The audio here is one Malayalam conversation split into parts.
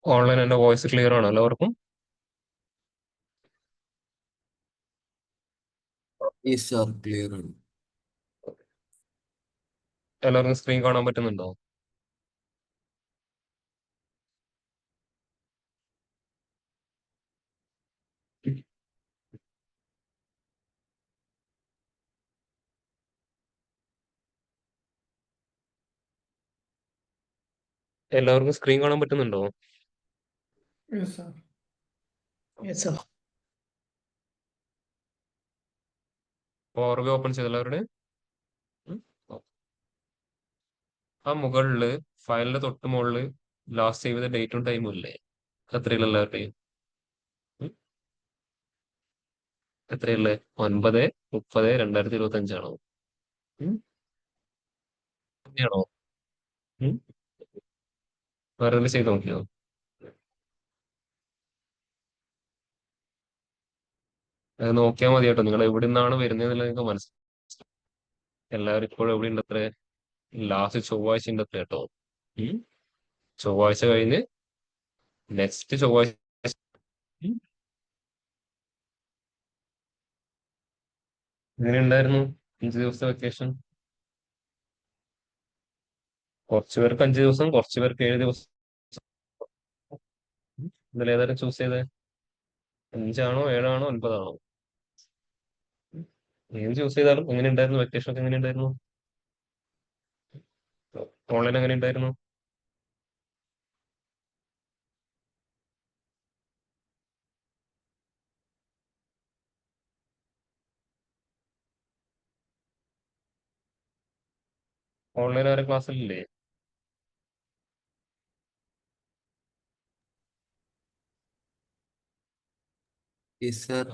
ഓൺലൈൻ എന്റെ വോയിസ് ക്ലിയർ ആണോ എല്ലാവർക്കും? ഈ സാർ ക്ലിയർ ആണ്. എല്ലാവർക്കും സ്ക്രീൻ കാണാൻ പറ്റുന്നുണ്ടോ? എല്ലാവർക്കും സ്ക്രീൻ കാണാൻ പറ്റുന്നുണ്ടോ? Yes, sir. Yes, sir. Power B open ചെയ്ത എല്ലാവരുടെ ആ മുകളില് ഫയലിന്റെ തൊട്ട് മുകളില് ലാസ്റ്റ് സേവ് ചെയ്ത ഡേറ്റും ടൈമും ഇല്ലേ? എത്രയുള്ള എല്ലാവരുടെയും? ഉം? എത്രയുള്ളേ? 9/30/2025 ആണോ? അങ്ങനെയാണോ? ഉം? വേറെ എന്തെങ്കിലും ചെയ്ത് നോക്കിയോ? അത് നോക്കിയാൽ മതി കേട്ടോ. നിങ്ങൾ എവിടെ നിന്നാണ് വരുന്നത് നിങ്ങൾക്ക് മനസ്സിലാവും. എല്ലാവരും ഇപ്പോഴും എവിടെ ഉണ്ട്? അത്ര ലാസ്റ്റ് ചൊവ്വാഴ്ച ഉണ്ട് അത്ര കേട്ടോ. ഉം? ചൊവ്വാഴ്ച കഴിഞ്ഞ് നെക്സ്റ്റ് ചൊവ്വാഴ്ച. ഉം? എങ്ങനെ ഉണ്ടായിരുന്നു 5 ദിവസത്തെ വെക്കേഷൻ? കുറച്ചു പേർക്ക് 5 ദിവസം, കുറച്ചു പേർക്ക് 7 ദിവസം. ഇതിൽ ഏതായാലും ചൂസ് ചെയ്തേ? 5ആണോ 7ആണോ 9ആണോ? ഏത് ചൂസ് ചെയ്താലും എങ്ങനെ ഉണ്ടായിരുന്നു? വെക്കേഷൻ ഒക്കെ എങ്ങനെ ഉണ്ടായിരുന്നു? ഓൺലൈൻ എങ്ങനെ ഉണ്ടായിരുന്നു? ഓൺലൈൻ ആരെ ക്ലാസ്സിലില്ലേ? ഈ സാർ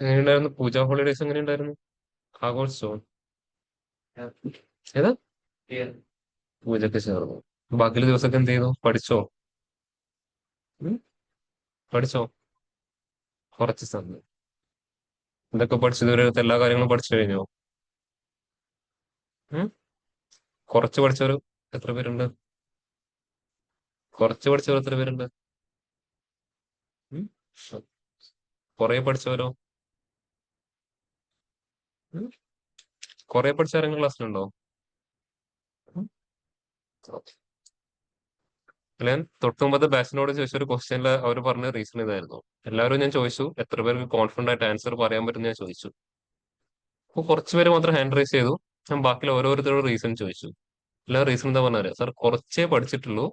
എങ്ങനെ ഉണ്ടായിരുന്നു? പൂജ ഹോളിഡേസ് എങ്ങനെ ഉണ്ടായിരുന്നു? ആഘോഷിച്ചോ? ഏതാ? പൂജക്ക് ചേർന്നു. ബാക്കിയുള്ള ദിവസമൊക്കെ എന്ത് ചെയ്തു? പഠിച്ചോ? ഉം? പഠിച്ചോ? കുറച്ച് സമയം. എന്തൊക്കെ പഠിച്ചു? ഇതുവരെ എല്ലാ കാര്യങ്ങളും പഠിച്ചു കഴിഞ്ഞോ? ഉം? കുറച്ച് പഠിച്ചവർ എത്ര പേരുണ്ട്? കുറച്ച് പഠിച്ചവർ എത്ര പേരുണ്ട്? ഉം? കുറെ പഠിച്ചവരോ? ഉം? കുറെ പഠിച്ച ആരെങ്കിലും ക്ലാസ്സിലുണ്ടോ? ഉം? ഞാൻ തൊട്ട് മുമ്പത്തെ ബാച്ചിനോട് ചോദിച്ച ഒരു ക്വസ്റ്റ്യനിൽ അവർ പറഞ്ഞ റീസൺ ഇതായിരുന്നു. എല്ലാവരും ഞാൻ ചോദിച്ചു എത്ര പേർക്ക് കോൺഫിഡന്റ് ആയിട്ട് ആൻസർ പറയാൻ പറ്റും ഞാൻ ചോദിച്ചു. അപ്പോൾ കുറച്ച് പേര് മാത്രം ഹാൻഡ് റൈസ് ചെയ്തു. ഞാൻ ബാക്കി ഓരോരുത്തരോട് റീസൺ ചോദിച്ചു. എല്ലാ റീസൺ എന്താ പറഞ്ഞാൽ സാർ കുറച്ചേ പഠിച്ചിട്ടുള്ളൂ,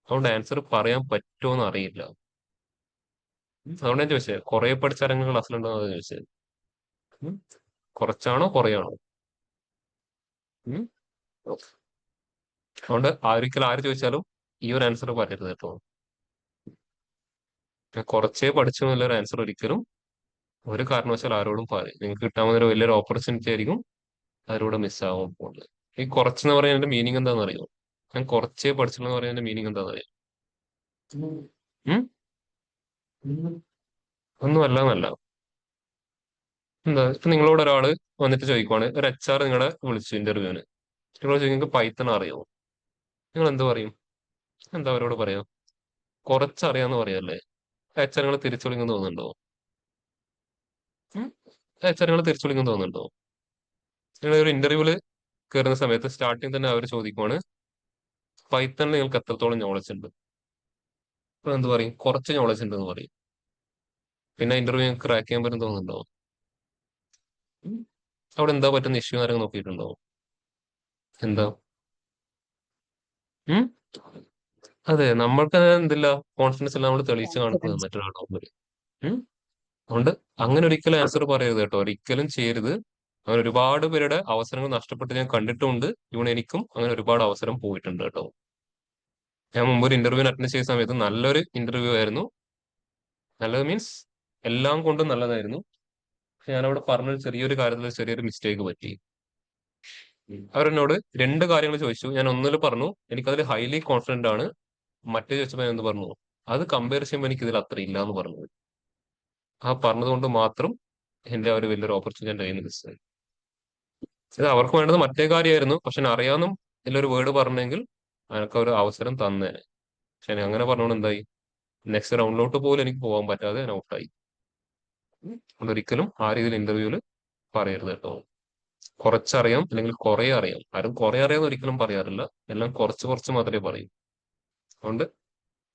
അതുകൊണ്ട് ആൻസർ പറയാൻ പറ്റുമോ എന്ന് അറിയില്ല. അതുകൊണ്ട് ഞാൻ ചോദിച്ചത് കുറെ പഠിച്ച ആരെങ്കിലും ക്ലാസ്സിലുണ്ടോ എന്ന് ചോദിച്ചത്. ഉം. കുറച്ചാണോ കുറയാണോ? ഉം. അതുകൊണ്ട് ആരൊരിക്കലും ആര് ചോദിച്ചാലും ഈ ഒരു ആൻസർ പറയരുത് കേട്ടോ. ഞാൻ കുറച്ചേ പഠിച്ചു എന്നുള്ളൊരു ആൻസർ ഒരിക്കലും ഒരു കാരണവശാൽ ആരോടും പറയും. നിങ്ങൾക്ക് കിട്ടാൻ പോകുന്ന ഒരു വലിയൊരു ഓപ്പർച്യൂണിറ്റി ആയിരിക്കും, അതിലൂടെ മിസ്സാവാൻ പോകുന്നത്. ഈ കുറച്ചെന്ന് പറയുന്നതിന്റെ മീനിങ് എന്താണെന്ന് അറിയോ? ഞാൻ കുറച്ചേ പഠിച്ചുള്ളൂ എന്ന് പറയുന്നതിന്റെ മീനിങ് എന്താണെന്ന് അറിയോ? ഉം? ഒന്നും അല്ല എന്നല്ല. എന്താ ഇപ്പൊ നിങ്ങളോട് ഒരാള് വന്നിട്ട് ചോദിക്കുവാണ്, ഒരു HR നിങ്ങളെ വിളിച്ചു ഇന്റർവ്യൂവിന്. നിങ്ങൾ ചോദിക്കും നിങ്ങൾക്ക് പൈത്തൺ അറിയോ? നിങ്ങൾ എന്ത് പറയും? എന്താ അവരോട് പറയാ? കുറച്ചറിയാന്ന് പറയല്ലേ? HR നിങ്ങൾ തിരിച്ചു വിളിക്കുന്നു തോന്നുന്നുണ്ടോ? ഉം? എച്ച് ആർ നിങ്ങൾ തിരിച്ചു വിളിക്കുന്നു തോന്നുന്നുണ്ടോ? നിങ്ങൾ ഒരു ഇന്റർവ്യൂവിൽ കയറുന്ന സമയത്ത് സ്റ്റാർട്ടിങ് തന്നെ അവർ ചോദിക്കുവാണ് പൈത്തണിൽ നിങ്ങൾക്ക് എത്രത്തോളം നോളജ് ഉണ്ട്. അപ്പൊ എന്ത് പറയും? കുറച്ച് നോളജ് ഉണ്ട് എന്ന് പറയും. പിന്നെ ഇന്റർവ്യൂ ക്രാക്ക് ചെയ്യാൻ പറ്റും തോന്നുന്നുണ്ടോ? ഉം. അവിടെ എന്താ പറ്റുന്ന ഇഷ്യൂ ആരെങ്കിലും നോക്കിയിട്ടുണ്ടോ? എന്താ? ഉം? അതെ, നമ്മൾക്ക് എന്തില്ല, കോൺഫിഡൻസ് ഇല്ല, നമ്മൾ തെളിയിച്ച് കാണിക്കുന്നത് Confidence. മറ്റൊരാളുടെ മുമ്പിൽ. ഉം? അതുകൊണ്ട് അങ്ങനെ ഒരിക്കലും ആൻസർ പറയരുത് കേട്ടോ, ഒരിക്കലും ചെയ്യരുത്. അങ്ങനെ ഒരുപാട് പേരുടെ അവസരങ്ങൾ നഷ്ടപ്പെട്ട് ഞാൻ കണ്ടിട്ടുണ്ട്. ഇവിടെ എനിക്കും അങ്ങനെ ഒരുപാട് അവസരം പോയിട്ടുണ്ട് കേട്ടോ. ഞാൻ മുമ്പ് ഒരു ഇന്റർവ്യൂ അറ്റൻഡ് ചെയ്ത സമയത്ത് നല്ലൊരു ഇന്റർവ്യൂ ആയിരുന്നു. നല്ലത് മീൻസ് എല്ലാം കൊണ്ടും നല്ലതായിരുന്നു. പക്ഷെ ഞാനവിടെ പറഞ്ഞൊരു ചെറിയൊരു കാര്യത്തിൽ ചെറിയൊരു മിസ്റ്റേക്ക് പറ്റി. അവരെന്നോട് രണ്ട് കാര്യങ്ങൾ ചോദിച്ചു. ഞാൻ ഒന്നിൽ പറഞ്ഞു എനിക്കതിൽ ഹൈലി കോൺഫിഡന്റ് ആണ്. മറ്റേ ചോദിച്ചപ്പോൾ ഞാൻ എന്ത് പറഞ്ഞു? അത് കമ്പയർ ചെയ്യുമ്പോൾ എനിക്ക് ഇതിൽ അത്ര ഇല്ല എന്ന് പറഞ്ഞു. ആ പറഞ്ഞതുകൊണ്ട് മാത്രം എന്റെ ആ ഒരു വലിയൊരു ഓപ്പർച്യൂണിറ്റി എന്റെ കയ്യിൽ നിന്ന് മിസ്സായി. ഇത് അവർക്ക് വേണ്ടത് മറ്റേ കാര്യമായിരുന്നു. പക്ഷെ ഞാൻ അറിയാവുന്ന ഇതിലൊരു വേർഡ് പറഞ്ഞെങ്കിൽ എനിക്ക് ഒരു അവസരം തന്നേനെ. പക്ഷെ ഞാൻ അങ്ങനെ പറഞ്ഞുകൊണ്ട് എന്തായി? നെക്സ്റ്റ് റൗണ്ടിലോട്ട് പോലും എനിക്ക് പോകാൻ പറ്റാതെ ഞാൻ ഔട്ടായി. അതൊരിക്കലും ആ രീതിയിൽ ഇന്റർവ്യൂവിൽ പറയരുത് കേട്ടോ. കുറച്ചറിയാം അല്ലെങ്കിൽ കുറെ അറിയാം. ആരും കുറെ അറിയാമെന്ന് ഒരിക്കലും പറയാറില്ല. എല്ലാം കുറച്ച് കുറച്ച് മാത്രമേ പറയൂ. അതുകൊണ്ട്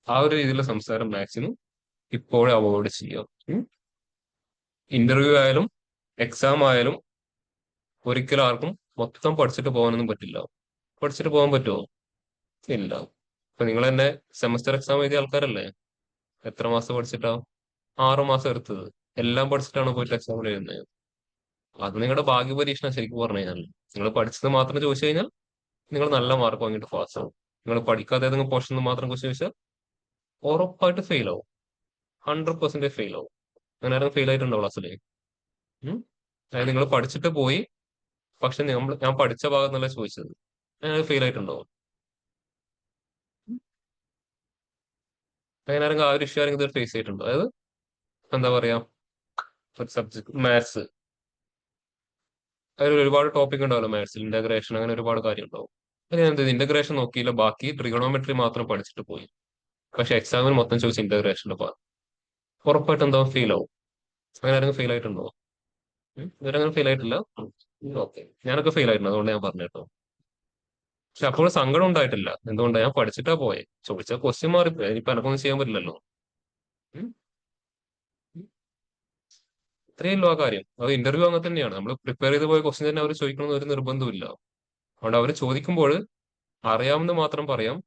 ആ ഒരു രീതിയിലുള്ള സംസാരം മാക്സിമം ഇപ്പോഴേ അവോയ്ഡ് ചെയ്യുക. ഇന്റർവ്യൂ ആയാലും എക്സാം ആയാലും ഒരിക്കലും ആർക്കും മൊത്തം പഠിച്ചിട്ട് പോകാനൊന്നും പറ്റില്ല. പഠിച്ചിട്ട് പോകാൻ പറ്റുമോ? ഇല്ല. ഇപ്പൊ നിങ്ങൾ തന്നെ സെമസ്റ്റർ എക്സാം എഴുതിയ ആൾക്കാരല്ലേ? എത്ര മാസം പഠിച്ചിട്ടാ? 6 മാസം എടുത്തത്. എല്ലാം പഠിച്ചിട്ടാണ് പോയിട്ട് എക്സാമിൽ എഴുതുന്നത്. അത് നിങ്ങളുടെ ഭാഗ്യ പരീക്ഷണം ശരിക്കും പറഞ്ഞു കഴിഞ്ഞാൽ. നിങ്ങൾ പഠിച്ചത് മാത്രം ചോദിച്ചു കഴിഞ്ഞാൽ നിങ്ങൾ നല്ല മാർക്ക് വാങ്ങിയിട്ട് പാസ് ആവും. നിങ്ങൾ പഠിക്കാതെ ഏതെങ്കിലും പോർഷൻ മാത്രം ക്വസ്റ്റ്യൻ ചോദിച്ചാൽ ഉറപ്പായിട്ട് ഫെയിൽ ആവും. 100% ഫെയിൽ ആവും. അങ്ങനെ ആരും ഫെയിൽ ആയിട്ടുണ്ടോ ക്ലാസ്സിൽ? അതായത് നിങ്ങൾ പഠിച്ചിട്ട് പോയി, പക്ഷെ ഞാൻ പഠിച്ച ഭാഗം എന്നല്ല ചോദിച്ചത്. അങ്ങനെ ഫെയിൽ ആയിട്ടുണ്ടോ? അങ്ങനെ ആരെങ്കിലും ആ ഒരു ഇഷ്യൂ ആരെങ്കിലും ഇത് ഫേസ് ചെയ്തിട്ടുണ്ടോ? അതായത് എന്താ പറയാ, ഒരു സബ്ജക്ട് മാത്സ്, അതിൽ ഒരുപാട് ടോപ്പിക് ഉണ്ടാവല്ലോ മാത്സിൽ, ഇന്റഗ്രേഷൻ, അങ്ങനെ ഒരുപാട് കാര്യം ഉണ്ടാവും. അത് ഞാൻ എന്ത് ഇന്റഗ്രേഷൻ നോക്കിയില്ല, ബാക്കി ട്രിഗണോമെട്രി മാത്രം പഠിച്ചിട്ട് പോയി. പക്ഷെ എക്സാമിന് മൊത്തം ചോദിച്ച ഇന്റഗ്രേഷന്റെ ഭാഗം ഉറപ്പായിട്ട് എന്താ ഫെയിൽ ആവും. അങ്ങനെ ആരെങ്കിലും ഫെയിൽ ആയിട്ടുണ്ടോ? ഇവരങ്ങനെ ഫെയിൽ ആയിട്ടില്ല. ഓക്കെ, ഞാനൊക്കെ ഫെയിൽ ആയിട്ടുണ്ട്, അതുകൊണ്ട് ഞാൻ പറഞ്ഞു കേട്ടോ. പക്ഷെ അപ്പോൾ സങ്കടം ഉണ്ടായിട്ടില്ല. എന്തുകൊണ്ടാ? ഞാൻ പഠിച്ചിട്ടാ പോയെ. ചോദിച്ച ക്വസ്റ്റ്യൻ മാറിപ്പോയി, ഇനിയിപ്പോ എനക്കൊന്നും ചെയ്യാൻ പറ്റില്ലല്ലോ. ഉം. ഇത്രയേ ഉള്ളൂ ആ കാര്യം. അത് ഇന്റർവ്യൂ അങ്ങനെ തന്നെയാണ്. നമ്മൾ പ്രിപ്പയർ ചെയ്ത് പോയ ക്വസ്റ്റ്യൻ തന്നെ അവർ ചോദിക്കണമെന്ന് ഒരു നിർബന്ധമില്ല. അതുകൊണ്ട് അവർ ചോദിക്കുമ്പോൾ അറിയാമെന്ന് മാത്രം പറയാം.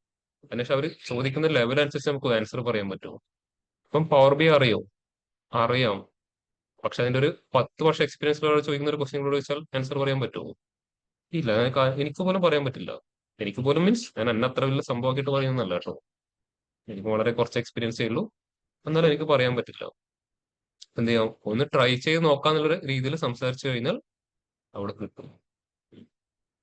അതിനുശേഷം അവർ ചോദിക്കുന്ന ലെവൽ അനുസരിച്ച് നമുക്ക് ആൻസർ പറയാൻ പറ്റും. ഇപ്പം പവർ ബി അറിയോ? അറിയാം. പക്ഷെ അതിന്റെ ഒരു 10 വർഷം എക്സ്പീരിയൻസ് ഉള്ള ചോദിക്കുന്ന ഒരു ക്വസ്റ്റ്യൻ ചോദിച്ചാൽ ആൻസർ പറയാൻ പറ്റുമോ? ഇല്ല. എനിക്ക് പോലും പറയാൻ പറ്റില്ല. എനിക്ക് പോലും മീൻസ് ഞാൻ എന്നെ അത്ര വലിയ സംഭവമാക്കിയിട്ട് പറയുന്നല്ല കേട്ടോ. എനിക്ക് വളരെ കുറച്ച് എക്സ്പീരിയൻസേ ഉള്ളൂ. എന്നാലും എനിക്ക് പറയാൻ പറ്റില്ല. എന്ത് ചെയ്യാം? ഒന്ന് ട്രൈ ചെയ്ത് നോക്കാന്നുള്ള രീതിയിൽ സംസാരിച്ചു കഴിഞ്ഞാൽ അവിടെ കിട്ടും.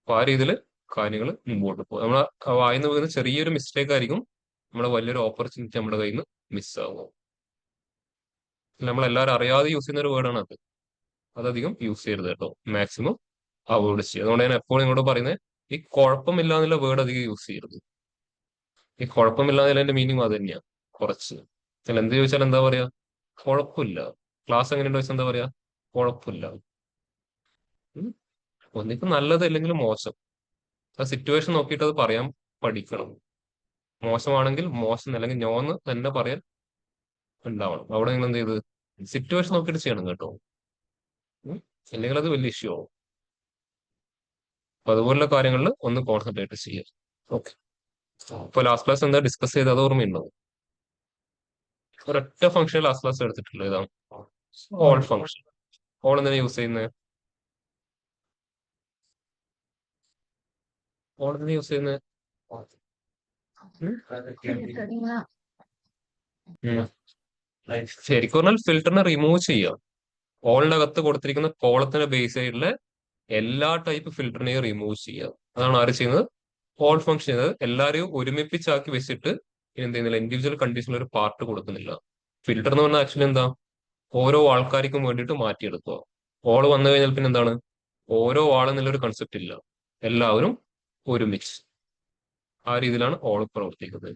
അപ്പൊ ആ രീതിയിൽ കാര്യങ്ങൾ മുമ്പോട്ട് പോകും. നമ്മളെ വായിന്ന് വീഴുന്ന ചെറിയൊരു മിസ്റ്റേക്ക് ആയിരിക്കും നമ്മളെ വലിയൊരു ഓപ്പർച്യൂണിറ്റി നമ്മുടെ കയ്യിൽ നിന്ന് മിസ്സാകും. നമ്മളെല്ലാവരും അറിയാതെ യൂസ് ചെയ്യുന്ന ഒരു വേർഡാണ് അത്. അതധികം യൂസ് ചെയ്യരുത് കേട്ടോ. മാക്സിമം അവോയ്ഡ് ചെയ്യുക. അതുകൊണ്ട് ഞാൻ എപ്പോഴും നിങ്ങളോട് പറയുന്നത്, ഈ കുഴപ്പമില്ല എന്നുള്ള വേർഡ് അധികം യൂസ് ചെയ്യരുത്. ഈ കുഴപ്പമില്ല എന്നുള്ളതിന്റെ മീനിങ് അത് തന്നെയാണ്. കുറച്ച് ചില എന്ത് ചോദിച്ചാൽ എന്താ പറയാ? കുഴപ്പമില്ല. ക്ലാസ് എങ്ങനെയുണ്ട് ചോദിച്ചാൽ എന്താ പറയാ? കുഴപ്പമില്ല. ഉം. ഒന്നിക്കും നല്ലത് അല്ലെങ്കിൽ മോശം. ആ സിറ്റുവേഷൻ നോക്കിയിട്ട് അത് പറയാൻ പഠിക്കണം. മോശമാണെങ്കിൽ മോശം അല്ലെങ്കിൽ നോന്ന് തന്നെ പറയാൻ ഉണ്ടാവണം. അവിടെ നിങ്ങൾ എന്ത് ചെയ്ത് സിറ്റുവേഷൻ നോക്കിയിട്ട് ചെയ്യണം കേട്ടോ. അല്ലെങ്കിൽ അത് വലിയ ഇഷ്യൂ ആവും. അപ്പൊ അതുപോലുള്ള കാര്യങ്ങളിൽ ഒന്ന് കോൺസെൻട്രേറ്റ് ചെയ്യുക. ഓക്കെ. ഇപ്പൊ ലാസ്റ്റ് ക്ലാസ് എന്താ ഡിസ്കസ് ചെയ്ത് അത് ഓർമ്മയുണ്ടോ? ഒരൊറ്റ ഫംഗ്ഷൻ ലാസ്റ്റ് ക്ലാസ് എടുത്തിട്ടുള്ളൂ. ഇതാണ് ഓൾ ഫംഗ്ഷൻ. ഓൾ എന്തിനാ യൂസ് ചെയ്യുന്നത്? ഓൾ എന്തിനാ യൂസ് ചെയ്യുന്നത്? ശരിക്കും പറഞ്ഞാൽ ഫിൽറ്ററിനെ റിമൂവ് ചെയ്യുക. ഓളിന്റെ അകത്ത് കൊടുത്തിരിക്കുന്ന കോളത്തിന്റെ ബേസ് ആയിട്ടുള്ള എല്ലാ ടൈപ്പ് ഫിൽറ്ററിനെയും റിമൂവ് ചെയ്യുക. അതാണ് ആര് ചെയ്യുന്നത്? ഓൾ ഫംഗ്ഷൻ ചെയ്തത്. എല്ലാവരെയും ഒരുമിപ്പിച്ചാക്കി വെച്ചിട്ട് എന്ത് ചെയ്യുന്നില്ല, ഇൻഡിവിജ്വൽ കണ്ടീഷനിൽ ഒരു പാർട്ട് കൊടുക്കുന്നില്ല. ഫിൽറ്റർ എന്ന് പറഞ്ഞാൽ ആക്ച്വലി എന്താ? ഓരോ ആൾക്കാർക്കും വേണ്ടിയിട്ട് മാറ്റിയെടുക്കുക. ഓള് വന്നു കഴിഞ്ഞാൽ പിന്നെ എന്താണ്? ഓരോ ആളെന്നുള്ളൊരു കൺസെപ്റ്റ് ഇല്ല. എല്ലാവരും ഒരുമിച്ച്. ആ രീതിയിലാണ് ഓൾ പ്രവർത്തിക്കുന്നത്.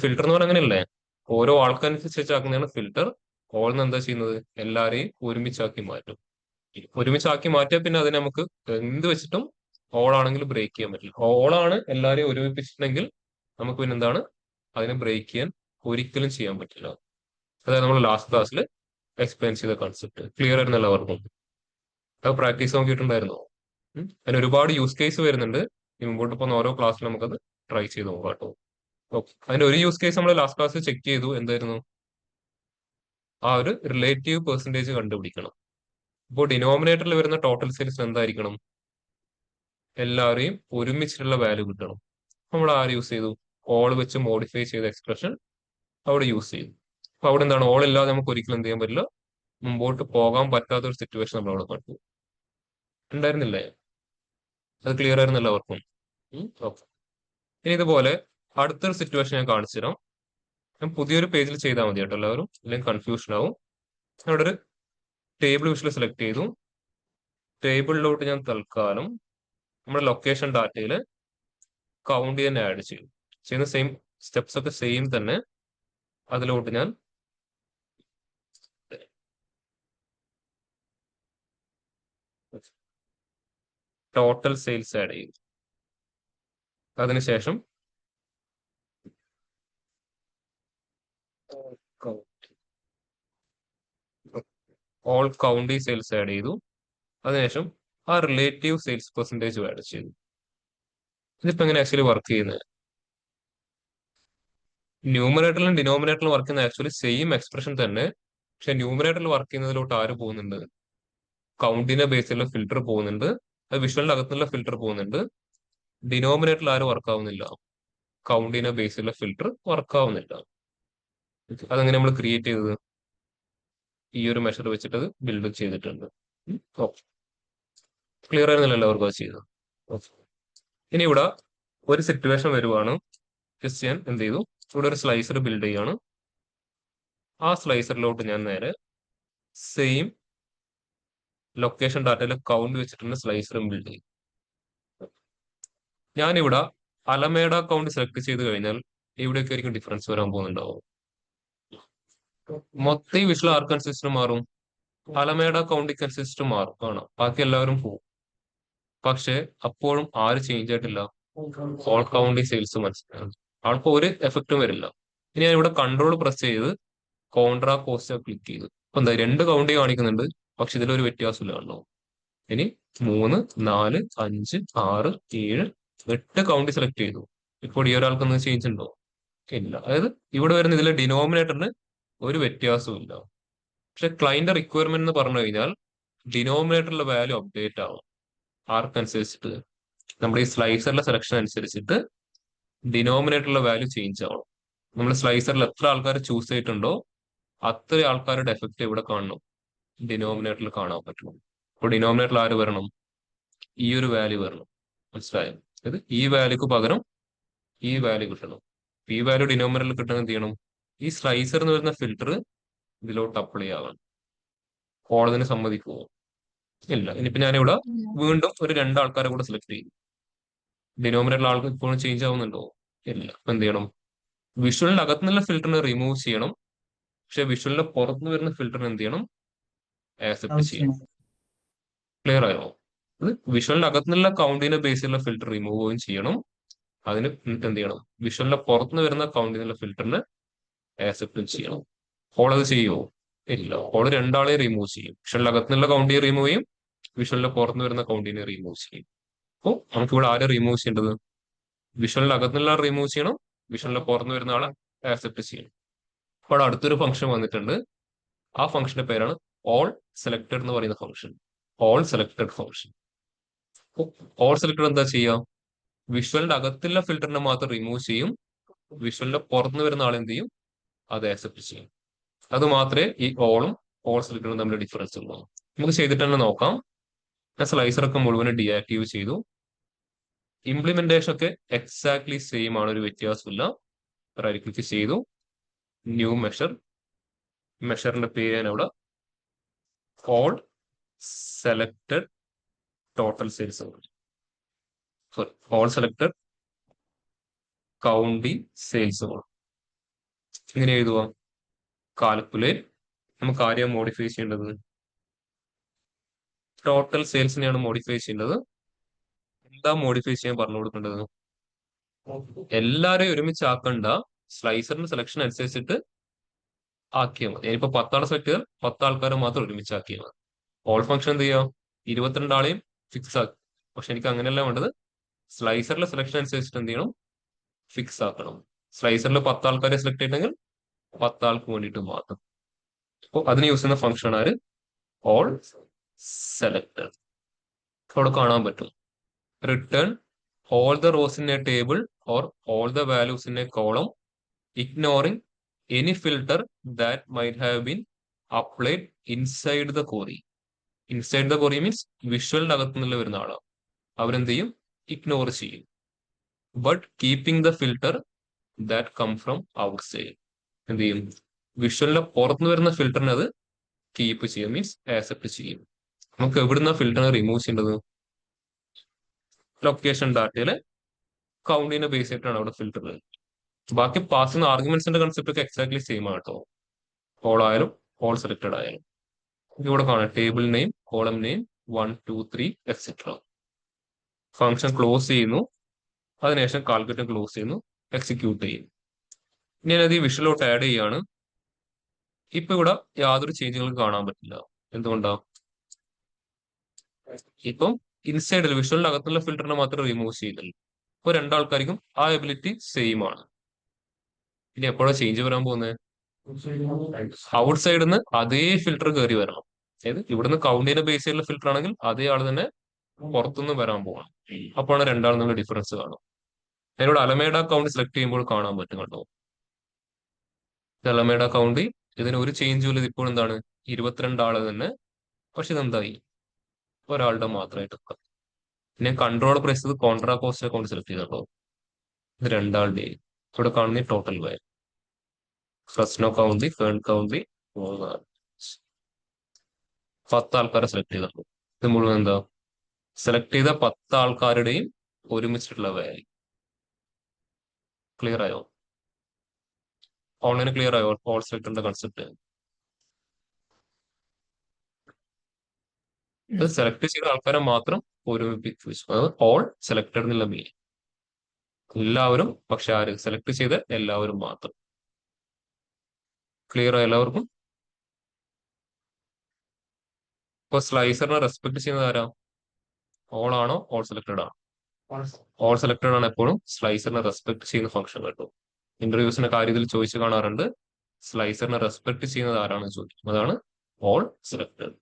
ഫിൽറ്റർ എന്ന് പറഞ്ഞാൽ അങ്ങനെയല്ലേ? ഓരോ ആൾക്കനുസരിച്ചാക്കുന്നതാണ് ഫിൽറ്റർ. ഓൾന്ന് എന്താ ചെയ്യുന്നത്? എല്ലാരെയും ഒരുമിച്ചാക്കി മാറ്റും. ഒരുമിച്ചാക്കി മാറ്റിയാൽ പിന്നെ അതിനെ നമുക്ക് എന്ത് വെച്ചിട്ടും ഓൾ ആണെങ്കിൽ ബ്രേക്ക് ചെയ്യാൻ പറ്റില്ല. ഓളാണ് എല്ലാവരെയും ഒരുമിപ്പിച്ചിട്ടുണ്ടെങ്കിൽ നമുക്ക് പിന്നെ എന്താണ് അതിനെ ബ്രേക്ക് ചെയ്യാൻ ഒരിക്കലും ചെയ്യാൻ പറ്റില്ല. അതായത് നമ്മൾ ലാസ്റ്റ് ക്ലാസ്സിൽ എക്സ്പ്ലെയിൻ ചെയ്ത കൺസെപ്റ്റ് ക്ലിയർ ആയിരുന്നു എല്ലാവർക്കും. അത് പ്രാക്ടീസ് നോക്കിയിട്ടുണ്ടായിരുന്നോ? അതിന് ഒരുപാട് യൂസ് കേസ് വരുന്നുണ്ട്. ഇനി മുമ്പോട്ട് പോകുന്ന ഓരോ ക്ലാസ്സിലും നമുക്കത് ട്രൈ ചെയ്ത് നോക്കാം കേട്ടോ. ഓക്കെ, അതിന്റെ ഒരു യൂസ് കേസ് നമ്മൾ ലാസ്റ്റ് ക്ലാസ്സിൽ ചെക്ക് ചെയ്തു. എന്തായിരുന്നു? ആ ഒരു റിലേറ്റീവ് പെർസെന്റേജ് കണ്ടുപിടിക്കണം. ഇപ്പോൾ ഡിനോമിനേറ്ററിൽ വരുന്ന ടോട്ടൽ സെയിൽസ് എന്തായിരിക്കണം? എല്ലാവരെയും ഒരുമിച്ചിട്ടുള്ള വാല്യൂ കിട്ടണം. നമ്മൾ ആര് യൂസ് ചെയ്തു? ഓൾ വെച്ച് മോഡിഫൈ ചെയ്ത എക്സ്പ്രഷൻ അവിടെ യൂസ് ചെയ്തു. അപ്പൊ അവിടെ എന്താണ്? ഓൾ ഇല്ലാതെ നമുക്ക് ഒരിക്കലും എന്ത് ചെയ്യാൻ പറ്റില്ല, മുമ്പോട്ട് പോകാൻ പറ്റാത്ത ഒരു സിറ്റുവേഷൻ നമ്മൾ അവിടെ കണ്ടു. ഉണ്ടായിരുന്നില്ലേ? അത് ക്ലിയർ ആയിരുന്നല്ലോ അവർക്കും? ഓക്കെ. ഇനി ഇതുപോലെ അടുത്തൊരു സിറ്റുവേഷൻ ഞാൻ കാണിച്ചു തരാം. ഞാൻ പുതിയൊരു പേജിൽ ചെയ്താൽ മതി കേട്ടോ എല്ലാവരും, അല്ലെങ്കിൽ കൺഫ്യൂഷൻ ആവും. അവിടെ ഒരു ടേബിൾ വിഷ്വൽ സെലക്ട് ചെയ്തു. ടേബിളിലോട്ട് ഞാൻ തൽക്കാലം നമ്മുടെ ലൊക്കേഷൻ ഡാറ്റയിൽ കൗണ്ട് ചെയ്യാൻ ആഡ് ചെയ്യും. ചെയ്യുന്ന സെയിം സ്റ്റെപ്സ് ഒക്കെ സെയിം തന്നെ. അതിലോട്ട് ഞാൻ ടോട്ടൽ സെയിൽസ് ആഡ് ചെയ്യും. അതിനുശേഷം ഓൾ കൗണ്ടി സെയിൽസ് ആഡ് ചെയ്തു. അതിനുശേഷം ആ റിലേറ്റീവ് സെയിൽസ് പെർസെൻറ്റേജ് ആഡ് ചെയ്തു. ഇതിപ്പോ എങ്ങനെ ആക്ച്വലി വർക്ക് ചെയ്യുന്നത്? ന്യൂമറേറ്ററിലും ഡിനോമിനേറ്ററിലും വർക്ക് ചെയ്യുന്ന ആക്ച്വലി സെയിം എക്സ്പ്രഷൻ തന്നെ. പക്ഷെ ന്യൂമറേറ്ററിൽ വർക്ക് ചെയ്യുന്നതിലോട്ട് ആര് പോകുന്നുണ്ട്? കൗണ്ടിന്റെ ബേസിലുള്ള ഫിൽറ്റർ പോകുന്നുണ്ട്. അത് വിഷ്വലിന്റെ അകത്തുള്ള ഫിൽറ്റർ പോകുന്നുണ്ട്. ഡിനോമിനേറ്ററിൽ ആര് വർക്ക് ആവുന്നില്ല? കൗണ്ടിന്റെ ബേസിലുള്ള ഫിൽറ്റർ വർക്ക് ആവുന്നില്ല. അതെങ്ങനെ നമ്മൾ ക്രിയേറ്റ് ചെയ്തത്? ഈ ഒരു മെഷർ വെച്ചിട്ട് അത് ബിൽഡ് ചെയ്തിട്ടുണ്ട്. ഓക്കെ, ക്ലിയർ ആയിരുന്നല്ലോ എല്ലാവർക്കും അത് ചെയ്തത്? ഓക്കെ. ഇനി ഇവിടെ ഒരു സിറ്റുവേഷൻ വരുവാണ്. ജസ്റ്റ് ഞാൻ എന്ത് ചെയ്തു, ഇവിടെ ഒരു സ്ലൈസർ ബിൽഡ് ചെയ്യാണ്. ആ സ്ലൈസറിലോട്ട് ഞാൻ നേരെ സെയിം ലൊക്കേഷൻ ഡാറ്റയിലെ കൗണ്ട് വെച്ചിട്ടുണ്ട് സ്ലൈസറും ബിൽഡ് ചെയ്യും. ഞാനിവിടെ അലമേഡ കൗണ്ട് സെലക്ട് ചെയ്ത് കഴിഞ്ഞാൽ എവിടെയൊക്കെ ആയിരിക്കും ഡിഫറൻസ് വരാൻ പോകുന്നുണ്ടാവും? മൊത്തം ഈ വിഷ്വൽ ആർക്ക് കൺസിസ്റ്റ് മാറും? അലമേഡ കൗണ്ടി കൺസിസ്റ്റ് മാറും ആണ്. ബാക്കി എല്ലാവരും പോകും. പക്ഷെ അപ്പോഴും ആര് ചേഞ്ച് ആയിട്ടില്ല? ഓൾ കൗണ്ടി സെയിൽസ് മനസ്സിലാവും. ആൾക്ക് ഒരു എഫക്റ്റും വരില്ല. ഇനി ഞാൻ ഇവിടെ കൺട്രോൾ പ്രസ് ചെയ്ത് കോൺട്രാ പോസ്റ്റ് ക്ലിക്ക് ചെയ്തു. അപ്പൊ എന്താ, രണ്ട് കൗണ്ടി കാണിക്കുന്നുണ്ട്, പക്ഷെ ഇതിലൊരു വ്യത്യാസമില്ല കണ്ടോ? ഇനി 3, 4, 5, 6, 7, 8 കൗണ്ടി സെലക്ട് ചെയ്തു. ഇപ്പോൾ ഈ ഒരാൾക്ക് ഒന്ന് ചേഞ്ച് ഉണ്ടോ? ഇല്ല. അതായത് ഇവിടെ വരുന്ന ഇതിലെ ഡിനോമിനേറ്ററിന് ഒരു വ്യത്യാസവും ഇല്ല. പക്ഷെ ക്ലൈന്റ് റിക്വയർമെന്റ് എന്ന് പറഞ്ഞു കഴിഞ്ഞാൽ ഡിനോമിനേറ്ററിലെ വാല്യൂ അപ്ഡേറ്റ് ആവും. ആർക്കനുസരിച്ചിട്ട്? നമ്മുടെ ഈ സ്ലൈസറിലെ സെലക്ഷൻ അനുസരിച്ചിട്ട് ഡിനോമിനേറ്ററിലെ വാല്യൂ ചേഞ്ച് ആവണം. നമ്മൾ സ്ലൈസറിൽ എത്ര ആൾക്കാർ ചൂസ് ചെയ്തിട്ടുണ്ടോ അത്ര ആൾക്കാരുടെ എഫക്റ്റ് ഇവിടെ കാണണം, ഡിനോമിനേറ്ററിൽ കാണാൻ പറ്റണം. അപ്പോൾ ഡിനോമിനേറ്ററിൽ ആര് വരണം? ഈ ഒരു വാല്യൂ വരണം. മനസ്സിലായോ? അത് ഈ വാല്യൂക്ക് പകരം ഈ വാല്യൂ കിട്ടണം. ഈ വാല്യൂ ഡിനോമിനേറ്ററിൽ കിട്ടണം എന്ത് ചെയ്യണം? ഈ സ്ലൈസർ എന്ന് വരുന്ന ഫിൽറ്റർ ഇതിലോട്ട് അപ്ലൈ ആവണം. കോളതിന് സമ്മതിക്കുമോ? ഇല്ല. ഇനിയിപ്പോ ഞാനിവിടെ വീണ്ടും ഒരു രണ്ടാൾക്കാരെ കൂടെ സെലക്ട് ചെയ്യും. ഡിനോമിനേറ്ററിൽ ആൾക്ക് ഇപ്പോഴും ചേഞ്ച് ആവുന്നുണ്ടോ? ഇല്ല. അപ്പൊ എന്ത് ചെയ്യണം? വിഷ്വലിന്റെ അകത്തുനിന്നുള്ള ഫിൽറ്ററിനെ റിമൂവ് ചെയ്യണം. പക്ഷെ വിഷ്വലിന്റെ പുറത്തുനിന്ന് വരുന്ന ഫിൽറ്ററിന് എന്ത് ചെയ്യണം? ആക്സെപ്റ്റ് ചെയ്യണം. ക്ലിയർ ആയോ? അത് വിഷ്വലിന്റെ അകത്തുനിന്നുള്ള കൗണ്ടിന്റെ ബേസിലുള്ള ഫിൽറ്റർ റിമൂവ് ചെയ്യണം. അതിന് എന്ത് ചെയ്യണം? വിഷ്വലിന്റെ പുറത്തുനിന്ന് വരുന്ന കൗണ്ടിനുള്ള ഫിൽറ്ററിന് ആക്സെപ്റ്റും ചെയ്യണം. അപ്പോൾ അത് ചെയ്യുമോ? ഇല്ല. അപ്പോൾ രണ്ടാളെ റിമൂവ് ചെയ്യും. വിഷ്വലിന്റെ അകത്തുനിന്നുള്ള കൗണ്ടിനെ റിമൂവ് ചെയ്യും, വിഷ്വലിന്റെ പുറത്തുനിന്ന് വരുന്ന കൗണ്ടിനെ റിമൂവ് ചെയ്യും. അപ്പോൾ നമുക്ക് ഇവിടെ ആരെ റിമൂവ് ചെയ്യേണ്ടത്? വിഷ്വലിന്റെ അകത്തുനിന്നുള്ള റിമൂവ് ചെയ്യണം, വിഷ്വലിന്റെ പുറത്തുനിന്ന് വരുന്ന ആളെ ആക്സെപ്റ്റ് ചെയ്യണം. അപ്പോൾ അടുത്തൊരു ഫംഗ്ഷൻ വന്നിട്ടുണ്ട്. ആ ഫംഗ്ഷന്റെ പേരാണ് ഓൾ സെലക്ടഡ് എന്ന് പറയുന്ന function. All selected function. All selected എന്താ ചെയ്യാം? വിഷ്വലിന്റെ അകത്തുള്ള ഫിൽറ്ററിനെ മാത്രം റിമൂവ് ചെയ്യും, വിഷ്വലിന്റെ പുറത്തുനിന്ന് വരുന്ന ആൾ എന്ത് ചെയ്യും? അത് ആക്സെപ്റ്റ് ചെയ്യും. അത് മാത്രമേ ഈ ഓളും ഓൾ സെലക്ടറും തമ്മിൽ ഡിഫറൻസ് ഉള്ളൂ. നമുക്ക് ചെയ്തിട്ട് തന്നെ നോക്കാം. ഞാൻ സ്ലൈസർ ഒക്കെ മുഴുവൻ ഡീആക്റ്റീവ് ചെയ്തു. ഇംപ്ലിമെന്റേഷൻ ഒക്കെ എക്സാക്ട്ലി സെയിം ആണ്, ഒരു വ്യത്യാസമില്ല. റൈറ്റ് ക്ലിക്ക് ചെയ്തു, ന്യൂ മെഷർ. മെഷറിന്റെ പേര് ഞാൻ അവിടെ all selected total sales, sorry, all selected county sales. ഇങ്ങനെ എഴുതുക. കാൽക്കുലേറ്റ്. നമുക്ക് ആരെയാണ് മോഡിഫൈ ചെയ്യേണ്ടത്? ടോട്ടൽ സെയിൽസിനെയാണ് മോഡിഫൈ ചെയ്യേണ്ടത്. എന്താ മോഡിഫൈ ചെയ്യാൻ പറഞ്ഞു കൊടുക്കേണ്ടത്? എല്ലാരെയും ഒരുമിച്ച് ആക്കണ്ട, സ്ലൈസറിന്റെ സെലക്ഷൻ അനുസരിച്ചിട്ട് ആക്കിയാൽ മതി. ഇനിയിപ്പോ 10 ആളെ സെലക്ട് ചെയ്താൽ 10 ആൾക്കാരെ മാത്രം ഒരുമിച്ച് ആക്കിയാൽ മതി. ഓൾ ഫംഗ്ഷൻ എന്ത് ചെയ്യാം? 22 ആളെയും ഫിക്സ് ആക്കി. പക്ഷെ എനിക്ക് അങ്ങനെയല്ല വേണ്ടത്. സ്ലൈസറിലെ സെലക്ഷൻ അനുസരിച്ചിട്ട് എന്ത് ചെയ്യണം? ഫിക്സ് ആക്കണം. സ്ലൈസറിൽ 10 ആൾക്കാരെ സെലക്ട് ചെയ്യണമെങ്കിൽ 10 ആൾക്ക് വേണ്ടിയിട്ട് മാത്രം. അപ്പോൾ അതിന് യൂസ് ചെയ്യുന്ന ഫംഗ്ഷൻ ആര്? All selector. അവിടെ കാണാൻ പറ്റും. Return all the rows in a table or all the values in a column, ignoring any filter that might have been applied inside the query. Inside the query means വിഷ്വലിന്റെ അകത്തു നിന്നുള്ള വരുന്ന ആളാണ്. അവരെന്ത് ചെയ്യും? ഇഗ്നോർ ചെയ്യും. But keeping the filter that come from outside. എന്ത് ചെയ്യും? വിഷ്വലിന്റെ പുറത്തുനിന്ന് വരുന്ന ഫിൽറ്ററിനെ അത് കീപ്പ് ചെയ്യും, മീൻസ് ആക്സെപ്റ്റ് ചെയ്യും. നമുക്ക് എവിടുന്ന ഫിൽറ്ററിനെ റിമൂവ് ചെയ്യേണ്ടത്? ലൊക്കേഷൻ ഡാറ്റയിലെ കൗണ്ടിനെ ബേസ് ചെയ്തിട്ടാണ് അവിടെ ഫിൽറ്റർ. ബാക്കി പാസ് ചെയ്യുന്ന ആർഗ്യുമെന്റ്സിന്റെ കൺസെപ്റ്റ് ഒക്കെ എക്സാക്ട്ലി സെയിം ആണ് കേട്ടോ. ഓൾ ആയാലും ഓൾ സെലക്ടഡ് ആയാലും. ഇവിടെ കാണാം table name, column name, 1 2 3 etcetera. Function close ചെയ്യുന്നു, അതിനുശേഷം കാൽക്കുലേറ്റർ ക്ലോസ് ചെയ്യുന്നു, എക്സിക്യൂട്ട് ചെയ്യും. ഇനി അത് ഈ വിഷ്വലോട്ട് ആഡ് ചെയ്യാണ്. ഇപ്പൊ ഇവിടെ യാതൊരു ചേഞ്ചുകളും കാണാൻ പറ്റില്ല. എന്തുകൊണ്ടാ? ഇപ്പം ഇൻസൈഡിൽ വിഷ്വലിന്റെ അകത്തുള്ള ഫിൽറ്ററിനെ മാത്രം റിമൂവ് ചെയ്യുന്നില്ല. ഇപ്പൊ രണ്ടാൾക്കാർക്കും ആ എബിലിറ്റി സെയിം ആണ്. ഇനി എപ്പോഴാണ് ചേഞ്ച് വരാൻ പോകുന്നത്? ഔട്ട് സൈഡിൽ നിന്ന് അതേ ഫിൽറ്റർ കയറി വരണം. അതായത് ഇവിടുന്ന് കൗണ്ടിനെ ബേസ് ചെയ്തുള്ള ഫിൽറ്റർ ആണെങ്കിൽ അതേ ആൾ തന്നെ പുറത്തുനിന്ന് വരാൻ പോകണം. അപ്പോഴാണ് രണ്ടാളും തമ്മിൽ ഡിഫറൻസ് കാണും. അതിനോട് അലമേഡ കൗണ്ട് സെലക്ട് ചെയ്യുമ്പോൾ കാണാൻ പറ്റും കേട്ടോ. അലമേഡ കൗണ്ട് ഇതിന് ഒരു ചേഞ്ചും ഇല്ല. ഇപ്പോൾ എന്താണ്? 22 ആള് തന്നെ. പക്ഷെ ഇതെന്തായി? ഒരാളുടെ മാത്രമായിട്ട്. പിന്നെ കൺട്രോൾ പ്രസ് ചെയ്ത് കോൺട്രാ കോസ്റ്റ് അക്കൗണ്ട് സെലക്ട് ചെയ്തോ. ഇത് രണ്ടാളുടെ ഇവിടെ കാണുന്ന total value. Fresno county, Fern county, 10 ആൾക്കാരെ സെലക്ട് ചെയ്തിട്ടുള്ളൂ. ഇത് മുഴുവൻ എന്താ? സെലക്ട് ചെയ്ത 10 ആൾക്കാരുടെയും ഒരുമിച്ചിട്ടുള്ള വാല്യൂ. ക്ലിയർ ആയോ? ഓൺലൈൻ ക്ലിയർ ആയോ ഓൾ സെലക്ടറിന്റെ കൺസെപ്റ്റ്? അത് സെലക്ട് ചെയ്ത ആൾക്കാരെ മാത്രം ഒരുമിപ്പിച്ചു വെച്ചു. അത് ഓൾ സെലക്ടഡ് എന്നുള്ള മീനിങ്. എല്ലാവരും, പക്ഷെ ആര്? സെലക്ട് ചെയ്ത എല്ലാവരും മാത്രം. ക്ലിയർ ആയോ എല്ലാവർക്കും? ഇപ്പൊ സ്ലൈസറിനെ റെസ്പെക്ട് ചെയ്യുന്നത് ആരാ? ഓൾ ആണോ ഓൾ സെലക്ടഡ് ആണോ? ഓൾ സെലക്ടഡ് ആണ് എപ്പോഴും സ്ലൈസറിനെ റെസ്പെക്ട് ചെയ്യുന്ന ഫംഗ്ഷൻ കേട്ടോ. ഇന്റർവ്യൂസിന്റെ കാര്യത്തിൽ ചോദിച്ചു കാണാറുണ്ട്. സ്ലൈസറിനെ റെസ്പെക്ട് ചെയ്യുന്നത് ആരാണെന്ന് ചോദിക്കും. അതാണ് ഓൾ സെലക്ടഡ്.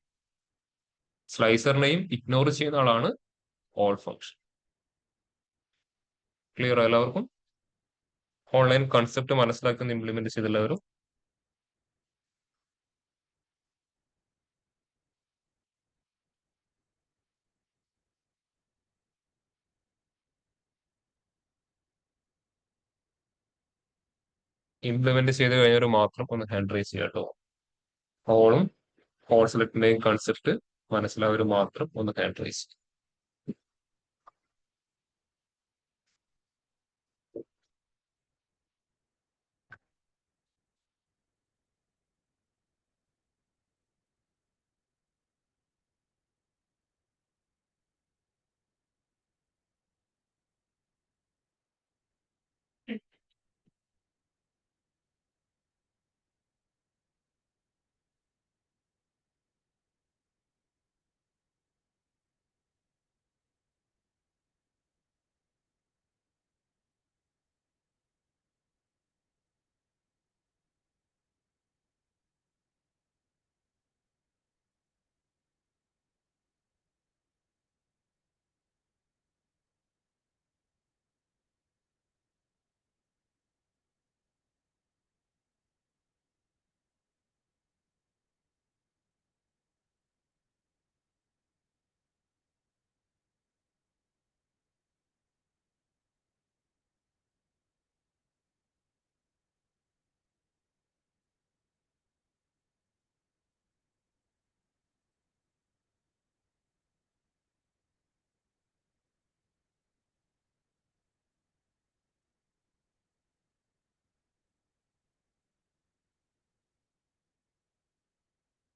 സ്ലൈസറിനെയും ഇഗ്നോർ ചെയ്യുന്ന ആളാണ് ഓൾ ഫംഗ്ഷൻ. ക്ലിയർ എല്ലാവർക്കും? ഓൺലൈൻ കൺസെപ്റ്റ് മനസ്സിലാക്കുന്ന ഇംപ്ലിമെന്റ് ചെയ്തെല്ലാവരും? ഇംപ്ലിമെന്റ് ചെയ്ത് കഴിഞ്ഞവർ മാത്രം ഒന്ന് ഹാൻഡ് റൈസ് ചെയ്യാം കേട്ടോ. ഓളും ഓൾ സെലക്ടിന്റെയും കൺസെപ്റ്റ് മനസ്സിലായവർ മാത്രം ഒന്ന് ഹാൻഡ് റൈസ് ചെയ്യും.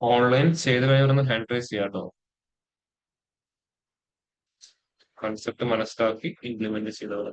ഓൺലൈൻ ചെയ്ത് കഴിഞ്ഞവരൊന്ന് ഹാൻഡ് റൈസ് ചെയ്യാം കേട്ടോ. കൺസെപ്റ്റ് മനസ്സിലാക്കി ഇംപ്ലിമെന്റ് ചെയ്തവർ.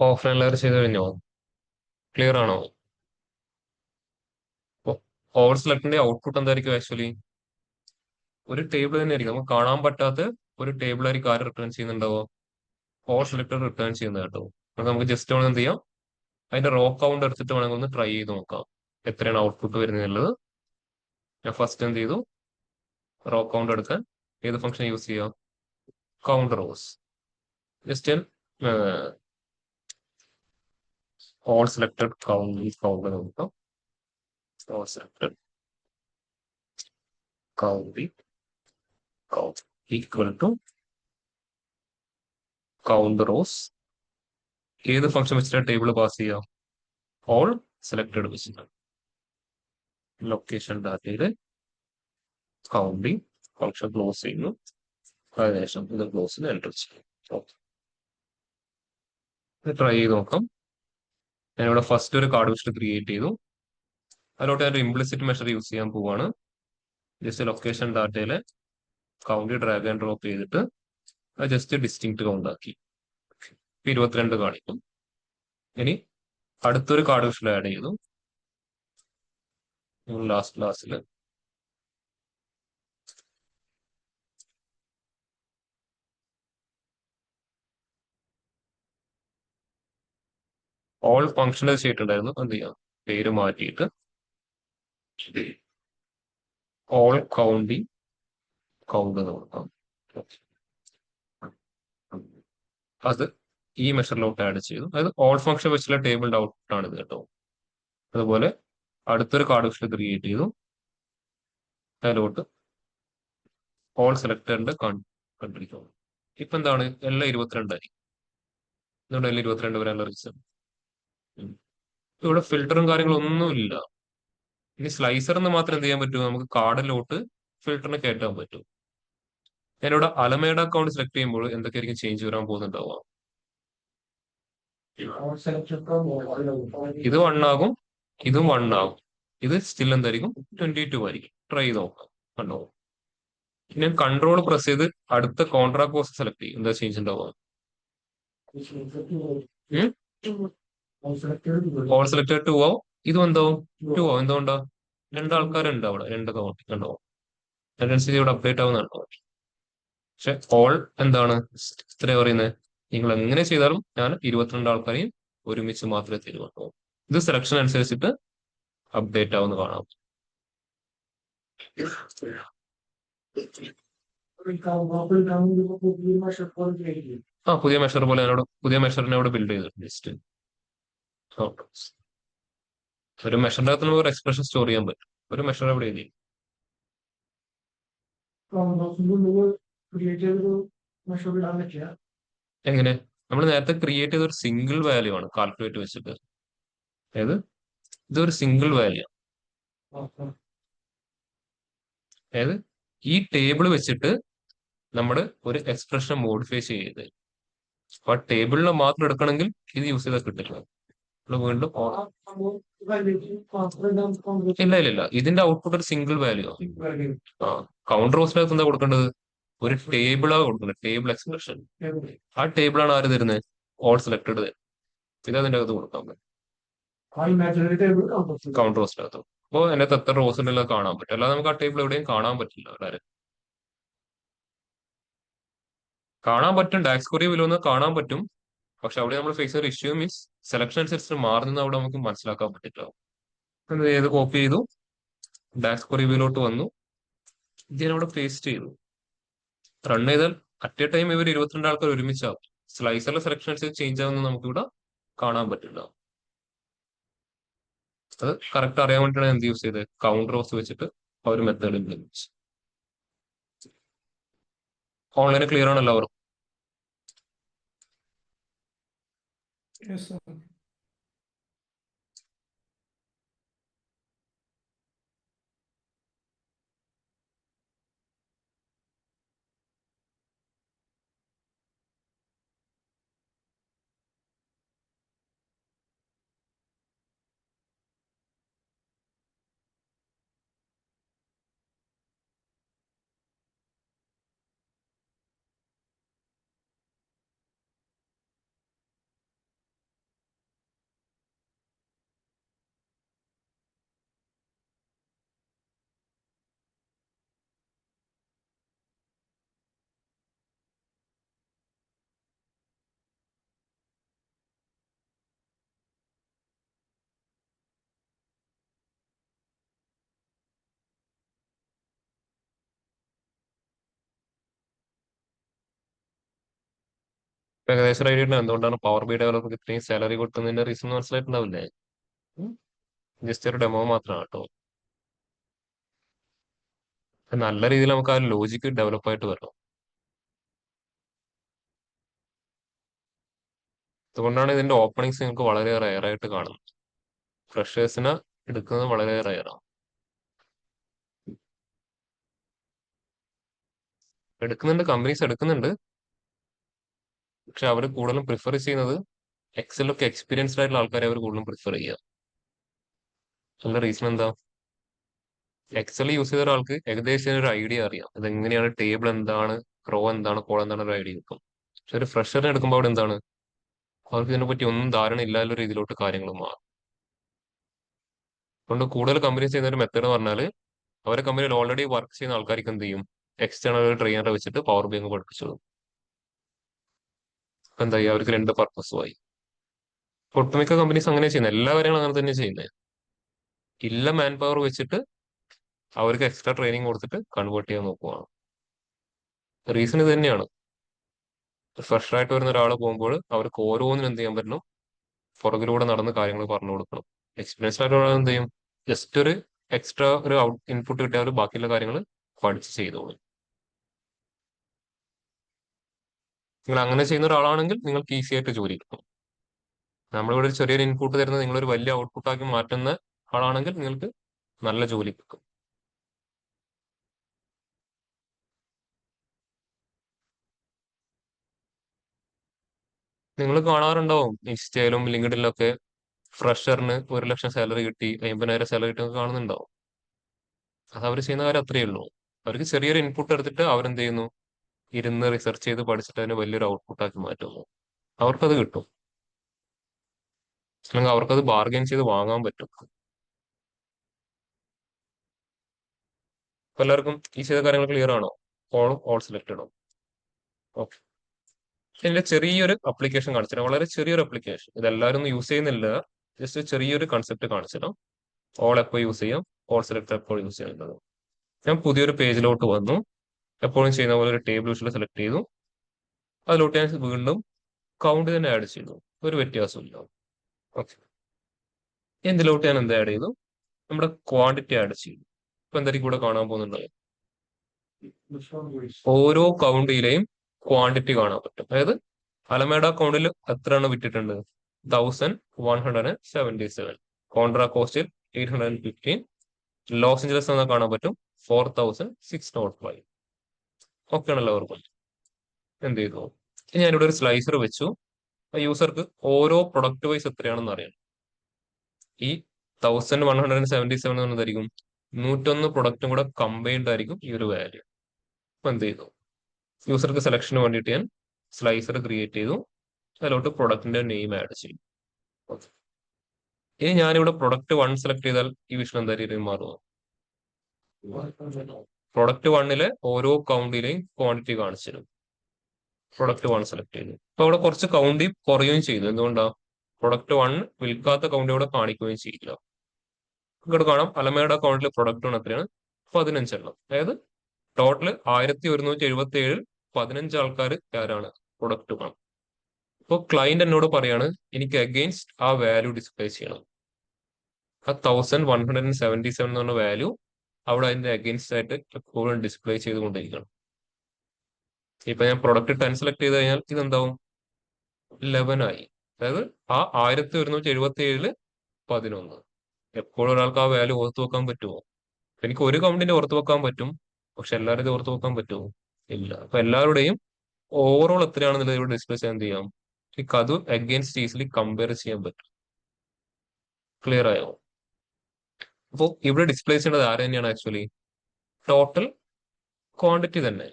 ഓഫ്ലൈൻ ലെയർ ചെയ്ത് കഴിഞ്ഞോ? ക്ലിയർ ആണോ? ഓവർ സെലക്ടിന്റെ ഔട്ട്പുട്ട് എന്തായിരിക്കും ആക്ച്വലി? ഒരു ടേബിൾ തന്നെ ആയിരിക്കും. നമുക്ക് കാണാൻ പറ്റാത്ത ഒരു ടേബിൾ ആയിരിക്കും ആര് റിട്ടേൺ ചെയ്യുന്നുണ്ടാവോ? ഓവർ സെലക്ടർ റിട്ടേൺ ചെയ്യുന്നത് കേട്ടോ. അപ്പൊ നമുക്ക് ജസ്റ്റ് വേണം എന്ത് ചെയ്യാം, അതിന്റെ റോ കൗണ്ട് എടുത്തിട്ട് വേണമെങ്കിൽ ഒന്ന് ട്രൈ ചെയ്ത് നോക്കാം എത്രയാണ് ഔട്ട്പുട്ട് വരുന്നത് എന്നുള്ളത്. ഞാൻ ഫസ്റ്റ് എന്ത് ചെയ്തു, റോ കൗണ്ട് എടുക്കാൻ ഏത് ഫംഗ്ഷൻ യൂസ് ചെയ്യാം? Count rows. Just all selected count നോക്കാം. All selected count equal to count rows. ഏത് ഫംഗ്ഷൻ വെച്ചിട്ട് ടേബിൾ പാസ് ചെയ്യാം? ഓൾ സെലക്ടഡ് വെച്ചിട്ട്. ലൊക്കേഷൻ ഡാറ്റയിൽ കൗണ്ടിങ് ഫംഗ്ഷൻ ക്ലോസ് ചെയ്യുന്നു. അതിനുശേഷം ഇത് ക്ലോസിൽ എൻ്റർ ചെയ്യും. ട്രൈ ചെയ്ത് നോക്കാം. ഞാനിവിടെ ഫസ്റ്റ് ഒരു കാർഡ് വിഷ്വൽ ക്രിയേറ്റ് ചെയ്തു. അതിലോട്ട് ഞാൻ ഒരു ഇംപ്ലിസിറ്റ് മെഷർ യൂസ് ചെയ്യാൻ പോവാണ്. ജസ്റ്റ് ലൊക്കേഷൻ ഡാറ്റയിലെ കൗണ്ട് ഡ്രാഗ് ആൻഡ് ഡ്രോപ്പ് ചെയ്തിട്ട് അത് ജസ്റ്റ് ഡിസ്റ്റിങ്ക്ട് കൗണ്ട് ആക്കി 22 കാണിക്കും. ഇനി അടുത്തൊരു കാർഡ് വിഷ്വൽ ആഡ് ചെയ്തു. ലാസ്റ്റ് ക്ലാസ്സിൽ ഓൾ ഫംഗ്ഷണൽ ചെയ്തിട്ടുണ്ടായിരുന്നു. എന്ത് ചെയ്യാം, പേര് മാറ്റിയിട്ട് ഓൾ കൗണ്ടിങ് കൗണ്ട് നോക്കാം. അത് ഈ മെഷറിലോട്ട് ആഡ് ചെയ്തു. അതായത് ഓൾ ഫംഗ്ഷൻ വെച്ചുള്ള ടേബിളിന്റെ ഔട്ട്പുട്ട് ആണ് ഇത് കേട്ടോ. അതുപോലെ അടുത്തൊരു കാർഡ് വിഷ്വൽ ക്രിയേറ്റ് ചെയ്തു. അതിലോട്ട് ഓൾ സെലക്ടറിന്റെ കണ്ടിരിക്കും. ഇപ്പൊ എന്താണ്, എല്ലാം 22 ആയി. എന്തുകൊണ്ട് എല്ലാം 22 വരാനുള്ള റീസൺ? ഇവിടെ ഫിൽറ്ററും കാര്യങ്ങളും ഒന്നുമില്ല. ഇനി സ്ലൈസറിന് മാത്രം എന്ത് ചെയ്യാൻ പറ്റും, നമുക്ക് കാർഡിലോട്ട് ഫിൽറ്ററിനെ കയറ്റാൻ പറ്റും. ഞാനിവിടെ അലമേഡ അക്കൗണ്ട് സെലക്ട് ചെയ്യുമ്പോൾ എന്തൊക്കെയായിരിക്കും ചേഞ്ച് വരാൻ പോകുന്നുണ്ടാവുക? ഇത് 1 ആകും, ഇതും 1 ആകും. ഇത് സ്റ്റിൽ എന്തായിരിക്കും, 22 ആയിരിക്കും. ട്രൈ ചെയ്ത് നോക്കാം. കണ്ടോ, ഇനി കൺട്രോൾ പ്രസ് ചെയ്ത് അടുത്ത കോൺട്രാ കോസ്റ്റ് സെലക്ട് ചെയ്യും. എന്താ ചേഞ്ച് ഉണ്ടാവുക? ഓൾ സെലക്ടഡ് 2 ആവും. ഇതും എന്താവും, 2 ആവും. എന്തുകൊണ്ടാ? 2 ആൾക്കാരുണ്ട് അവിടെ, 2 കൗണ്ട് കണ്ടോ. അതിനനുസരിച്ച് ഇവിടെ അപ്ഡേറ്റ് ആവുന്നുണ്ടോ? പക്ഷെ ഓൾ എന്താണ് ഇത്ര പറയുന്നത്, നിങ്ങൾ എങ്ങനെ ചെയ്താലും ഞാൻ 22 ആൾക്കാരെയും ഒരുമിച്ച് മാത്രമേ തരുള്ളൂ. ഇത് സെലക്ഷൻ അനുസരിച്ചിട്ട് അപ്ഡേറ്റ് ആവുന്ന കാണാം. പുതിയ മെഷർ പോലെ പുതിയ മെഷറിനെ അവിടെ ബിൽഡ് ചെയ്തിട്ടുണ്ട്. ജസ്റ്റ് ഒരു മെഷറിന്റെ അകത്ത് നമുക്ക് ഒരു എക്സ്പ്രഷൻ സ്റ്റോർ ചെയ്യാൻ പറ്റും. ഒരു മെഷർ അവിടെ എഴുതി എങ്ങനെ, നമ്മൾ നേരത്തെ ക്രിയേറ്റ് ചെയ്ത ഒരു സിംഗിൾ വാല്യൂ ആണ് കാൽക്കുലേറ്റ് വെച്ചിട്ട്. അതായത് ഇതൊരു സിംഗിൾ വാല്യൂ. അതായത് ഈ ടേബിൾ വെച്ചിട്ട് നമ്മൾ ഒരു എക്സ്പ്രഷൻ മോഡിഫൈ ചെയ്ത്, അപ്പൊ ആ ടേബിളിനെ മാത്രം എടുക്കണമെങ്കിൽ ഇത് യൂസ് ചെയ്താൽ കിട്ടില്ല. വീണ്ടും ഇല്ല ഇല്ല ഇല്ല, ഇതിന്റെ ഔട്ട്പുട്ട് ഒരു സിംഗിൾ വാല്യൂ. ആ, കൗണ്ടർ റോസിനകത്ത് എന്താ കൊടുക്കേണ്ടത്? ഒരു ടേബിളാണ് കൊടുക്കുന്നത്, ടേബിൾ എക്സ്പ്രഷൻ. ആ ടേബിളാണ് ആര് തരുന്നത്? All selected. ഇത് അതിന്റെ അകത്ത് കൊടുക്കാൻ പറ്റും കൗണ്ടർ റോസിനകത്ത്. അപ്പോൾ അതിനകത്ത് എത്ര റോസ് ഉണ്ടെങ്കിൽ അത് കാണാൻ പറ്റും. അല്ലാതെ നമുക്ക് ആ ടേബിൾ എവിടെയും കാണാൻ പറ്റില്ല. വളരെ കാണാൻ പറ്റും, ഡാക്സ് ക്വറി വിലൊന്ന് കാണാൻ പറ്റും. പക്ഷെ അവിടെ നമ്മൾ ഫേസ് ഒരു ഇഷ്യൂ മീൻസ് സെലക്ഷൻ അനുസരിച്ച് മാറുന്നത് അവിടെ നമുക്ക് മനസ്സിലാക്കാൻ പറ്റില്ല. ഏത് കോപ്പി ചെയ്തു, ഡാക്സ് ക്വറി വ്യൂലോട്ട് വന്നു, ഇതിനവിടെ പേസ്റ്റ് ചെയ്തു, റൺ ചെയ്താൽ അറ്റ് എ ടൈം ഇവർ 22 ആൾക്കാർ ഒരുമിച്ചാവും. സ്ലൈസറിലെ സെലക്ഷൻ അനുസരിച്ച് ചേഞ്ച് ആവുന്നത് നമുക്കിവിടെ കാണാൻ പറ്റില്ല. അത് കറക്റ്റ് അറിയാൻ വേണ്ടിയിട്ടാണ് എന്ത് യൂസ് ചെയ്തത്? കൗണ്ടർ റോസ് വെച്ചിട്ട് ആ ഒരു മെത്തേഡ് ഇംപ്ലിമെന്റ്. ഓൺലൈന് ക്ലിയർ ആണ് എല്ലാവരും? Yes, sir. ഏകദേശം ഐഡിയ ഉണ്ട് എന്തുകൊണ്ടാണ് പവർ ബി ഡെവലപ്പർക്ക് ഇത്രയും സാലറി കൊടുക്കുന്നതിന്റെ റീസൺ മനസ്സിലായിട്ടുണ്ടാവില്ലേ? ജസ്റ്റ് ഒരു ഡെമോ മാത്രമാണ് കേട്ടോ. നല്ല രീതിയിൽ നമുക്ക് ആ ലോജിക്ക് ഡെവലപ്പ് ആയിട്ട് വരണം. അതുകൊണ്ടാണ് ഇതിന്റെ ഓപ്പണിങ്സ് നിങ്ങൾക്ക് വളരെ റയർ ആയിട്ട് കാണുന്നത്. ഫ്രഷേഴ്സിനെ എടുക്കുന്നത് വളരെ റയറാണ്. എടുക്കുന്നുണ്ട്, കമ്പനീസ് എടുക്കുന്നുണ്ട്. പക്ഷെ അവർ കൂടുതലും പ്രിഫർ ചെയ്യുന്നത് എക്സലൊക്കെ എക്സ്പീരിയൻസ്ഡ് ആയിട്ടുള്ള ആൾക്കാരെ അവർ കൂടുതലും പ്രിഫർ ചെയ്യുക. അതിന്റെ റീസൺ എന്താ? എക്സൽ യൂസ് ചെയ്ത ഒരാൾക്ക് ഏകദേശം ഒരു ഐഡിയ അറിയാം, ഇതെങ്ങനെയാണ് ടേബിൾ എന്താണ്, റോ എന്താണ്, കോളം എന്താണ്, ഒരു ഐഡിയ കിട്ടും. പക്ഷെ ഒരു ഫ്രഷറിനെ എടുക്കുമ്പോൾ അവിടെ എന്താണ്, അവർക്ക് ഇതിനെപ്പറ്റി ഒന്നും ധാരണ ഇല്ലാത്ത രീതിയിലോട്ട് കാര്യങ്ങൾ മാറും. അതുകൊണ്ട് കൂടുതൽ കമ്പനീസ് ചെയ്യുന്ന ഒരു മെത്തേഡ് പറഞ്ഞാൽ അവരെ കമ്പനിയിൽ ഓൾറെഡി വർക്ക് ചെയ്യുന്ന ആൾക്കാർക്ക് എന്ത് ചെയ്യും, എക്സ്റ്റേണൽ ട്രെയിനറെ വെച്ചിട്ട് പവർ ബി അങ്ങ് പഠിപ്പിച്ചു കൊടുക്കും. അപ്പൊ എന്താ ചെയ്യുക, അവർക്ക് രണ്ട് പർപ്പസുമായി. ഒട്ടുമിക്ക കമ്പനീസ് അങ്ങനെ ചെയ്യുന്നത്, എല്ലാ കാര്യങ്ങളും അങ്ങനെ തന്നെ ചെയ്യുന്നത്. ഇല്ല മാൻ പവർ വെച്ചിട്ട് അവർക്ക് എക്സ്ട്രാ ട്രെയിനിങ് കൊടുത്തിട്ട് കൺവേർട്ട് ചെയ്യാൻ നോക്കുവാണ്. റീസൺ ഇത് തന്നെയാണ്. ഫ്രഷ് ആയിട്ട് വരുന്ന ഒരാൾ പോകുമ്പോൾ അവർക്ക് ഓരോന്നിനും എന്ത് ചെയ്യാൻ പറ്റണം, പുറകിലൂടെ നടന്ന് കാര്യങ്ങൾ പറഞ്ഞു കൊടുക്കണം. എക്സ്പീരിയൻസ്ഡ് ആയിട്ട് ഒരാൾ എന്ത് ചെയ്യും, ജസ്റ്റ് ഒരു എക്സ്ട്രാ ഒരു ഇൻപുട്ട് കിട്ടിയാൽ അവർ ബാക്കിയുള്ള കാര്യങ്ങൾ പഠിച്ച് ചെയ്തോളും. നിങ്ങൾ അങ്ങനെ ചെയ്യുന്ന ഒരാളാണെങ്കിൽ നിങ്ങൾക്ക് ഈസി ആയിട്ട് ജോലി കിട്ടും. നമ്മളിവിടെ ഒരു ചെറിയൊരു ഇൻപുട്ട് തരുന്നത് നിങ്ങളൊരു വലിയ ഔട്ട്പുട്ട് ആക്കി മാറ്റുന്ന ആളാണെങ്കിൽ നിങ്ങൾക്ക് നല്ല ജോലി കിട്ടും. നിങ്ങൾ കാണാറുണ്ടാവും ഇൻസ്റ്റയിലും ലിങ്ക്ഡിനിലൊക്കെ ഫ്രഷറിന് 1 ലക്ഷം സാലറി കിട്ടി, 50,000 സാലറി കിട്ടി കാണുന്നുണ്ടാവും. അത് അവർ ചെയ്യുന്ന കാര്യം അത്രയേ ഉള്ളൂ. അവർക്ക് ചെറിയൊരു ഇൻപുട്ട് എടുത്തിട്ട് അവരെന്ത് ചെയ്യുന്നു, ഇരുന്ന് റിസർച്ച് ചെയ്ത് പഠിച്ചിട്ട് അതിനെ വലിയൊരു ഔട്ട്പുട്ട് ആക്കി മാറ്റുന്നു. അവർക്കത് കിട്ടും, അല്ലെങ്കിൽ അവർക്കത് ബാർഗൈൻ ചെയ്ത് വാങ്ങാൻ പറ്റും. അപ്പൊ എല്ലാവർക്കും ഈ ചെയ്ത കാര്യങ്ങൾ ക്ലിയർ ആണോ? ഓൾ സെലക്റ്റഡോ? ഓക്കെ. ഇതിന്റെ ചെറിയൊരു അപ്ലിക്കേഷൻ കാണിച്ചിടാം, വളരെ ചെറിയൊരു അപ്ലിക്കേഷൻ. ഇതെല്ലാവരും ഒന്നും യൂസ് ചെയ്യുന്നില്ല, ജസ്റ്റ് ചെറിയൊരു കൺസെപ്റ്റ് കാണിച്ചിടാം. ഓൾ എപ്പോൾ യൂസ് ചെയ്യാം, ഓൾ സെലക്ട് എപ്പോൾ യൂസ് ചെയ്യുന്നത്. ഞാൻ പുതിയൊരു പേജിലോട്ട് വന്നു, എപ്പോഴും ചെയ്യുന്ന പോലെ ഒരു ടേബിൾ വിഷ്വൽ സെലക്ട് ചെയ്തു. അതിലോട്ട് ഞാൻ വീണ്ടും കൗണ്ട് തന്നെ ആഡ് ചെയ്തു, ഒരു വ്യത്യാസമില്ല. ഓക്കെ. എന്തിലോട്ട് ഞാൻ എന്ത് ആഡ് ചെയ്തു, നമ്മുടെ ക്വാണ്ടിറ്റി ആഡ് ചെയ്തു. ഇപ്പൊ എന്തായിരിക്കും ഇവിടെ കാണാൻ പോകുന്നുണ്ട്, ഓരോ കൗണ്ടിലെയും ക്വാണ്ടിറ്റി കാണാൻ പറ്റും. അതായത് അലമേഡ അക്കൗണ്ടിൽ എത്രയാണ് വിറ്റിട്ടുണ്ട്, 1177. കോൺട്രാ കോസ്റ്റിൽ 815. ലോസ് ഏഞ്ചലസ് എന്ന് കാണാൻ പറ്റും 4605. ഒക്കെയാണ് എല്ലാവർക്കും. എന്ത് ചെയ്തു, ഞാനിവിടെ ഒരു സ്ലൈസർ വെച്ചു. യൂസർക്ക് ഓരോ പ്രൊഡക്റ്റ് വൈസ് എത്രയാണെന്ന് അറിയാം. ഈ 1177 എന്ന് പറഞ്ഞതായിരിക്കും 101 പ്രൊഡക്റ്റും കൂടെ കമ്പൈൻഡ് ആയിരിക്കും ഈ ഒരു വാല്യൂ. അപ്പൊ എന്ത് ചെയ്തു, യൂസർക്ക് സെലക്ഷന് വേണ്ടിയിട്ട് ഞാൻ സ്ലൈസർ ക്രിയേറ്റ് ചെയ്തു, അതിലോട്ട് പ്രൊഡക്റ്റിന്റെ നെയിം ആഡ് ചെയ്യും. ഇനി ഞാനിവിടെ പ്രൊഡക്റ്റ് 1 സെലക്ട് ചെയ്താൽ ഈ വിഷൻ എന്താ രീതിയിൽ മാറുമോ? പ്രൊഡക്റ്റ് 1 ഓരോ കൗണ്ടിലെയും ക്വാണ്ടിറ്റി കാണിച്ചു തരും. പ്രൊഡക്റ്റ് 1 സെലക്ട് ചെയ്തു, അപ്പൊ അവിടെ കുറച്ച് കൗണ്ടി കുറയുകയും ചെയ്തു. എന്തുകൊണ്ടാ? പ്രൊഡക്റ്റ് 1 വിൽക്കാത്ത കൗണ്ടി അവിടെ കാണിക്കുകയും ചെയ്യില്ല. ഇവിടെ കാണാം അലമയുടെ അക്കൗണ്ടിൽ പ്രൊഡക്റ്റ് 1 എത്രയാണ്? 15 എണ്ണം. അതായത് ടോട്ടൽ 1177 15 ആൾക്കാർ ആരാണ്? പ്രൊഡക്റ്റ് 1. ഇപ്പോൾ ക്ലയന്റ് എന്നോട് പറയാണ് എനിക്ക് അഗെയിൻസ്റ്റ് ആ വാല്യൂ ഡിസ്പ്ലേ ചെയ്യണം. ആ 1177 എന്ന് പറഞ്ഞ വാല്യൂ അവിടെ അതിന്റെ അഗെയിൻസ്റ്റ് ആയിട്ട് എപ്പോഴും ഡിസ്പ്ലേ ചെയ്തുകൊണ്ടിരിക്കണം. ഇപ്പൊ ഞാൻ പ്രൊഡക്റ്റ് 10 സെലക്ട് ചെയ്ത് കഴിഞ്ഞാൽ ഇതെന്താവും? 11 ആയി. അതായത് ആ 1177 11. എപ്പോഴും ഒരാൾക്ക് ആ വാല്യൂ ഓർത്ത് വെക്കാൻ പറ്റുമോ? എനിക്ക് ഒരു കൗണ്ടിന്റെ ഓർത്ത് വെക്കാൻ പറ്റും, പക്ഷെ എല്ലാവരുടെയും ഓർത്ത് വെക്കാൻ പറ്റുമോ? ഇല്ല. അപ്പൊ എല്ലാവരുടെയും ഓവറോൾ എത്രയാണെന്നുള്ളത് ഇവിടെ ഡിസ്പ്ലേ ചെയ്യാൻ എന്ത് ചെയ്യാം? എനിക്ക് അത് അഗെയിൻസ്റ്റ് ഈസിലി കമ്പയർ ചെയ്യാൻ പറ്റും. ക്ലിയർ ആയോ? അപ്പോൾ ഇവിടെ ഡിസ്പ്ലേ ചെയ്യേണ്ടത് ആര് തന്നെയാണ്? ആക്ച്വലി ടോട്ടൽ ക്വാണ്ടിറ്റി തന്നെ.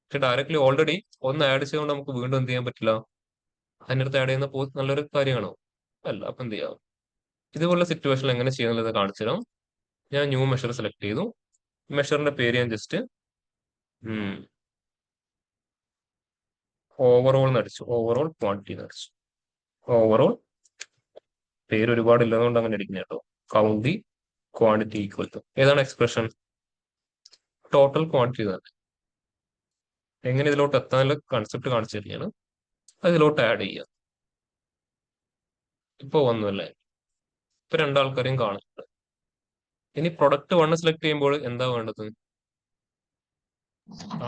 പക്ഷെ ഡയറക്ട്ലി ഓൾറെഡി ഒന്ന് ആഡ് ചെയ്തുകൊണ്ട് നമുക്ക് വീണ്ടും എന്ത് ചെയ്യാൻ പറ്റില്ല? അതിനടുത്ത് ആഡ് ചെയ്യുന്ന നല്ലൊരു കാര്യമാണോ? അല്ല. അപ്പൊ എന്ത് ചെയ്യാം? ഇതുപോലുള്ള സിറ്റുവേഷനിൽ എങ്ങനെ ചെയ്യുന്നത് കാണിച്ചു തരാം. ഞാൻ ന്യൂ മെഷർ സെലക്ട് ചെയ്തു. മെഷറിന്റെ പേര് ഞാൻ ജസ്റ്റ് ഓവറോൾ നടിച്ചു, ഓവറോൾ ക്വാണ്ടിറ്റി നടിച്ചു. ഓവറോൾ പേര് ഒരുപാട് ഇല്ലതുകൊണ്ട് അങ്ങനെ അടിക്കുന്ന കേട്ടോ. കൗണ്ടി ക്വാണ്ടിറ്റി ഈക്വൽ ടു ഏതാണ് എക്സ്പ്രഷൻ? ടോട്ടൽ ക്വാണ്ടിറ്റി തന്നെ. എങ്ങനെ ഇതിലോട്ട് എത്താനുള്ള കൺസെപ്റ്റ് കാണിച്ചു തരികയാണ്. അതിലോട്ട് ആഡ് ചെയ്യാം. ഇപ്പൊ ഒന്നുമല്ലേ, ഇപ്പൊ രണ്ടാൾക്കാരെയും കാണുന്നുണ്ട്. ഇനി പ്രൊഡക്റ്റ് 1 സെലക്ട് ചെയ്യുമ്പോൾ എന്താ വേണ്ടത്?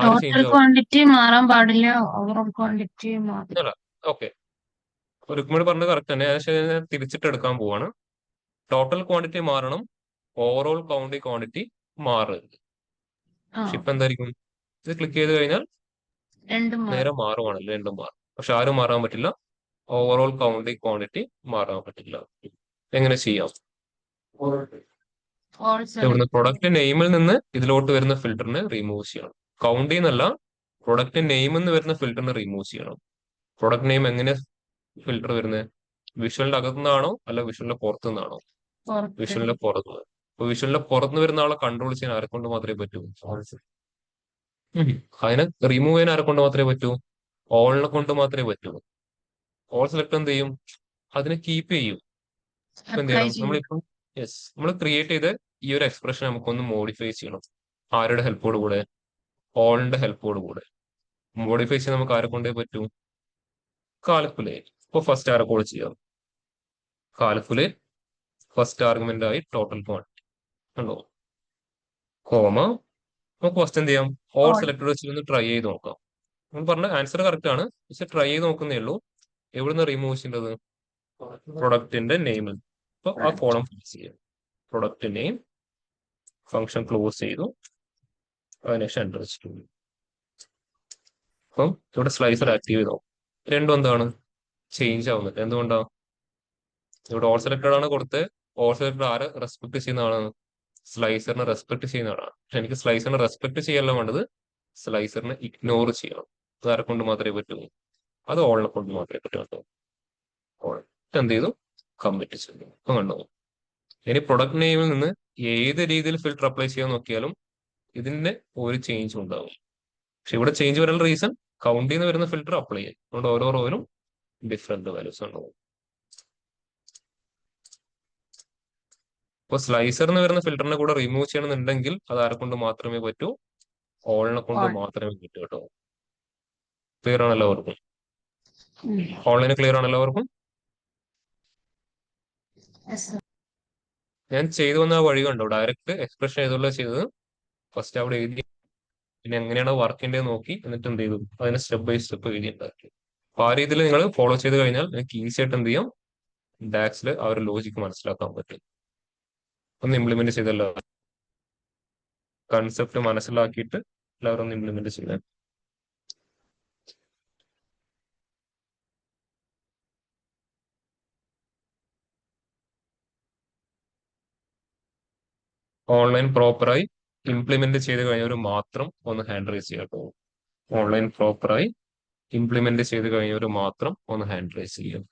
ആര് ടോട്ടൽ ചേഞ്ച് ആവും? ക്വാണ്ടിറ്റി മാറാൻ പാടില്ല, ഓവറോൾ ക്വാണ്ടിറ്റി മാറി. അല്ല, ഓക്കെ, രുക്മിണി പറഞ്ഞത് കറക്റ്റ് തന്നെ. ഏകദേശം ഞാൻ തിരിച്ചിട്ട് എടുക്കാൻ പോവാണ്. ടോട്ടൽ ക്വാണ്ടിറ്റി മാറണം, ഓവറോൾ ക്വാണ്ടിറ്റി മാറരുത്. ആ, പക്ഷെ ഇപ്പൊ എന്തായിരിക്കും? ഇത് ക്ലിക്ക് ചെയ്ത് കഴിഞ്ഞാൽ രണ്ടും നേരെ മാറും. മാറുവാണല്ലോ, രണ്ടും മാറും. പക്ഷെ ആരും മാറാൻ പറ്റില്ല, ഓവറോൾ ക്വാണ്ടിറ്റി മാറാൻ പറ്റില്ല. എങ്ങനെ ചെയ്യാം? ഓൾ ഇവിടുന്ന് സെലക്ട്. പ്രൊഡക്റ്റ് നെയിമിൽ നിന്ന് ഇതിലോട്ട് വരുന്ന ഫിൽറ്ററിനെ റിമൂവ് ചെയ്യണം. കൗണ്ടി എന്നല്ല, പ്രൊഡക്റ്റ് നെയിമിൽ നിന്ന് വരുന്ന ഫിൽറ്ററിനെ റിമൂവ് ചെയ്യണം. പ്രൊഡക്റ്റ് നെയിം എങ്ങനെ ഫിൽറ്റർ വരുന്നത്? വിഷ്വലിന്റെ അകത്തുനിന്നാണോ അല്ല വിഷ്വലിന്റെ പുറത്തു നിന്നാണോ? പുറത്ത്. വിഷ്വലിന്റെ പുറത്ത്. അപ്പൊ വിഷ്വലിന്റെ പുറത്തുനിന്ന് വരുന്ന ആളെ കൺട്രോൾ ചെയ്യാൻ ആരെ കൊണ്ട് മാത്രമേ പറ്റൂ? അതിനെ റിമൂവ് ചെയ്യാൻ ആരെ കൊണ്ട് മാത്രമേ പറ്റൂ? ഓളിനെ കൊണ്ട് മാത്രമേ പറ്റൂ. ഓൾ സെലക്ട് എന്ത് ചെയ്യും? അതിനെ കീപ്പ് ചെയ്യും. ഇപ്പൊ എന്ത് അപ്ലൈ ചെയ്യണം? ചെയ്യും. നമ്മളിപ്പം നമ്മൾ ക്രിയേറ്റ് ചെയ്ത് ഈ ഒരു എക്സ്പ്രഷൻ നമുക്കൊന്ന് മോഡിഫൈ ചെയ്യണം. ആരുടെ ഹെൽപ്പോട് കൂടെ? ഓളിന്റെ ഹെൽപ്പോട് കൂടെ. മോഡിഫൈ ചെയ്യാൻ നമുക്ക് ആരെ കൊണ്ടേ പറ്റൂ? കാൽക്കുലേറ്റ്. ഇപ്പൊ ഫസ്റ്റ് ആരെ കോൾ ചെയ്യാം? കാൽക്കുലേറ്റ് ഫസ്റ്റ് ആർഗ്യുമെന്റ് ആയി ടോട്ടൽ ക്വാണ്ടിറ്റി കണ്ടോ, കോമ. നമുക്ക് ഫസ്റ്റ് എന്ത് ചെയ്യാം? All all. സെലക്ടഡ് വെച്ചിട്ട് ട്രൈ ചെയ്ത് നോക്കാം. നമ്മൾ പറഞ്ഞ ആൻസർ കറക്റ്റ് ആണ്, പക്ഷെ ട്രൈ ചെയ്ത് നോക്കുന്നേ ഉള്ളൂ. എവിടുന്ന് റിമൂവ് ചെയ്യേണ്ടത്? പ്രൊഡക്റ്റിന്റെ നെയിമിൽ. അപ്പൊ ആ കോളം ഫിക്സ് ചെയ്യാം. പ്രൊഡക്റ്റ് നെയിം ഫംഗ്ഷൻ ക്ലോസ് ചെയ്തു, അതിനുശേഷം എൻ്റർ വെച്ചിട്ടുണ്ട്. അപ്പം ഇവിടെ സ്ലൈസർ ആക്റ്റീവ് ചെയ്തോ, രണ്ടും എന്താണ്? ചേഞ്ച് ആവുന്നില്ല. എന്തുകൊണ്ടാണ്? ഇവിടെ ഓൾ സെലക്ടഡ് ആണ് കൊടുത്ത്, ഓൾ സെലക്ടഡ് ആരെ റെസ്പെക്ട് ചെയ്യുന്നതാണ്? സ്ലൈസറിനെ റെസ്പെക്ട് ചെയ്യുന്നതാണ്. പക്ഷെ എനിക്ക് സ്ലൈസറിനെ റെസ്പെക്ട് ചെയ്യല്ല വേണ്ടത്, സ്ലൈസറിനെ ഇഗ്നോർ ചെയ്യണം. അത് ആരെ കൊണ്ട് മാത്രമേ പറ്റൂ? അത് ഓളിനെ കൊണ്ട് മാത്രമേ പറ്റൂ കേട്ടോ. ഓൾ എന്ത് ചെയ്തു? കമ്മിറ്റ് ചെയ്തു. അപ്പൊ കണ്ടോ, ഇനി പ്രൊഡക്റ്റ് നെയിമിൽ നിന്ന് ഏത് രീതിയിൽ ഫിൽറ്റർ അപ്ലൈ ചെയ്യാൻ നോക്കിയാലും ഇതിന്റെ ഒരു ചേഞ്ച് ഉണ്ടാവും. പക്ഷെ ഇവിടെ ചേഞ്ച് വരാനുള്ള റീസൺ കൗണ്ടിൽ നിന്ന് വരുന്ന ഫിൽറ്റർ അപ്ലൈ ചെയ്യും. അതുകൊണ്ട് ഓരോ റോയിലും ഡിഫറെന്റ് വാല്യൂസ് ഉണ്ടാവും. ഇപ്പൊ സ്ലൈസറിന് വരുന്ന ഫിൽറ്ററിനെ കൂടെ റിമൂവ് ചെയ്യണമെന്നുണ്ടെങ്കിൽ അത് ആരെ കൊണ്ട് മാത്രമേ പറ്റൂ? ഓളിനെ കൊണ്ട് ഓൾ. മാത്രമേ പറ്റൂ കേട്ടോ. ക്ലിയർ ആണ് എല്ലാവർക്കും? ഉം. ഓൺലൈന് ക്ലിയർ ആണ് എല്ലാവർക്കും? Yes, sir. ഞാൻ ചെയ്തു വന്ന ആ വഴി കണ്ടോ, ഡയറക്റ്റ് എക്സ്പ്രഷൻ ഏതുള്ള ചെയ്തത്? ഫസ്റ്റ് അവിടെ എഴുതി, പിന്നെ എങ്ങനെയാണ് വർക്ക് ചെയ്യേണ്ടത് നോക്കി, എന്നിട്ട് എന്ത് ചെയ്തു? അതിനെ സ്റ്റെപ്പ് ബൈ സ്റ്റെപ്പ് എഴുതി ഉണ്ടാക്കി. അപ്പൊ ആ രീതിയിൽ നിങ്ങൾ ഫോളോ ചെയ്ത് കഴിഞ്ഞാൽ നിങ്ങൾക്ക് ഈസി ആയിട്ട് എന്ത് ചെയ്യാം? ഡാക്സിൽ ആ ഒരു ലോജിക്ക് മനസ്സിലാക്കാൻ പറ്റും. ഒന്ന് ഇംപ്ലിമെന്റ് ചെയ്തല്ലോ, കൺസെപ്റ്റ് മനസ്സിലാക്കിയിട്ട് എല്ലാവരും ഒന്ന് ഇംപ്ലിമെന്റ് ചെയ്യാൻ. ഓൺലൈൻ പ്രോപ്പറായി ഇംപ്ലിമെന്റ് ചെയ്ത് കഴിഞ്ഞവർ മാത്രം ഒന്ന് ഹാൻഡ് റൈസ് ചെയ്യാം കേട്ടോ. ഓൺലൈൻ പ്രോപ്പറായി ഇംപ്ലിമെന്റ് ചെയ്ത് കഴിഞ്ഞവർ മാത്രം ഒന്ന് ഹാൻഡ് റൈസ് ചെയ്യാം.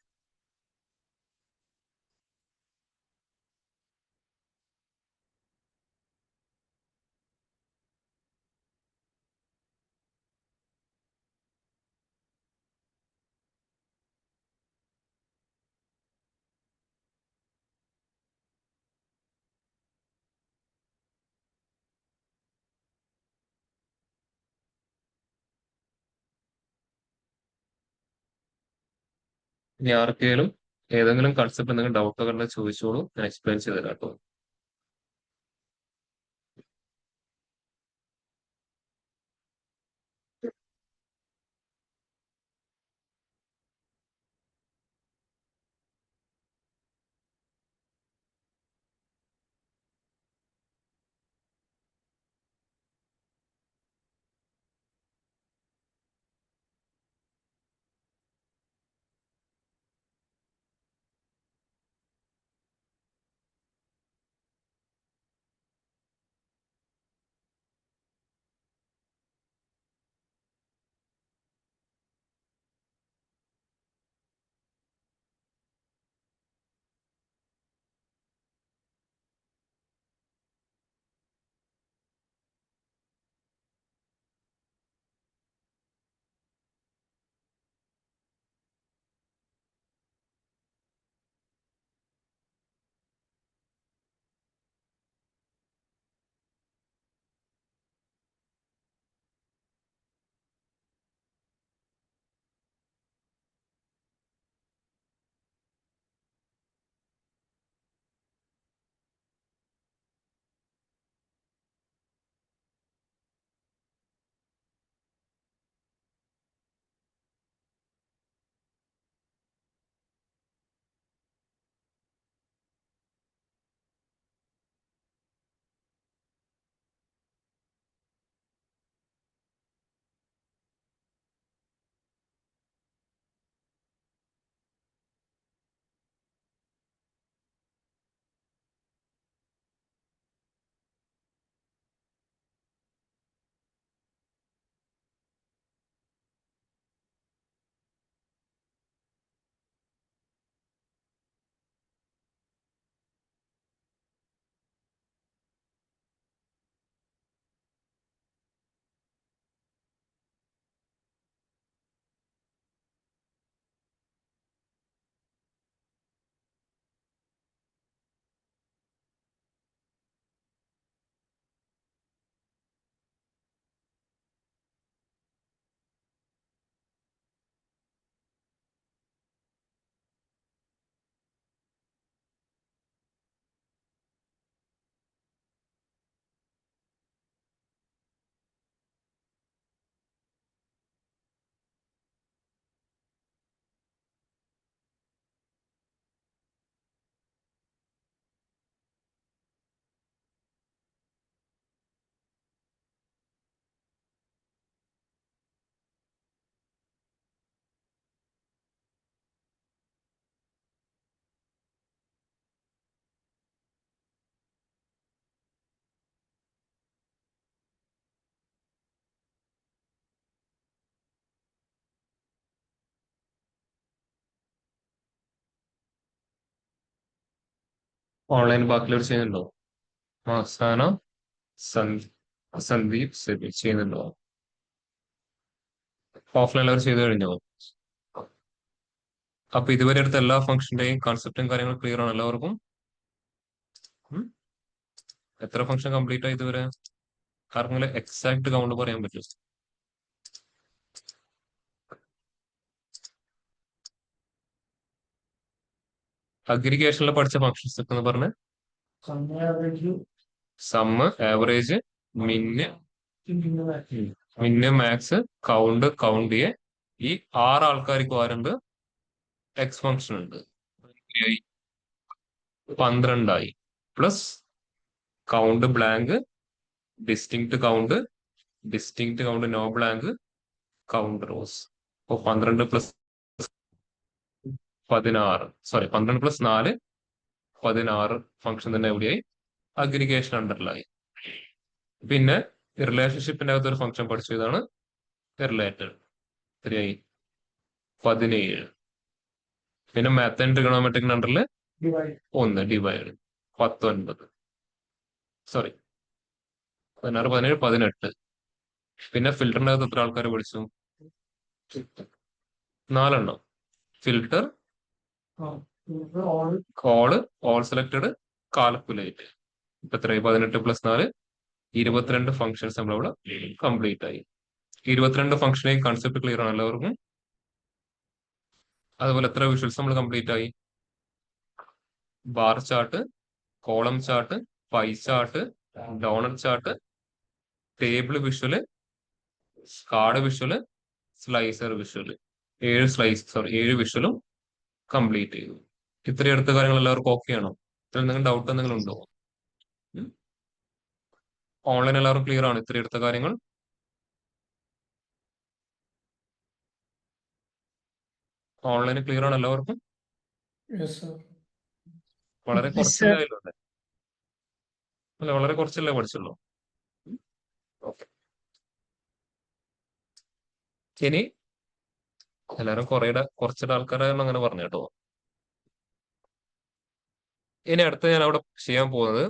ഇനി ആർക്കെങ്കിലും ഏതെങ്കിലും കൺസെപ്റ്റ് എന്തെങ്കിലും ഡൗട്ട് ഒക്കെ ഉണ്ടെങ്കിൽ ചോദിച്ചോളൂ, ഞാൻ എക്സ്പ്ലെയിൻ ചെയ്ത് തരാം കേട്ടോ. ഓൺലൈൻ ബാക്കിലോട് ചെയ്യുന്നുണ്ടോ? അവസാന സന്ദീപ് സെബി ചെയ്യുന്നുണ്ടോ? ഓഫ്ലൈൻ അവർ ചെയ്തു കഴിഞ്ഞോ? അപ്പൊ ഇതുവരെ എടുത്ത എല്ലാ ഫംഗ്ഷന്റെയും കൺസെപ്റ്റും കാര്യങ്ങളും ക്ലിയർ ആണ് എല്ലാവർക്കും? ഉം? എത്ര ഫംഗ്ഷൻ കംപ്ലീറ്റ് ആയി ഇതുവരെ? ആർക്കെങ്കിലും എക്സാക്ട് കൗണ്ട് പറയാൻ പറ്റും? അഗ്രിഗേഷനിൽ പഠിച്ച ഫംഗ്ഷൻസ് എന്ന് പറഞ്ഞ് sum, average, min, max, count ചെയ്യേ, ഈ 6 ആൾക്കാർക്ക് ആരുണ്ട്? എക്സ് ഫംഗ്ഷൻ ഉണ്ട്. 12 plus count blank, distinct count no blank, count rows. അപ്പൊ 12 പ്ലസ് 16, സോറി 12 പ്ലസ് 4 16 ഫംഗ്ഷൻ തന്നെ എവിടെയായി? Aggregation underline. പിന്നെ റിലേഷൻഷിപ്പിന്റെ അകത്ത് ഒരു ഫംഗ്ഷൻ പഠിച്ചു, ഇതാണ് റിലേറ്റഡ്. എത്രയായി? 17. പിന്നെ മാത്ത് ആൻഡ് ട്രിഗണോമെട്രിക് അണ്ടറിൽ 1 ഡിവൈഡ് 19, സോറി 16, 17, 18. പിന്നെ ഫിൽറ്ററിന്റെ അകത്ത് എത്ര ആൾക്കാർ പഠിച്ചു? 4 filter, call, all selected, calculate. ഇപ്പൊ എത്രയായി? 18 + 4 22 ഫംഗ്ഷൻസ് നമ്മളിവിടെ കംപ്ലീറ്റ് ആയി. 22 ഫംഗ്ഷനെയും കൺസെപ്റ്റ് ക്ലിയർ ആണ് എല്ലാവർക്കും? അതുപോലെ എത്ര വിഷ്വൽസ് നമ്മൾ കംപ്ലീറ്റ് ആയി? Bar chart, column chart, pie chart, donut chart, table visual, card visual, slicer visual. 7 വിഷ്വലും കംപ്ലീറ്റ് ചെയ്തു. ഇത്രയും അടുത്ത കാര്യങ്ങൾ എല്ലാവർക്കും ഓക്കെ ആണോ? ഇതിൽ എന്തെങ്കിലും ഡൗട്ട് എന്തെങ്കിലും ഉണ്ടോ? ഓൺലൈൻ എല്ലാവർക്കും ക്ലിയർ ആണ് ഇത്രയും അടുത്ത കാര്യങ്ങൾ? ഓൺലൈൻ ക്ലിയർ ആണ് എല്ലാവർക്കും? Yes, sir. വളരെ Yes, കുറച്ചല്ലേ sir. ആയില്ലേ? അല്ല, വളരെ കുറച്ചല്ലേ പഠിച്ചുള്ളൂ. ഓക്കെ, ഇനി എല്ലാവരും കുറച്ചിടെ ആൾക്കാരാണ് അങ്ങനെ പറഞ്ഞു കേട്ടോ. ഇനി അടുത്ത് ഞാൻ അവിടെ ചെയ്യാൻ പോകുന്നത്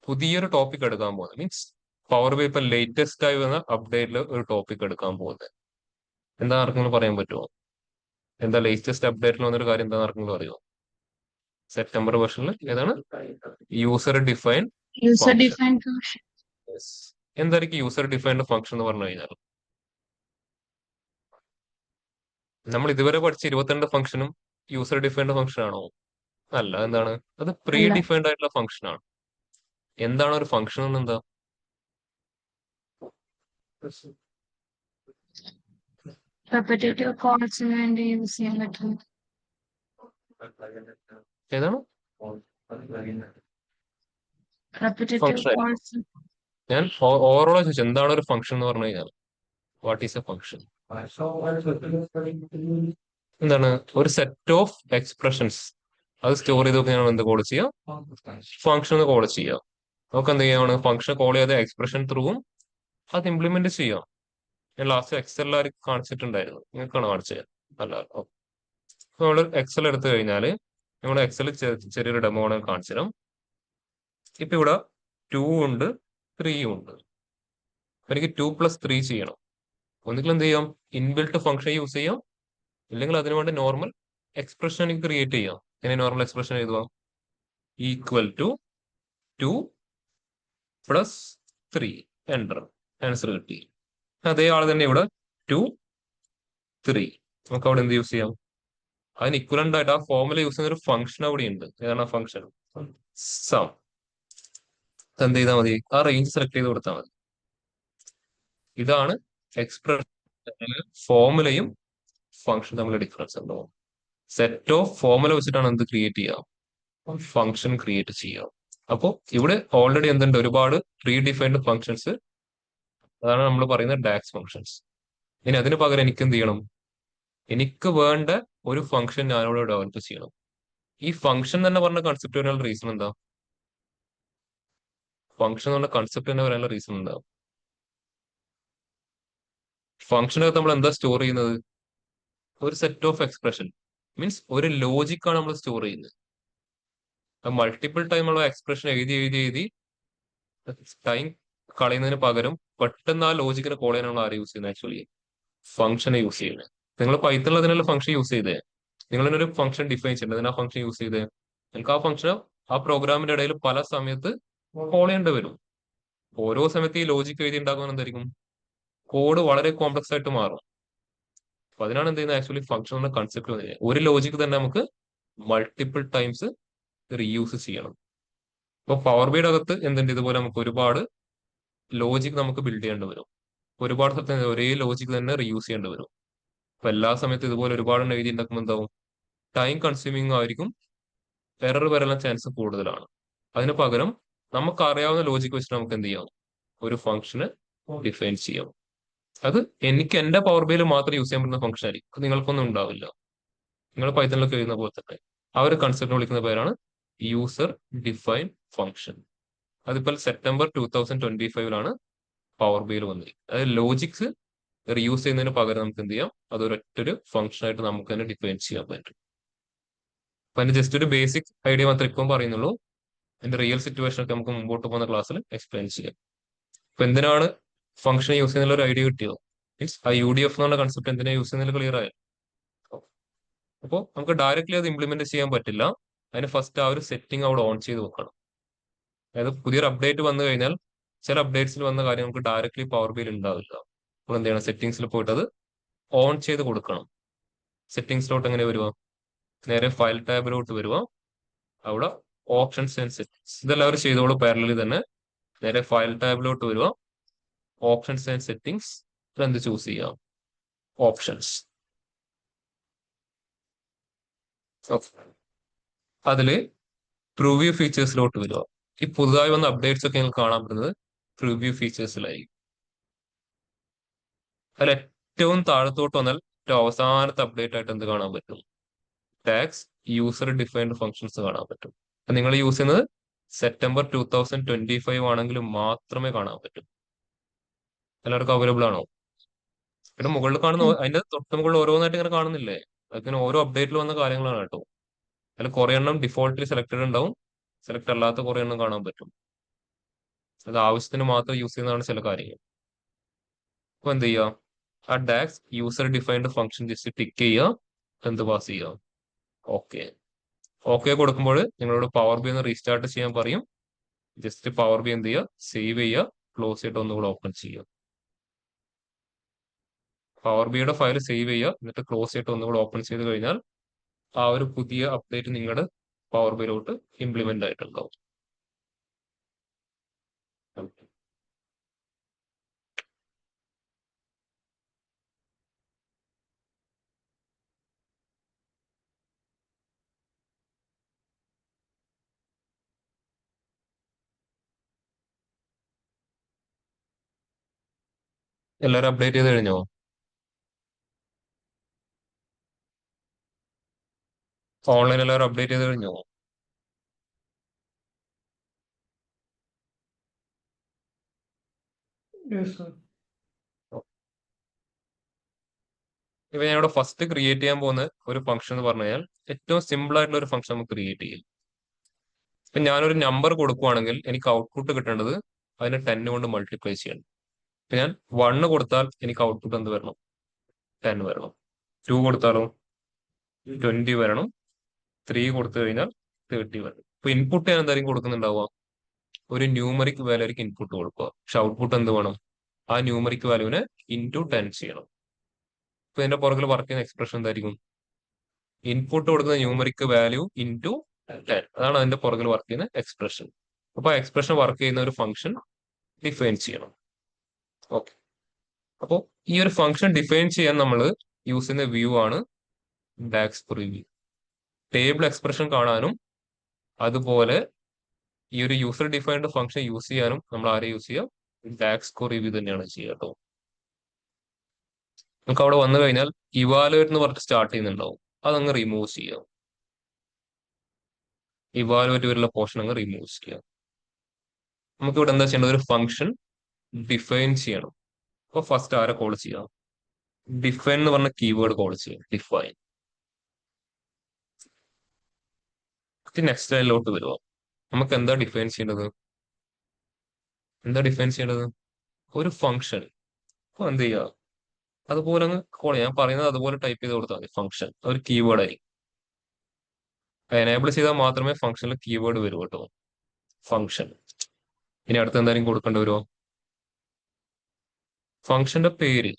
പുതിയൊരു ടോപ്പിക് എടുക്കാൻ പോകുന്നത്. മീൻസ് പവർ ബി ഇപ്പൊ ലേറ്റസ്റ്റ് ആയി വന്ന അപ്ഡേറ്റിൽ ഒരു ടോപ്പിക് എടുക്കാൻ പോകുന്നത്. എന്താ ആർക്കെങ്കിലും പറയാൻ പറ്റുമോ? എന്താ ലേറ്റസ്റ്റ് അപ്ഡേറ്റിൽ വന്നൊരു കാര്യം എന്താ ആർക്കെങ്കിലും അറിയുമോ? സെപ്റ്റംബർ വെർഷനിൽ ഏതാണ്? User defined User function. defined function. എന്തായിരിക്കും യൂസർ ഡിഫൈൻഡ് ഫംഗ്ഷൻ എന്ന് പറഞ്ഞു കഴിഞ്ഞാൽ? നമ്മൾ ഇതുവരെ പഠിച്ച 22 ഫംഗ്ഷനും യൂസർ ഡിഫൈൻഡ് ഫംഗ്ഷൻ ആണോ? അല്ല. എന്താണ് അത്? പ്രീ അല്ല. ഡിഫൈൻഡ് ആയിട്ടുള്ള ഫംഗ്ഷൻ ആണ്. എന്താണ് ഒരു ഫംഗ്ഷൻ എന്ന്? എന്താ Repetitive calls ന് വേണ്ടി യൂസ് ചെയ്യാൻ പറ്റും. ഏതാണ് Repetitive ഫംഗ്ഷൻ? calls. ഞാൻ ഓവറോൾ ചോദിച്ചു എന്താണ് ഒരു ഫംഗ്ഷൻ എന്ന് പറഞ്ഞു കഴിഞ്ഞാൽ. What is A function? എന്താണ്? ഒരു സെറ്റ് ഓഫ് എക്സ്പ്രഷൻസ് അത് സ്റ്റോർ ചെയ്ത് ഞാൻ എന്ത് കോൾ ചെയ്യാം? ഫംഗ്ഷൻ എന്ന് കോൾ ചെയ്യാം. നമുക്ക് എന്ത് ചെയ്യാണ്? ഫംഗ്ഷൻ കോൾ ചെയ്ത എക്സ്പ്രഷൻ ത്രൂവും അത് ഇംപ്ലിമെന്റ് ചെയ്യാം. ഞാൻ ലാസ്റ്റ് എക്സൽ കാണിച്ചിട്ടുണ്ടായിരുന്നു. നിങ്ങൾക്കാണ് കാണിച്ചത്? അല്ല. നമ്മൾ എക്സൽ എടുത്തു കഴിഞ്ഞാല് നമ്മുടെ എക്സൽ ചെറിയൊരു ഡെമോ ആണ് കാണിച്ചു തരാം. ഇപ്പൊ ഇവിടെ 2 ഉണ്ട്, 3 ഉണ്ട്. എനിക്ക് 2 + 3 ചെയ്യണം. ഒന്നുകിൽ എന്ത് ചെയ്യാം? ഇൻബിൽട്ട് ഫംഗ്ഷൻ യൂസ് ചെയ്യാം, ഇല്ലെങ്കിൽ അതിനു വേണ്ടി നോർമൽ എക്സ്പ്രഷൻ എനിക്ക് ക്രിയേറ്റ് ചെയ്യാം. എങ്ങനെ നോർമൽ എക്സ്പ്രഷൻ എഴുതുക? Equal to 2 + 3 enter. ആൻസർ കിട്ടി. അതേ ആൾ തന്നെ ഇവിടെ 2, 3. നമുക്ക് അവിടെ എന്ത് യൂസ് ചെയ്യാം? അതിന് ഇക്വലന്റ് ആയിട്ട് ആ ഫോർമുല യൂസ് ചെയ്യുന്ന ഒരു ഫംഗ്ഷൻ അവിടെ ഉണ്ട്. ഏതാണ് ആ ഫംഗ്ഷൻ? സം. എന്ത് ചെയ്താൽ മതി? ആ റേഞ്ച് സെലക്ട് ചെയ്ത് കൊടുത്താൽ മതി. ഇതാണ് എക്സ്പ്രഷൻ. ഫോർമുലയും ഫംഗ്ഷൻ തമ്മിലുള്ള ഡിഫറൻസ് ഉണ്ടോ? സെറ്റ് ഓഫ് ഫോർമുല വെച്ചിട്ടാണ് എന്ത് ക്രിയേറ്റ് ചെയ്യാം? ഫംഗ്ഷൻ ക്രിയേറ്റ് ചെയ്യാം. അപ്പോൾ ഇവിടെ ഓൾറെഡി എന്തുണ്ട്? ഒരുപാട് പ്രീ ഡിഫൈൻഡ് ഫംഗ്ഷൻസ്. അതാണ് നമ്മൾ പറയുന്ന ഡാക്സ് ഫംഗ്ഷൻസ്. ഇനി അതിന് പകരം എനിക്ക് എന്ത് ചെയ്യണം? എനിക്ക് വേണ്ട ഒരു ഫംഗ്ഷൻ ഞാനിവിടെ ഡെവലപ്പ് ചെയ്യണം. ഈ ഫംഗ്ഷൻ തന്നെ പറഞ്ഞ കൺസെപ്റ്റ് വരാനുള്ള റീസൺ എന്താ? ഫംഗ്ഷൻ എന്നുള്ള കൺസെപ്റ്റ് തന്നെ വരാനുള്ള റീസൺ എന്താ? ഫംഗ്ഷനകത്ത് നമ്മൾ എന്താ സ്റ്റോർ ചെയ്യുന്നത്? ഒരു സെറ്റ് ഓഫ് എക്സ്പ്രഷൻ. മീൻസ് ഒരു ലോജിക്കാണ് നമ്മൾ സ്റ്റോർ ചെയ്യുന്നത്. മൾട്ടിപ്പിൾ ടൈം ഉള്ള എക്സ്പ്രഷൻ എഴുതി ടൈം കളയുന്നതിന് പകരം പെട്ടെന്ന് ആ ലോജിക്കിനെ കോൾ ചെയ്യാനുള്ള ആരെ യൂസ് ചെയ്യുന്നത്? ആക്ച്വലി ഫംഗ്ഷനെ യൂസ് ചെയ്യുന്നത്. നിങ്ങൾ പൈത്തണിൽ അതിനുള്ള ഫംഗ്ഷൻ യൂസ് ചെയ്തേ. നിങ്ങളൊരു ഫംഗ്ഷൻ ഡിഫൈൻ ചെയ്യേണ്ടത് അതിന് ആ ഫംഗ്ഷൻ യൂസ് ചെയ്തേ. നിങ്ങൾക്ക് ആ ഫംഗ്ഷൻ ആ പ്രോഗ്രാമിന്റെ ഇടയിൽ പല സമയത്ത് കോൾ ചെയ്യേണ്ടി വരും. ഓരോ സമയത്ത് ഈ ലോജിക്ക് എഴുതി ഉണ്ടാകുന്ന എന്തായിരിക്കും? കോഡ് വളരെ കോംപ്ലക്സ് ആയിട്ട് മാറും. അപ്പൊ അതിനാണ് എന്ത് ചെയ്യുന്നത്? ആക്ച്വലി ഫംഗ്ഷൻ എന്ന കൺസെപ്റ്റ് വന്നത്. ഒരു ലോജിക്ക് തന്നെ നമുക്ക് മൾട്ടിപ്പിൾ ടൈംസ് റീയൂസ് ചെയ്യണം. ഇപ്പൊ പവർ ബിയുടെ അകത്ത് എന്തുണ്ട്? ഇതുപോലെ നമുക്ക് ഒരുപാട് ലോജിക് നമുക്ക് ബിൽഡ് ചെയ്യേണ്ടി വരും. ഒരുപാട് സ്ഥലത്ത് ഒരേ ലോജിക് തന്നെ റീയൂസ് ചെയ്യേണ്ടി വരും. അപ്പൊ എല്ലാ സമയത്തും ഇതുപോലെ ഒരുപാട് എഴുതി ഉണ്ടാക്കുമ്പോൾ എന്താവും? ടൈം കൺസ്യൂമിങ് ആയിരിക്കും. എറർ വരാനുള്ള ചാൻസ് കൂടുതലാണ്. അതിന് പകരം നമുക്ക് അറിയാവുന്ന ലോജിക് വെച്ചിട്ട് നമുക്ക് എന്ത് ചെയ്യാം? ഒരു ഫംഗ്ഷന് ഡിഫൈൻ ചെയ്യാം. അത് എനിക്ക് എന്റെ പവർ ബിയിൽ മാത്രം യൂസ് ചെയ്യാൻ പറ്റുന്ന ഫംഗ്ഷൻ ആയിരിക്കും. നിങ്ങൾക്കൊന്നും ഉണ്ടാവില്ല. നിങ്ങൾ പൈത്തണിലൊക്കെ എഴുതുന്ന പോലെ തന്നെ ആ ഒരു കൺസെപ്റ്റ് വിളിക്കുന്ന പേരാണ് യൂസർ ഡിഫൈൻ ഫംഗ്ഷൻ. അതിപ്പോൾ സെപ്റ്റംബർ 2025 പവർ ബിയിൽ വന്നത്. അതായത് ലോജിക്സ് റീയൂസ് ചെയ്യുന്നതിന് പകരം നമുക്ക് എന്ത് ചെയ്യാം, അതൊരൊറ്റൊരു ഫംഗ്ഷൻ ആയിട്ട് നമുക്ക് തന്നെ ഡിഫൈൻ ചെയ്യാൻ പറ്റും. അപ്പൊ അതിന്റെ ജസ്റ്റ് ഒരു ബേസിക് ഐഡിയ മാത്രമേ ഇപ്പം പറയുന്നുള്ളൂ. അതിന്റെ റിയൽ സിറ്റുവേഷൻ ഒക്കെ നമുക്ക് മുമ്പോട്ട് പോകുന്ന ക്ലാസ്സിൽ എക്സ്പ്ലെയിൻ ചെയ്യാം. അപ്പൊ എന്തിനാണ് ഫംഗ്ഷൻ യൂസ് ചെയ്യുന്ന ഒരു ഐഡിയ കിട്ടിയോ? മീൻസ് ആ UDF എന്നുള്ള കൺസെപ്റ്റ് എന്തിനാ യൂസ് ചെയ്യുന്നതിൽ ക്ലിയർ ആയി. അപ്പോൾ നമുക്ക് ഡയറക്റ്റ്ലി അത് ഇംപ്ലിമെന്റ് ചെയ്യാൻ പറ്റില്ല. അതിന് ഫസ്റ്റ് ആ ഒരു സെറ്റിംഗ് അവിടെ ഓൺ ചെയ്ത് വെക്കണം. അതായത് പുതിയൊരു അപ്ഡേറ്റ് വന്നു കഴിഞ്ഞാൽ ചില അപ്ഡേറ്റ്സിൽ വന്ന കാര്യം നമുക്ക് ഡയറക്റ്റ്ലി പവർ ബിയിൽ ഉണ്ടാവില്ല. അപ്പോൾ എന്ത് ചെയ്യണം, സെറ്റിംഗ്സിൽ പോയിട്ട് അത് ഓൺ ചെയ്ത് കൊടുക്കണം. സെറ്റിംഗ്സിലോട്ട് എങ്ങനെ വരുക, നേരെ ഫയൽ ടാബിലോട്ട് വരുക, അവിടെ ഓപ്ഷൻസ് ആൻഡ് സെറ്റിംഗ്സ് ഇതെല്ലാവരും ചെയ്തോളൂ പാരലലി തന്നെ. നേരെ ഫയൽ ടാബിലോട്ട് വരിക, ഓപ്ഷൻസ് ആൻഡ് സെറ്റിംഗ്സ്, എന്ത് ചൂസ് ചെയ്യാം, ഓപ്ഷൻസ്. അതില് പ്രിവ്യൂ ഫീച്ചേഴ്സിലോട്ട് വരിക. ഈ പുതുതായി വന്ന അപ്ഡേറ്റ്സ് ഒക്കെ നിങ്ങൾക്ക് കാണാൻ പറ്റുന്നത് പ്രിവ്യൂ ഫീച്ചേഴ്സിലായിരിക്കും. അതിൽ ഏറ്റവും താഴത്തോട്ട് വന്നാൽ ഏറ്റവും അവസാനത്തെ അപ്ഡേറ്റ് ആയിട്ട് എന്ത് കാണാൻ പറ്റും, ടാഗ്സ് യൂസർ ഡിഫൈൻഡ് ഫംഗ്ഷൻസ് കാണാൻ പറ്റും. നിങ്ങൾ യൂസ് ചെയ്യുന്നത് സെപ്റ്റംബർ 2025 ആണെങ്കിൽ മാത്രമേ കാണാൻ പറ്റൂ. എല്ലാവർക്കും അവൈലബിൾ ആണോ? പിന്നെ മുകളിൽ കാണുന്ന അതിന്റെ തൊട്ട് മുകളിൽ ഓരോന്നായിട്ട് ഇങ്ങനെ കാണുന്നില്ലേ, അതിന് ഓരോ അപ്ഡേറ്റിൽ വന്ന കാര്യങ്ങളാണ് കേട്ടോ. അതിൽ കുറെ എണ്ണം ഡിഫോൾട്ടിൽ സെലക്ടഡ് ഉണ്ടാവും, സെലക്ട് അല്ലാത്ത കുറെ എണ്ണം കാണാൻ പറ്റും. അത് ആവശ്യത്തിന് മാത്രം യൂസ് ചെയ്യുന്നതാണ് ചില കാര്യങ്ങൾ. അപ്പൊ എന്ത് ചെയ്യുക, ആ tags user defined function just tick ചെയ്യുക, എന്ത് പാസ് ചെയ്യുക, ഓക്കെ. ഓക്കെ കൊടുക്കുമ്പോൾ നിങ്ങളോട് പവർ ബി ഒന്ന് റീസ്റ്റാർട്ട് ചെയ്യാൻ പറയും. ജസ്റ്റ് പവർ ബി എന്ത് ചെയ്യുക, സേവ് ചെയ്യുക, ക്ലോസ് ചെയ്തിട്ട് ഒന്നുകൂടെ ഓപ്പൺ ചെയ്യുക. പവർ ബിയുടെ ഫയൽ സേവ് ചെയ്യുക, എന്നിട്ട് ക്ലോസ് ചെയ്തിട്ട് ഒന്നുകൂടെ ഓപ്പൺ ചെയ്ത് കഴിഞ്ഞാൽ ആ ഒരു പുതിയ അപ്ഡേറ്റ് നിങ്ങളുടെ പവർ ബിയിലോട്ട് ഇംപ്ലിമെന്റ് ആയിട്ടുണ്ടാവും. എല്ലാവരും അപ്ഡേറ്റ് ചെയ്ത് കഴിഞ്ഞോ? ഓൺലൈൻ എല്ലാവരും അപ്ഡേറ്റ് ചെയ്ത് കഴിഞ്ഞോ? Yes, sir. ഇപ്പൊ ഞാൻ ഇവിടെ ഫസ്റ്റ് ക്രിയേറ്റ് ചെയ്യാൻ പോകുന്ന ഒരു ഫംഗ്ഷൻ എന്ന് പറഞ്ഞു കഴിഞ്ഞാൽ ഏറ്റവും സിമ്പിൾ ആയിട്ടുള്ള ഒരു ഫംഗ്ഷൻ നമുക്ക് ക്രിയേറ്റ് ചെയ്യും. ഇപ്പൊ ഞാനൊരു നമ്പർ കൊടുക്കുവാണെങ്കിൽ എനിക്ക് ഔട്ട്പുട്ട് കിട്ടേണ്ടത് അതിനെ 10 കൊണ്ട് മൾട്ടിപ്ലൈ ചെയ്യണം. ഇപ്പൊ ഞാൻ 1 കൊടുത്താൽ എനിക്ക് ഔട്ട്പുട്ട് എന്ത് വരണം, 10 വരണം. 2 കൊടുത്താലോ 20 വരണം. 3 കൊടുത്തു കഴിഞ്ഞാൽ 30 വരണം. ഇപ്പൊ ഇൻപുട്ട് ഞാൻ എന്തായാലും കൊടുക്കുന്നുണ്ടാവുക, ഒരു ന്യൂമറിക് വാല്യൂ ആയിരിക്കും ഇൻപുട്ട് കൊടുക്കുക. പക്ഷെ ഔട്ട്പുട്ട് എന്ത് വേണം, ആ ന്യൂമറിക് വാല്യൂവിനെ ഇൻറ്റു 10 ചെയ്യണം. ഇപ്പൊ ഇതിന്റെ പുറകിൽ വർക്ക് ചെയ്യുന്ന എക്സ്പ്രഷൻ എന്തായിരിക്കും, ഇൻപുട്ട് കൊടുക്കുന്ന ന്യൂമറിക് വാല്യൂ ഇൻറ്റു 10. അതാണ് അതിന്റെ പുറകിൽ വർക്ക് ചെയ്യുന്ന എക്സ്പ്രഷൻ. അപ്പൊ ആ എക്സ്പ്രഷൻ വർക്ക് ചെയ്യുന്ന ഒരു ഫംഗ്ഷൻ ഡിഫൈൻ ചെയ്യണം. ഓക്കെ. അപ്പോൾ ഈ ഒരു ഫംഗ്ഷൻ ഡിഫൈൻ ചെയ്യാൻ നമ്മൾ യൂസ് ചെയ്യുന്ന വ്യൂ ആണ് ഡാക്സ് പ്രിവ്യൂ. ടേബിൾ എക്സ്പ്രഷൻ കാണാനും അതുപോലെ ഈ ഒരു യൂസർ ഡിഫൈൻഡ് ഫംഗ്ഷൻ യൂസ് ചെയ്യാനും നമ്മൾ ആരെ യൂസ് ചെയ്യാം, ഡാക്സ് റിവ്യൂ തന്നെയാണ് ചെയ്യുക കേട്ടോ. നമുക്ക് അവിടെ വന്നു കഴിഞ്ഞാൽ ഇവാലുവേറ്റ് എന്ന് പറഞ്ഞിട്ട് സ്റ്റാർട്ട് ചെയ്യുന്നുണ്ടാവും, അതങ്ങ് റിമൂവ് ചെയ്യാം. ഇവാലുവേറ്റ് വരുന്ന പോർഷൻ അങ്ങ് റിമൂവ് ചെയ്യാം. നമുക്ക് ഇവിടെ എന്താ ചെയ്യേണ്ടത്, ഒരു ഫംഗ്ഷൻ ഡിഫൈൻ ചെയ്യണം. അപ്പൊ ഫസ്റ്റ് ആരെ കോൾ ചെയ്യാം, ഡിഫൈൻ എന്ന് പറഞ്ഞ കീവേഡ് കോൾ ചെയ്യാം, ഡിഫൈൻ. നെക്സ്റ്റ് ലൈനിലോട്ട് വരുക, നമുക്ക് എന്താ ഡിഫൈൻ ചെയ്യേണ്ടത്, ഒരു ഫംഗ്ഷൻ. അപ്പൊ എന്ത് ചെയ്യുക, അതുപോലെ അങ്ങ് കോൾ ചെയ്യാം. ഞാൻ പറയുന്നത് അതുപോലെ ടൈപ്പ് ചെയ്ത് കൊടുത്താൽ മതി. ഫംഗ്ഷൻ ഒരു കീവേഡ് ആയിരിക്കും. എനേബിൾ ചെയ്താൽ മാത്രമേ ഫംഗ്ഷനിൽ കീവേഡ് വരൂ കേട്ടോ, ഫംഗ്ഷൻ. ഇനി അടുത്ത് എന്തായാലും കൊടുക്കേണ്ടി വരുമോ, ഫംഗ്ഷന്റെ പേര്.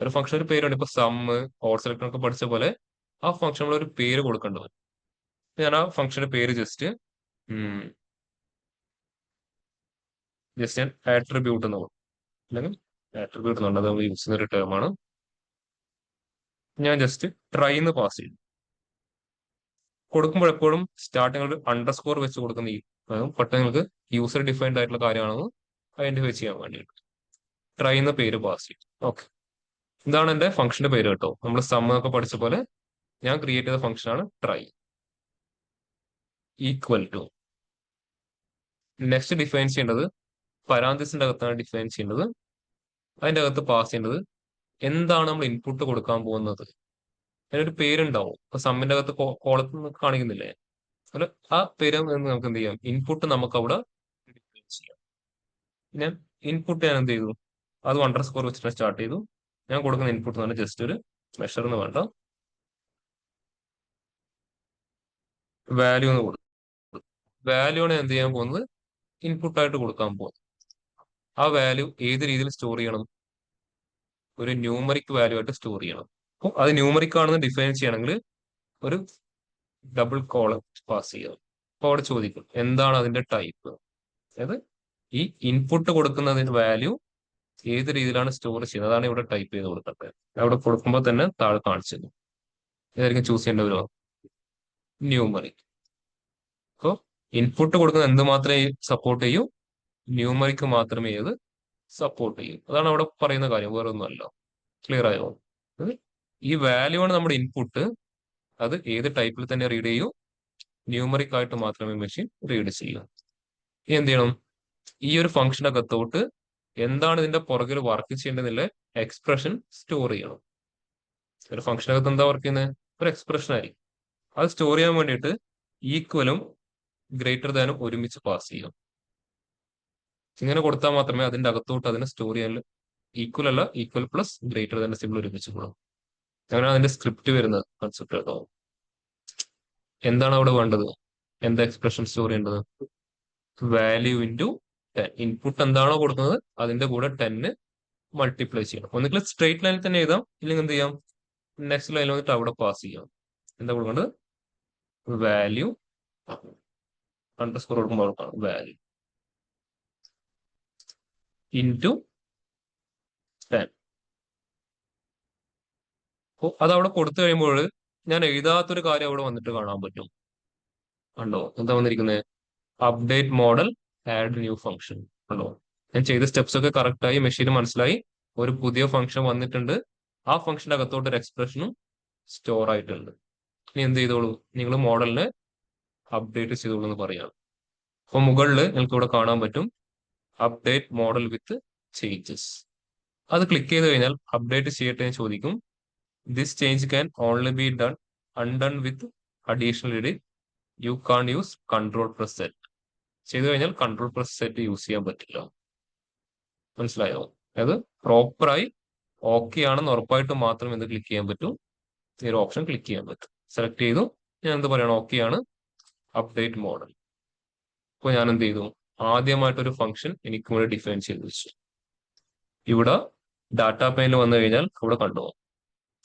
ഒരു ഫംഗ്ഷൻ ഒരു പേരുണ്ട്. ഇപ്പൊ സമ്മ്, ഓർ സെലക്ട് ഒക്കെ പഠിച്ച പോലെ ആ ഫംഗ്ഷൻ ഒരു പേര് കൊടുക്കേണ്ടി വരും. ഞാൻ ആ ഫംഗ്ഷന്റെ പേര് ജസ്റ്റ് ഞാൻ ആട്രിബ്യൂട്ട് എന്ന് പറയും, അല്ലെങ്കിൽ ആട്രിബ്യൂട്ട് എന്നുണ്ട്, അത് നമ്മൾ യൂസ് ചെയ്യുന്ന ഒരു ടേമാണ്. ഞാൻ ജസ്റ്റ് ട്രൈ എന്ന് പാസ് ചെയ്യും. കൊടുക്കുമ്പോൾ എപ്പോഴും സ്റ്റാർട്ടിങ്ങിൽ ഒരു അണ്ടർസ്കോർ വെച്ച് കൊടുക്കുന്ന ഈ പെട്ടെന്ന് നിങ്ങൾക്ക് യൂസർ ഡിഫൈൻഡ് ആയിട്ടുള്ള കാര്യമാണെന്ന് ഐഡന്റിഫൈ ചെയ്യാൻ വേണ്ടിയിട്ട് ട്രൈ എന്ന പേര് പാസ് ചെയ്യും. ഓക്കെ, ഇതാണ് എന്റെ ഫംഗ്ഷന്റെ പേര് കേട്ടോ. നമ്മൾ സം ഒക്കെ പഠിച്ച പോലെ ഞാൻ ക്രിയേറ്റ് ചെയ്ത ഫംഗ്ഷൻ ആണ് try. Equal to next define ചെയ്യേണ്ടത് പരാന്തസിന്റെ അകത്താണ് ഡിഫൈൻ ചെയ്യേണ്ടത്. അതിന്റെ അകത്ത് പാസ് ചെയ്യേണ്ടത് എന്താണ് നമ്മൾ ഇൻപുട്ട് കൊടുക്കാൻ പോകുന്നത്. അതിനൊരു പേരുണ്ടാവും. ഇപ്പൊ സമ്മിന്റെ അകത്ത് കോളത്തിൽ കാണിക്കുന്നില്ലേ, അല്ല ആ പേര് നമുക്ക് എന്ത് ചെയ്യാം, ഇൻപുട്ട് നമുക്ക് അവിടെ ഡിഫൈൻ ചെയ്യാം. ഞാൻ ഇൻപുട്ട് ഞാൻ എന്ത് ചെയ്തു, അത് അണ്ടർസ്കോർ വെച്ചിട്ട് സ്റ്റാർട്ട് ചെയ്തു. ഞാൻ കൊടുക്കുന്ന ഇൻപുട്ട് എന്ന് പറഞ്ഞാൽ ജസ്റ്റ് ഒരു മെഷർ എന്ന് വേണ്ട, വാല്യൂ എന്ന് കൊടുക്കും. വാല്യൂ ആണ് എന്ത് ചെയ്യാൻ പോകുന്നത്, ഇൻപുട്ടായിട്ട് കൊടുക്കാൻ പോകുന്നത്. ആ വാല്യൂ ഏത് രീതിയിൽ സ്റ്റോർ ചെയ്യണം, ഒരു ന്യൂമറിക് വാല്യൂ ആയിട്ട് സ്റ്റോർ ചെയ്യണം. അപ്പോൾ അത് ന്യൂമറിക് ആണെന്ന് ഡിഫൈൻ ചെയ്യണമെങ്കിൽ ഒരു ഡബിൾ കോളം പാസ് ചെയ്യണം. അപ്പോൾ അവിടെ ചോദിക്കും എന്താണ് അതിന്റെ ടൈപ്പ്, അതായത് ഈ ഇൻപുട്ട് കൊടുക്കുന്നതിന് വാല്യൂ ഏത് രീതിയിലാണ് സ്റ്റോർ ചെയ്യുന്നത്, അതാണ് ഇവിടെ ടൈപ്പ് ചെയ്ത് കൊടുക്കേണ്ടത്. അവിടെ കൊടുക്കുമ്പോൾ തന്നെ താഴെ കാണിച്ചത് ഏതായിരിക്കും ചൂസ് ചെയ്യേണ്ട വരുമോ, ന്യൂമറിക്. അപ്പോൾ ഇൻപുട്ട് കൊടുക്കുന്നത് എന്ത് മാത്രമേ സപ്പോർട്ട് ചെയ്യൂ, ന്യൂമറിക് മാത്രമേ ഇത് സപ്പോർട്ട് ചെയ്യൂ. അതാണ് അവിടെ പറയുന്ന കാര്യം, വേറെ ഒന്നുമല്ല. ക്ലിയർ ആയോ? അത് ഈ വാല്യൂ ആണ് നമ്മുടെ ഇൻപുട്ട്, അത് ഏത് ടൈപ്പിൽ തന്നെ റീഡ് ചെയ്യൂ, ന്യൂമറിക് ആയിട്ട് മാത്രമേ മെഷീൻ റീഡ് ചെയ്യൂ. ഇനി എന്ത് ചെയ്യണം, ഈ ഒരു ഫംഗ്ഷനകത്തോട്ട് എന്താണ് ഇതിന്റെ പുറകിൽ വർക്ക് ചെയ്യേണ്ടതില്ല എക്സ്പ്രഷൻ സ്റ്റോർ ചെയ്യണം. ഒരു ഫംഗ്ഷനകത്ത് എന്താ വർക്ക് ചെയ്യുന്നത്, ഒരു എക്സ്പ്രഷൻ ആയിരിക്കും. അത് സ്റ്റോർ ചെയ്യാൻ വേണ്ടിയിട്ട് ഈക്വലും ഗ്രേറ്റർ ദാനും ഒരുമിച്ച് പാസ് ചെയ്യണം. ഇങ്ങനെ കൊടുത്താൽ മാത്രമേ അതിന്റെ അകത്തോട്ട് അതിനെ സ്റ്റോർ ചെയ്യാൻ, ഈക്വൽ അല്ല ഈക്വൽ പ്ലസ് ഗ്രേറ്റർ ദാന്റെ സിമ്പിൾ ഒരുമിച്ച് കൊടുക്കും. അങ്ങനെ അതിന്റെ സ്ക്രിപ്റ്റ് വരുന്നത് കൺസെപ്റ്റ് കേട്ടോ. എന്താണ് അവിടെ വേണ്ടത്, എന്താ എക്സ്പ്രഷൻ സ്റ്റോർ ചെയ്യേണ്ടത്, വാല്യൂ ഇൻറ്റു 10. ഇൻപുട്ട് എന്താണോ കൊടുക്കുന്നത് അതിന്റെ കൂടെ 10 മൾട്ടിപ്ലൈ ചെയ്യണം. ഒന്നുകിൽ സ്ട്രേറ്റ് ലൈനിൽ തന്നെ എഴുതാം, ഇല്ലെങ്കിൽ എന്ത് ചെയ്യാം, നെക്സ്റ്റ് ലൈനിൽ വന്നിട്ട് അവിടെ പാസ് ചെയ്യാം. എന്താ കൊടുക്കേണ്ടത്, വാല്യൂ അണ്ടർസ്കോർ കൊടുക്കുമ്പോൾ വാല്യൂ ഇൻറ്റു 10. അപ്പോൾ അത് അവിടെ കൊടുത്തു കഴിയുമ്പോൾ ഞാൻ എഴുതാത്തൊരു കാര്യം അവിടെ വന്നിട്ട് കാണാൻ പറ്റും. കണ്ടോ എന്താ വന്നിരിക്കുന്നത്, update model add new function. കണ്ടോ ഞാൻ ചെയ്ത സ്റ്റെപ്സ് ഒക്കെ കറക്റ്റ് ആയി, മെഷീന് മനസ്സിലായി, ഒരു പുതിയ ഫംഗ്ഷൻ വന്നിട്ടുണ്ട്, ആ ഫംഗ്ഷന്റെ അകത്തോട്ട് ഒരു എക്സ്പ്രഷനും സ്റ്റോർ ആയിട്ടുണ്ട്. ഇനി എന്ത് ചെയ്തോളൂ, നിങ്ങൾ മോഡലിനെ അപ്ഡേറ്റ് ചെയ്തോളൂ എന്ന് പറയാം. അപ്പൊ മുകളിൽ നിങ്ങൾക്ക് ഇവിടെ കാണാൻ പറ്റും അപ്ഡേറ്റ് മോഡൽ വിത്ത് ചേഞ്ചസ്. അത് ക്ലിക്ക് ചെയ്ത് കഴിഞ്ഞാൽ അപ്ഡേറ്റ് ചെയ്യട്ടെ എന്ന് ചോദിക്കും. This change can only be done undone with additional edit. You can use control press set. ചെയ്തു കഴിഞ്ഞാൽ കൺട്രോൾ പ്രസ് സെറ്റ് യൂസ് ചെയ്യാൻ പറ്റില്ല. മനസ്സിലായോ? അതായത് പ്രോപ്പറായി ഓക്കെ ആണെന്ന് ഉറപ്പായിട്ട് മാത്രം എന്ത് ക്ലിക്ക് ചെയ്യാൻ പറ്റും, ഈ ഒരു ഓപ്ഷൻ ക്ലിക്ക് ചെയ്യാൻ പറ്റും. സെലക്ട് ചെയ്തു, ഞാൻ എന്ത് പറയണം, ഓക്കെ ആണ്, അപ്ഡേറ്റ് മോഡൽ. അപ്പോൾ ഞാൻ എന്ത് ചെയ്തു, ആദ്യമായിട്ടൊരു ഫംഗ്ഷൻ എനിക്ക് ഇവിടെ ഡിഫൈൻ ചെയ്ത് വെച്ചു. ഇവിടെ ഡാറ്റാ പാനിൽ വന്നു കഴിഞ്ഞാൽ ഇവിടെ കണ്ടോ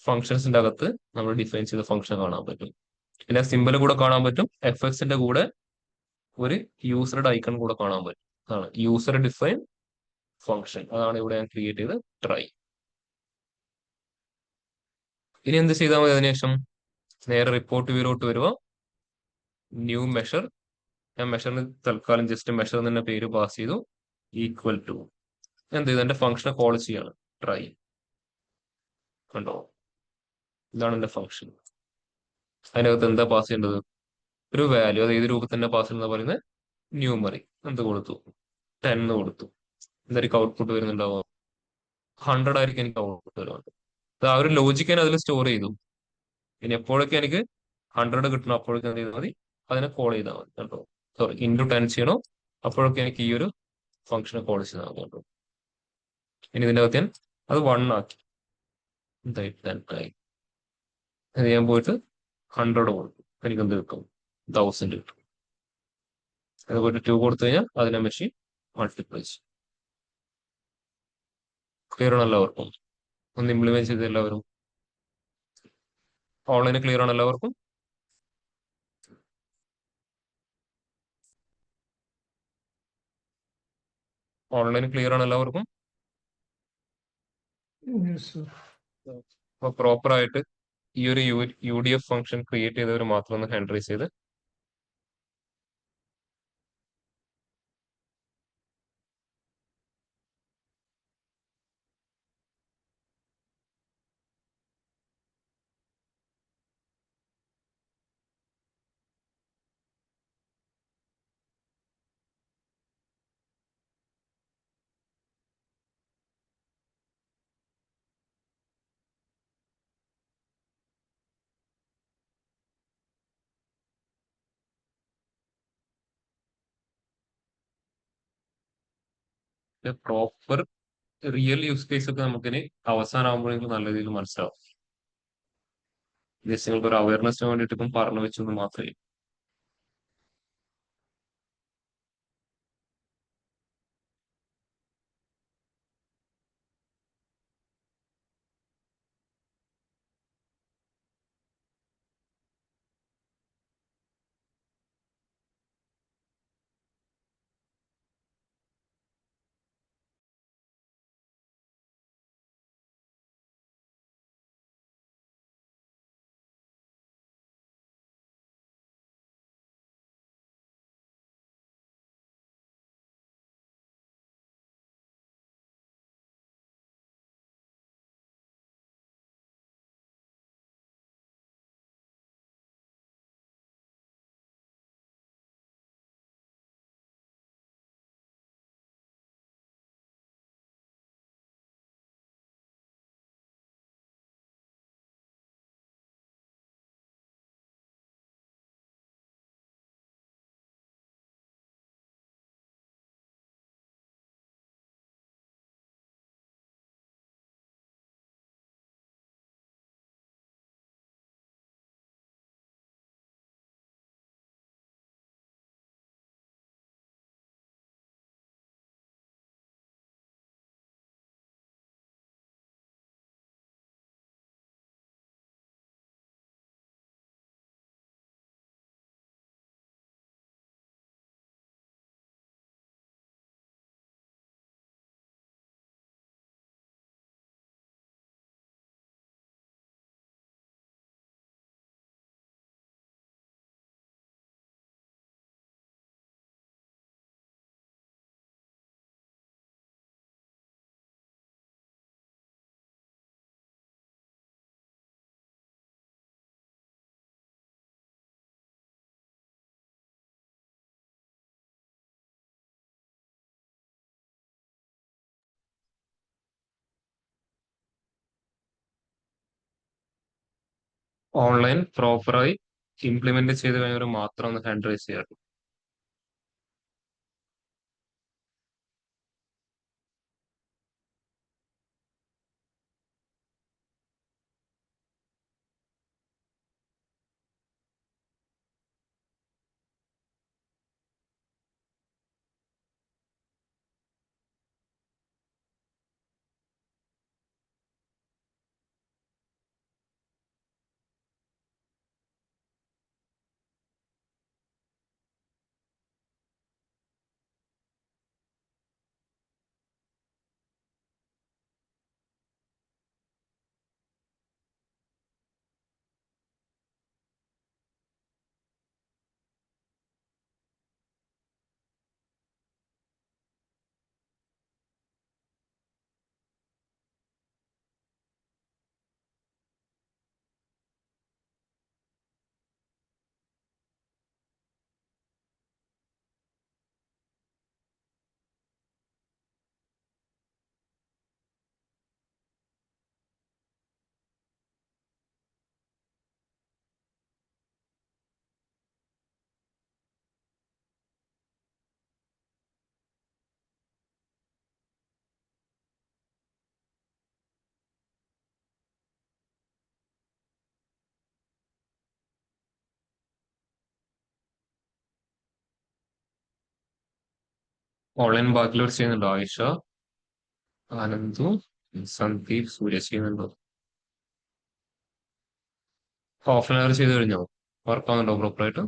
ഫംഗ്ഷൻസിന്റെ അകത്ത് നമ്മൾ ഡിഫൈൻ ചെയ്ത ഫംഗ്ഷൻ കാണാൻ പറ്റും. പിന്നെ സിമ്പിൾ കൂടെ കാണാൻ പറ്റും, എഫ്എക്സിന്റെ കൂടെ ഒരു യൂസറുടെ ഐക്കൺ കൂടെ കാണാൻ പറ്റും. അതാണ് യൂസർ ഡിഫൈൻ ഫംഗ്ഷൻ. അതാണ് ഇവിടെ ഞാൻ ക്രിയേറ്റ് ചെയ്ത് ട്രൈ. ഇനി എന്ത് ചെയ്താൽ മതി, അതിനുശേഷം നേരെ റിപ്പോർട്ട് വ്യൂലോട്ട് വരിക, ന്യൂ മെഷർ. ഞാൻ മെഷറിന് തൽക്കാലം ജസ്റ്റ് മെഷർ തന്നെ പേര് പാസ് ചെയ്തു, ഈക്വൽ ടു എന്ത് ചെയ്തു, എന്റെ ഫംഗ്ഷനെ കോൾ ചെയ്യാണ്, ട്രൈ. കണ്ടോ ഇതാണ് എന്റെ ഫംഗ്ഷൻ. അതിനകത്ത് എന്താ പാസ് ചെയ്യേണ്ടത്, ഒരു വാല്യൂ, അത് ഏത് രൂപത്തിൽ തന്നെ പാസ് ചെയ്യുന്ന പറയുന്നത് ന്യൂമറി. എന്ത് കൊടുത്തു, 10 കൊടുത്തു. എന്തായിരിക്കും ഔട്ട്പുട്ട് വരുന്നുണ്ടാവുക, 100 ആയിരിക്കും എനിക്ക് ഔട്ട്പുട്ട് വരുന്നത്. ആ ഒരു ലോജിക്ക് അതിൽ സ്റ്റോർ ചെയ്തു. ഇനി എപ്പോഴൊക്കെ എനിക്ക് 100 കിട്ടണം അപ്പോഴൊക്കെ എന്ത് ചെയ്താൽ മതി, അതിനെ കോൾ ചെയ്താൽ മതി. കേട്ടോ സോറി, ഇൻറ്റു 10 ചെയ്യണോ, അപ്പോഴൊക്കെ എനിക്ക് ഈ ഒരു ഫംഗ്ഷനെ കോൾ ചെയ്താൽ മതി. കേട്ടോ ഇനി ഇതിന്റെ അകത്ത് ഞാൻ അത് 1 ആക്കി, എന്തായി 10 ആയി. അത് ഞാൻ പോയിട്ട് 100 കൊടുക്കും, എനിക്ക് എന്ത് കിട്ടും, 1000 കിട്ടും. അത് പോയിട്ട് 2 കൊടുത്തു കഴിഞ്ഞാൽ അതിനെ മെഷീൻ മൾട്ടിപ്ലൈ ചെയ്യും. ക്ലിയർ ആണ് എല്ലാവർക്കും? ഒന്ന് ഇംപ്ലിമെന്റ് ചെയ്ത് എല്ലാവരും. ഓൺലൈന് ക്ലിയർ ആണ് എല്ലാവർക്കും? ഓൺലൈൻ ക്ലിയർ ആണ് എല്ലാവർക്കും? Yes, sir. അപ്പൊ പ്രോപ്പർ ആയിട്ട് ഈ ഒരു UDF ഫംഗ്ഷൻ ക്രിയേറ്റ് ചെയ്തവർ മാത്രം ഒന്ന് ഹാൻഡ് റൈസ് ചെയ്ത് പ്രോപ്പർ റിയൽ യൂസ് കേസ് ഒക്കെ നമുക്കിനി അവസാനമാകുമ്പോഴെങ്കിലും നല്ല രീതിയിൽ മനസ്സിലാവും. ജസ്റ്റ് നിങ്ങൾക്ക് ഒരു അവയർനെസ്സിന് വേണ്ടിയിട്ട് ഇപ്പം പറഞ്ഞു വെച്ചു എന്ന് മാത്രമേ. ഓൺലൈൻ പ്രോപ്പറായി ഇംപ്ലിമെന്റ് ചെയ്ത് കഴിഞ്ഞവർ മാത്രം ഒന്ന് ഹാൻഡ് റൈസ് ചെയ്യാറുള്ളൂ. ഓൺലൈൻ ബാക്കിയുള്ളവർ ചെയ്യുന്നുണ്ടോ? ആയിഷ, ആനന്ദു, സന്ദീപ്, സൂര്യ ചെയ്യുന്നുണ്ടോ? ഓഫ്ലൈൻ അവർ ചെയ്ത് കഴിഞ്ഞോ? വർക്ക് ആവുന്നുണ്ടോ പ്രോപ്പറായിട്ട്?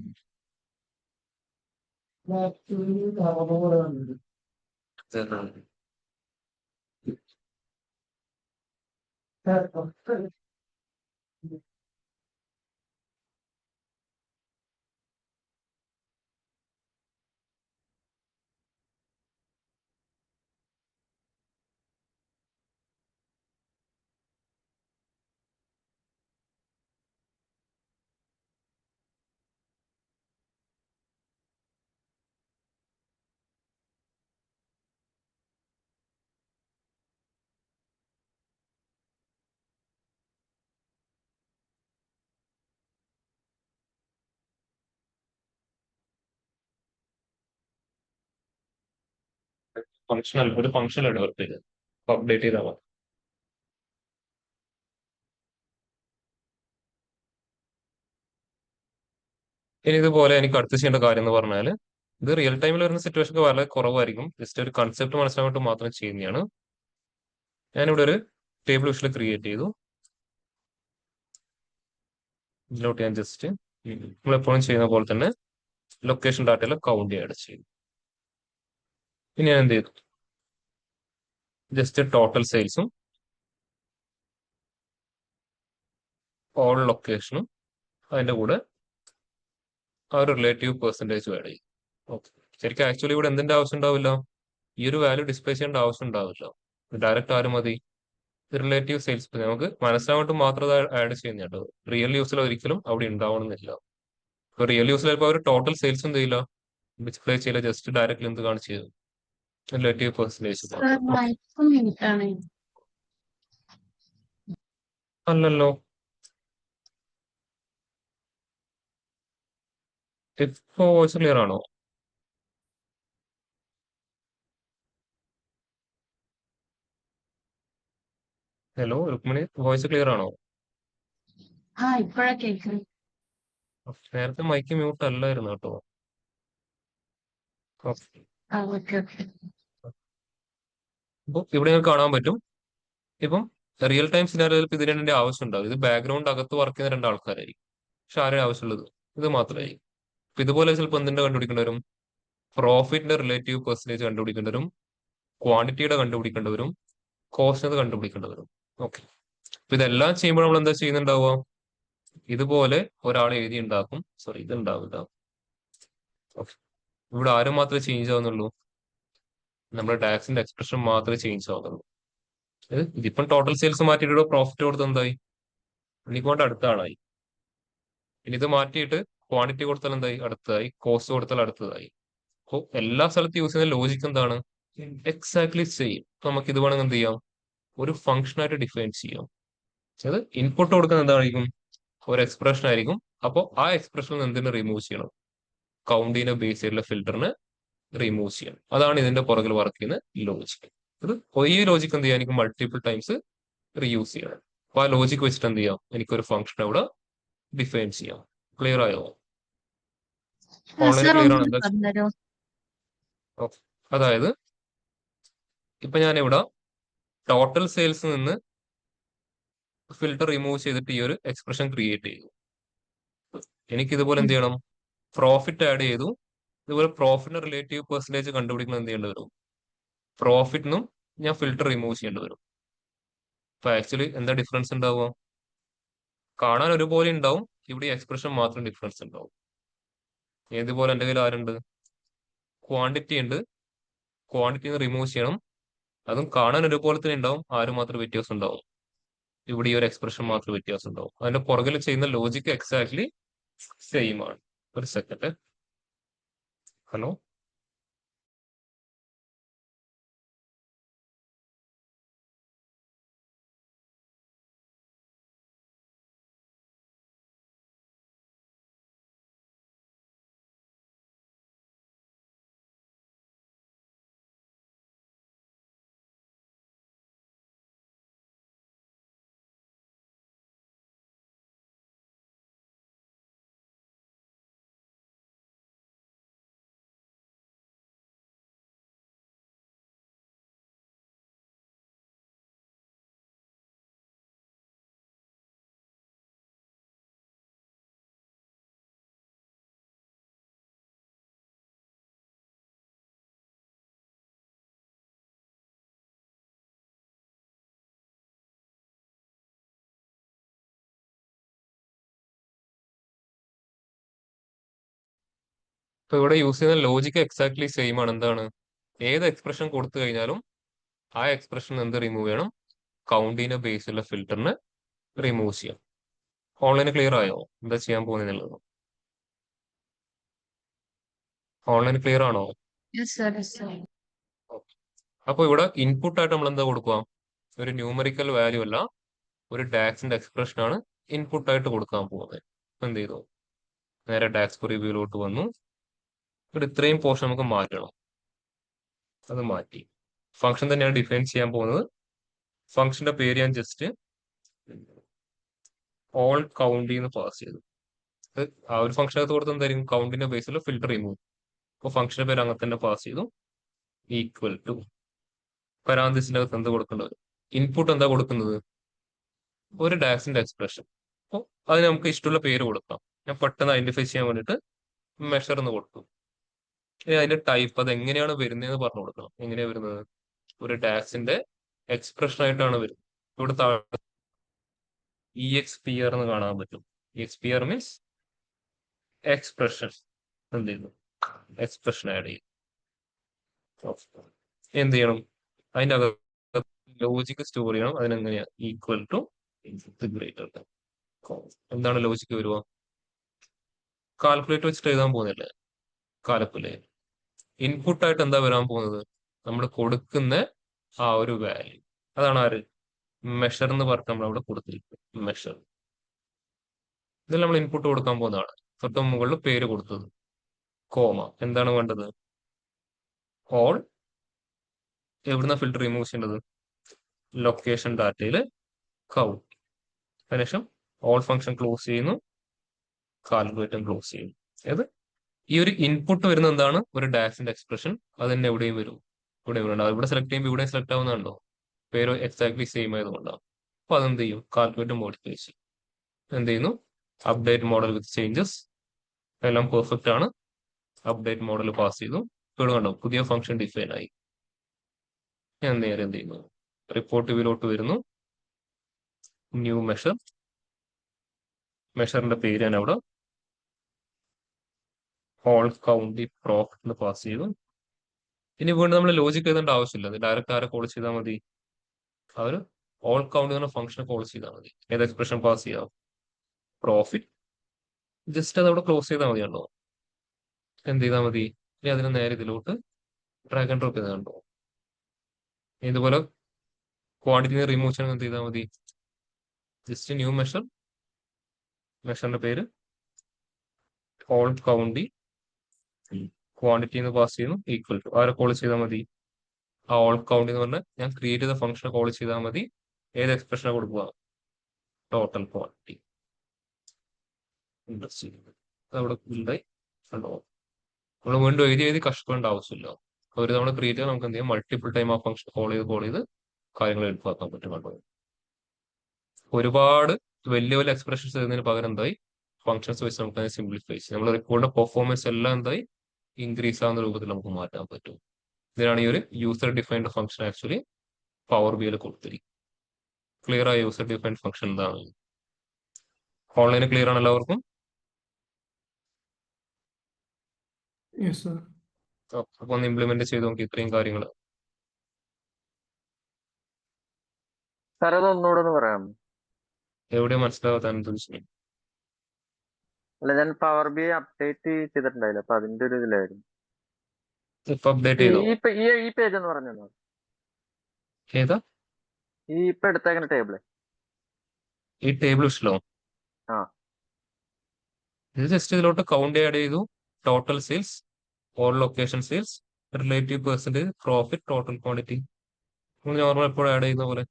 ഫംഗ്ഷൻ അല്ല, ഒരു ഫംഗ്ഷൻ ഡെവലപ്പ് ചെയ്ത് അപ്ഡേറ്റ് ചെയ്താൽ മതി. ഇനി ഇതുപോലെ എനിക്ക് അടുത്ത് ചെയ്യേണ്ട കാര്യം എന്ന് പറഞ്ഞാൽ, ഇത് റിയൽ ടൈമിൽ വരുന്ന സിറ്റുവേഷൻ വളരെ കുറവായിരിക്കും. ജസ്റ്റ് ഒരു കൺസെപ്റ്റ് മനസ്സിലായിട്ട് മാത്രം ചെയ്യുന്നതാണ്. ഞാനിവിടെ ഒരു ടേബിൾ വിഷ്വൽ ക്രിയേറ്റ് ചെയ്തു. ഇതിലോട്ട് ഞാൻ ജസ്റ്റ് നമ്മളെപ്പോഴും ചെയ്യുന്ന പോലെ തന്നെ ലൊക്കേഷൻ ഡാറ്റയിൽ കൗണ്ട് ആഡ് ചെയ്തു. ഇനി ഞാൻ എന്ത് ചെയ്തു, ജസ്റ്റ് ടോട്ടൽ സെയിൽസും ഓൾ ലൊക്കേഷനും അതിന്റെ കൂടെ ആ ഒരു റിലേറ്റീവ് പെർസെൻറ്റേജും ആഡ് ചെയ്യും. ഓക്കെ, ശരിക്കും ആക്ച്വലി ഇവിടെ എന്തിന്റെ ആവശ്യം ഉണ്ടാവില്ല, ഈ ഒരു വാല്യൂ ഡിസ്പ്ലേ ചെയ്യേണ്ട ആവശ്യം ഉണ്ടാവില്ല. ഡയറക്റ്റ് ആരും മതി, റിലേറ്റീവ് സെയിൽസ് നമുക്ക് മനസ്സിലായിട്ട് മാത്രം ആഡ് ചെയ്യുന്ന കേട്ടോ. റിയൽ യൂസിൽ ഒരിക്കലും അവിടെ ഉണ്ടാവണമെന്നില്ല. ഇപ്പൊ റിയൽ യൂസിൽ ചിലപ്പോൾ അവർ ടോട്ടൽ സെയിൽസ് എന്ത് ചെയ്യില്ല, ഡിസ്പ്ലേ ചെയ്യില്ല, ജസ്റ്റ് ഡയറക്റ്റ്ലി എന്ത് കാണിച്ചു തരും, റിലേറ്റീവ് പെർസെൻറ്റേജ് മാത്രം. മൈക്ക് മ്യൂട്ടാണ്. അല്ലല്ലോ, ഇപ്പൊ വോയിസ് ക്ലിയർ ആണോ? ഹലോ രുക്മിണി, വോയിസ് ക്ലിയർ ആണോ? ഇപ്പഴാ കേൾക്കുന്നത്. നേരത്തെ മൈക്ക് മ്യൂട്ട് അല്ലായിരുന്നു കേട്ടോ. Okay, okay okay. അപ്പൊ ഇവിടെ നിങ്ങൾക്ക് കാണാൻ പറ്റും, ഇപ്പം റിയൽ ടൈം സിനാരിയോയിൽ ഇത് രണ്ടിന്റെ ആവശ്യം ഉണ്ടാവും. ഇത് ബാക്ക്ഗ്രൗണ്ട് അകത്ത് വർക്ക് ചെയ്യുന്ന രണ്ട് ആൾക്കാരായിരിക്കും, പക്ഷെ ആരുടെ ആവശ്യമുള്ളത് ഇത് മാത്രമായിരിക്കും. അപ്പൊ ഇതുപോലെ ചിലപ്പോൾ എന്തിന്റെ കണ്ടുപിടിക്കേണ്ടി വരും, പ്രോഫിറ്റിന്റെ റിലേറ്റീവ് പെർസെന്റേജ് കണ്ടുപിടിക്കേണ്ടി വരും, ക്വാണ്ടിറ്റിയുടെ കണ്ടുപിടിക്കേണ്ടി വരും, കോസ്റ്റിനത് കണ്ടുപിടിക്കേണ്ടി വരും. ഓക്കെ, അപ്പൊ ഇതെല്ലാം ചെയ്യുമ്പോൾ നമ്മൾ എന്താ ചെയ്യുന്നുണ്ടാവുക, ഇതുപോലെ ഒരാൾ എഴുതി ഉണ്ടാക്കും. സോറി, ഇത് ഉണ്ടാവില്ല. ഓക്കെ, ഇവിടെ ആരും മാത്രമേ ചേഞ്ച് ആവുന്നുള്ളൂ, നമ്മുടെ ടാക്സിന്റെ എക്സ്പ്രഷൻ മാത്രമേ ചേഞ്ച് ആവുന്നുള്ളൂ. ഇതിപ്പം ടോട്ടൽ സെയിൽസ് മാറ്റിയിട്ട് പ്രോഫിറ്റ് കൊടുത്ത് എന്തായി, ഇനിക്കൊണ്ട് അടുത്ത ആളായി. ഇനി ഇത് മാറ്റിയിട്ട് ക്വാണ്ടിറ്റി കൊടുത്താൽ എന്തായി, അടുത്തതായി. കോസ്റ്റ് കൊടുത്താൽ അടുത്തതായി. അപ്പോൾ എല്ലാ സ്ഥലത്തും യൂസ് ചെയ്യുന്ന ലോജിക്ക് എന്താണ്, എക്സാക്ട്ലി സെയിം. നമുക്ക് ഇത് വേണമെങ്കിൽ എന്ത് ചെയ്യാം, ഒരു ഫംഗ്ഷൻ ആയിട്ട് ഡിഫൈൻ ചെയ്യാം. അത് ഇൻപുട്ട് കൊടുക്കുന്നത് എന്തായിരിക്കും, ഒരു എക്സ്പ്രഷൻ ആയിരിക്കും. അപ്പോൾ ആ എക്സ്പ്രഷനിൽ എന്തിനെ റിമൂവ് ചെയ്യണം, കൗണ്ടിനെ ബേസ് ചെയ്തിട്ടുള്ള ഫിൽറ്ററിനെ റിമൂവ് ചെയ്യണം. അതാണ് ഇതിന്റെ പുറകിൽ വർക്ക് ചെയ്യുന്ന ലോജിക്ക്. ഇത് ഈ ലോജിക്ക് എന്ത് ചെയ്യാം, എനിക്ക് മൾട്ടിപ്പിൾ ടൈംസ് റീയൂസ് ചെയ്യണം. അപ്പൊ ആ ലോജിക്ക് വെച്ചിട്ട് എന്ത് ചെയ്യാം, എനിക്കൊരു ഫംഗ്ഷൻ അവിടെ ഡിഫൈൻ ചെയ്യാം. ക്ലിയർ ആയോ? ഓൺലൈൻ സർ ക്ലിയർ ആണ്? ഒന്ന് എന്താ? പറഞ്ഞുതരോ? ഓക്കെ, അതായത് ഇപ്പൊ ഞാൻ ഇവിടെ ടോട്ടൽ സെയിൽസ് നിന്ന് ഫിൽട്ടർ റിമൂവ് ചെയ്തിട്ട് ഈ ഒരു എക്സ്പ്രഷൻ ക്രിയേറ്റ് ചെയ്തു. എനിക്ക് ഇതുപോലെ എന്ത് ചെയ്യണം, പ്രോഫിറ്റ് ആഡ് ചെയ്തു. ഇതുപോലെ പ്രോഫിറ്റിന് റിലേറ്റീവ് പെർസെന്റേജ് കണ്ടുപിടിക്കണം, എന്ത് ചെയ്യേണ്ടി വരും, പ്രോഫിറ്റിനും ഞാൻ ഫിൽട്ടർ റിമൂവ് ചെയ്യേണ്ടി വരും. അപ്പൊ ആക്ച്വലി എന്താ ഡിഫറൻസ് ഉണ്ടാവുക, കാണാൻ ഒരുപോലെ ഉണ്ടാവും, ഇവിടെ എക്സ്പ്രഷൻ മാത്രം ഡിഫറൻസ് ഉണ്ടാവും. ഏതുപോലെ എന്റെ കയ്യിൽ ആരുണ്ട്, ക്വാണ്ടിറ്റി ഉണ്ട്, ക്വാണ്ടിറ്റി റിമൂവ് ചെയ്യണം, അതും കാണാൻ ഒരുപോലെ തന്നെ ഉണ്ടാവും, ആരും മാത്രം വ്യത്യാസം ഉണ്ടാവും, ഇവിടെ ഈ ഒരു എക്സ്പ്രഷൻ മാത്രം വ്യത്യാസം ഉണ്ടാവും. അതിന്റെ പുറകിൽ ചെയ്യുന്ന ലോജിക്ക് എക്സാക്ട്ലി സെയിം ആണ്. ഒരു സെക്കൻഡ്, ഹലോ. ഇപ്പൊ ഇവിടെ യൂസ് ചെയ്യുന്ന ലോജിക്ക് എക്സാക്ട്ലി സെയിം ആണ്. എന്താണ്, ഏത് എക്സ്പ്രഷൻ കൊടുത്തു കഴിഞ്ഞാലും ആ എക്സ്പ്രഷൻ എന്ത് റിമൂവ് ചെയ്യണം, കൗണ്ടിനെ ബേസിലുള്ള ഫിൽറ്ററിന് റിമൂവ് ചെയ്യാം. ഓൺലൈൻ ക്ലിയർ ആയോ, എന്താ ചെയ്യാൻ പോകുന്നത്? ഓൺലൈൻ ക്ലിയർ ആണോ? Yes sir, yes sir. അപ്പൊ ഇവിടെ ഇൻപുട്ട് ആയിട്ട് നമ്മൾ എന്താ കൊടുക്കുക, ഒരു ന്യൂമറിക്കൽ വാല്യൂ അല്ല, ഒരു ടാക്സിന്റെ എക്സ്പ്രഷൻ ആണ് ഇൻപുട്ട് ആയിട്ട് കൊടുക്കാൻ പോകുന്നത്. എന്ത് ചെയ്തു, നേരെ ടാക്സ് പ്രിവ്യൂലോട്ട് വന്നു. ഇവിടെ ഇത്രയും പോർഷൻ നമുക്ക് മാറ്റണം, അത് മാറ്റി. ഫംഗ്ഷൻ തന്നെയാണ് ഡിഫൈൻ ചെയ്യാൻ പോകുന്നത്. ഫംഗ്ഷന്റെ പേര് ഞാൻ ജസ്റ്റ് ഓൾ കൗണ്ടി എന്ന് പാസ് ചെയ്തു. ആ ഒരു ഫംഗ്ഷനകത്ത് കൊടുത്ത് എന്തായിരിക്കും കൗണ്ടിന്റെ ബേസിൽ ഫിൽട്ടർ റിമൂവ്. അപ്പോൾ ഫംഗ്ഷന്റെ പേര് അങ്ങനെ തന്നെ പാസ് ചെയ്തു. ഈക്വൽ ടു പരാന്തസിന്റെ അകത്ത് എന്ത് കൊടുക്കേണ്ടത്? ഇൻപുട്ട് എന്താ കൊടുക്കുന്നത്? ഒരു ഡാക്സിന്റെ എക്സ്പ്രഷൻ. അപ്പോൾ അതിന് നമുക്ക് ഇഷ്ടമുള്ള പേര് കൊടുക്കാം. ഞാൻ പെട്ടെന്ന് ഐഡന്റിഫൈ ചെയ്യാൻ വേണ്ടിയിട്ട് മെഷർ എന്ന് കൊടുത്തു. ഇനി അതിന്റെ ടൈപ്പ് അത് എങ്ങനെയാണ് വരുന്നതെന്ന് പറഞ്ഞു കൊടുക്കണം. എങ്ങനെയാ വരുന്നത്? ഒരു ഡാക്സിന്റെ എക്സ്പ്രഷൻ ആയിട്ടാണ് വരുന്നത്. ഇവിടെ താഴെ EXPR എന്ന് കാണാൻ പറ്റും. EXPR means expression. എന്ത് ചെയ്യുന്നു? എക്സ്പ്രഷൻ ആഡ് ചെയ്യും. എന്ത് ചെയ്യണം? അതിന്റെ അകത്ത് ലോജിക്ക് സ്റ്റോർ ചെയ്യണം. അതിനെങ്ങനെയാ? Equal to greater. എന്താണ് ലോജിക്ക് വരുക? കാൽക്കുലേറ്റ് വെച്ചിട്ട് എഴുതാൻ പോകുന്നില്ലേ? കാൽക്കുലേറ്റ് ഇൻപുട്ടായിട്ട് എന്താ വരാൻ പോകുന്നത്? നമ്മൾ കൊടുക്കുന്ന ആ ഒരു വാല്യൂ. അതാണ് ആര്? മെഷർ എന്ന് പറഞ്ഞിട്ട് നമ്മൾ അവിടെ കൊടുത്തിരിക്കുന്നത് മെഷർ. ഇതിൽ നമ്മൾ ഇൻപുട്ട് കൊടുക്കാൻ പോകുന്നതാണ്. തൊട്ട് മുകളിൽ പേര് കൊടുത്തത് കോമ. എന്താണ് വേണ്ടത്? ഓൾ. എവിടുന്ന ഫിൽട്ടർ റിമൂവ് ചെയ്യേണ്ടത്? ലൊക്കേഷൻ ഡാറ്റയിൽ കൗണ്ട്. അതിനുശേഷം ഓൾ ഫംഗ്ഷൻ ക്ലോസ് ചെയ്യുന്നു, കാൽക്കുലേറ്റും ക്ലോസ് ചെയ്യുന്നു. അതായത് ഈ ഒരു ഇൻപുട്ട് വരുന്ന എന്താണ്? ഒരു ഡാക്സിന്റെ എക്സ്പ്രഷൻ. അത് തന്നെ എവിടെയും വരും. ഇവിടെ ഇവിടെ സെലക്ട് ചെയ്യുമ്പോൾ ഇവിടെ സെലക്ട് ആവുന്നുണ്ടോ? പേര് എക്സാക്ട്ലി സെയിം ആയതുകൊണ്ടാണ്. അപ്പൊ അതെന്ത് ചെയ്യും? കാൽക്കുലേറ്റ് മോഡിഫൈ ചെയ്യും. എന്ത് ചെയ്യുന്നു? Update model with changes. എല്ലാം പെർഫെക്റ്റ് ആണ്. അപ്ഡേറ്റ് മോഡൽ പാസ് ചെയ്തു. ഇവിടെ കണ്ടോ പുതിയ ഫംഗ്ഷൻ ഡിഫൈൻ ആയി. ഞാൻ നേരെ എന്ത് ചെയ്യുന്നു? റിപ്പോർട്ട് വ്യൂലോട്ട് വരുന്നു. New measure. മെഷറിന്റെ പേര് ഞാൻ അവിടെ ഓൾ കൗണ്ടി പ്രോഫിറ്റ് എന്ന് പാസ് ചെയ്തു. ഇനി വീണ്ടും നമ്മൾ ലോജിക് എഴുതേണ്ട ആവശ്യമില്ല. അത് ഡയറക്റ്റ് ആരെ കോൾ ചെയ്താൽ മതി? ആ ഒരു ഓൾ കൗണ്ട് എന്ന ഫംഗ്ഷനെ കോൾ ചെയ്താൽ മതി. ഏത് എക്സ്പ്രഷൻ പാസ് ചെയ്യാം? പ്രോഫിറ്റ്. ജസ്റ്റ് അത് അവിടെ ക്ലോസ് ചെയ്താൽ മതി. കണ്ടോ? എന്ത് ചെയ്താൽ മതി? ഇനി അതിന് നേരെ ഇതിലോട്ട് ഡ്രാഗ് ആൻഡ് ഡ്രോപ്പ് ചെയ്ത് കണ്ടോ? ഇതുപോലെ ക്വാണ്ടിറ്റിനെ റിമൂവ് ചെയ്യാൻ എന്ത് ചെയ്താൽ മതി? Just new measure. മെഷറിന്റെ പേര് ഓൾ കൗണ്ടി ക്വാണ്ടിറ്റി എന്ന് പാസ് ചെയ്യുന്നു. ഈക്വൽ ടു ആരെ കോൾ ചെയ്താൽ മതി? ആ ഓൾ കൗണ്ട് എന്ന് പറഞ്ഞാൽ ഞാൻ ക്രിയേറ്റ് ചെയ്ത ഫംഗ്ഷനെ കോൾ ചെയ്താൽ മതി. ഏത് എക്സ്പ്രഷനെ കൊടുക്കുക? Total quantity. അവിടെ ബിൽഡായി. കണ്ടോ? നമ്മൾ വീണ്ടും എഴുതി കഷ്ടപ്പെടേണ്ട ആവശ്യമില്ല. ഒരു തവണ ക്രിയേറ്റ് ചെയ്യാൻ നമുക്ക് എന്ത് ചെയ്യാം? മൾട്ടിപ്പിൾ ടൈം ആ ഫംഗ്ഷൻ കോൾ ചെയ്ത് കാര്യങ്ങൾ എളുപ്പമാക്കാൻ പറ്റും. കണ്ടോ? ഒരുപാട് വലിയ വലിയ എക്സ്പ്രഷൻസ് എഴുതുന്നതിന് പകരം എന്തായി? ഫംഗ്ഷൻസ് വെച്ച് നമുക്ക് അതിനെ സിംപ്ലിഫൈ ചെയ്യാം. നമ്മൾ റിപ്പോർട്ടിന്റെ പെർഫോമൻസ് എല്ലാം എന്തായി? ഇൻക്രീസ് ആവുന്ന രൂപത്തിൽ നമുക്ക് മാറ്റാൻ പറ്റും. ഇതിനാണ് ഈ ഒരു user defined function actually power ബിയിൽ കൊടുത്തിരിക്കും. ക്ലിയർ ആയ യൂസർ ഡിഫൈൻഡ് ഫംഗ്ഷൻ എന്താണ്? ഓൺലൈനിൽ ക്ലിയർ ആണ് എല്ലാവർക്കും? Yes, sir. അപ്പൊ ഒന്ന് ഇംപ്ലിമെന്റ് ചെയ്ത് നോക്കി ഇത്രയും കാര്യങ്ങൾ. സാർ അതൊന്നുകൂടെ ഒന്ന് പറയാം. എവിടെ മനസ്സിലാവാത്ത ചോദിച്ചു? അല്ല, ഞാൻ പവർ ബി അപ്ഡേറ്റ് ചെയ്തിട്ടുണ്ടായില്ല, അപ്പൊ അതിന്റെ ഒരു ഇതിലായിരുന്നു. ഇപ്പൊ അപ്ഡേറ്റ് ചെയ്തോ? ഈ പേജ് എന്ന് പറഞ്ഞു. ഏതാ ഈ ഇപ്പൊ എടുത്തേക്കുന്ന ടേബിള്? ഈ ടേബിൾ ഇഷ്ടമോ? ആ. ഇത് ജസ്റ്റ് ഇതിലോട്ട് കൗണ്ട് ആഡ് ചെയ്തു. Total sales, all location sales, relative percentage, profit, total quantity. നമ്മൾ നോർമൽ എപ്പോഴും ആഡ് ചെയ്യുന്ന പോലെ.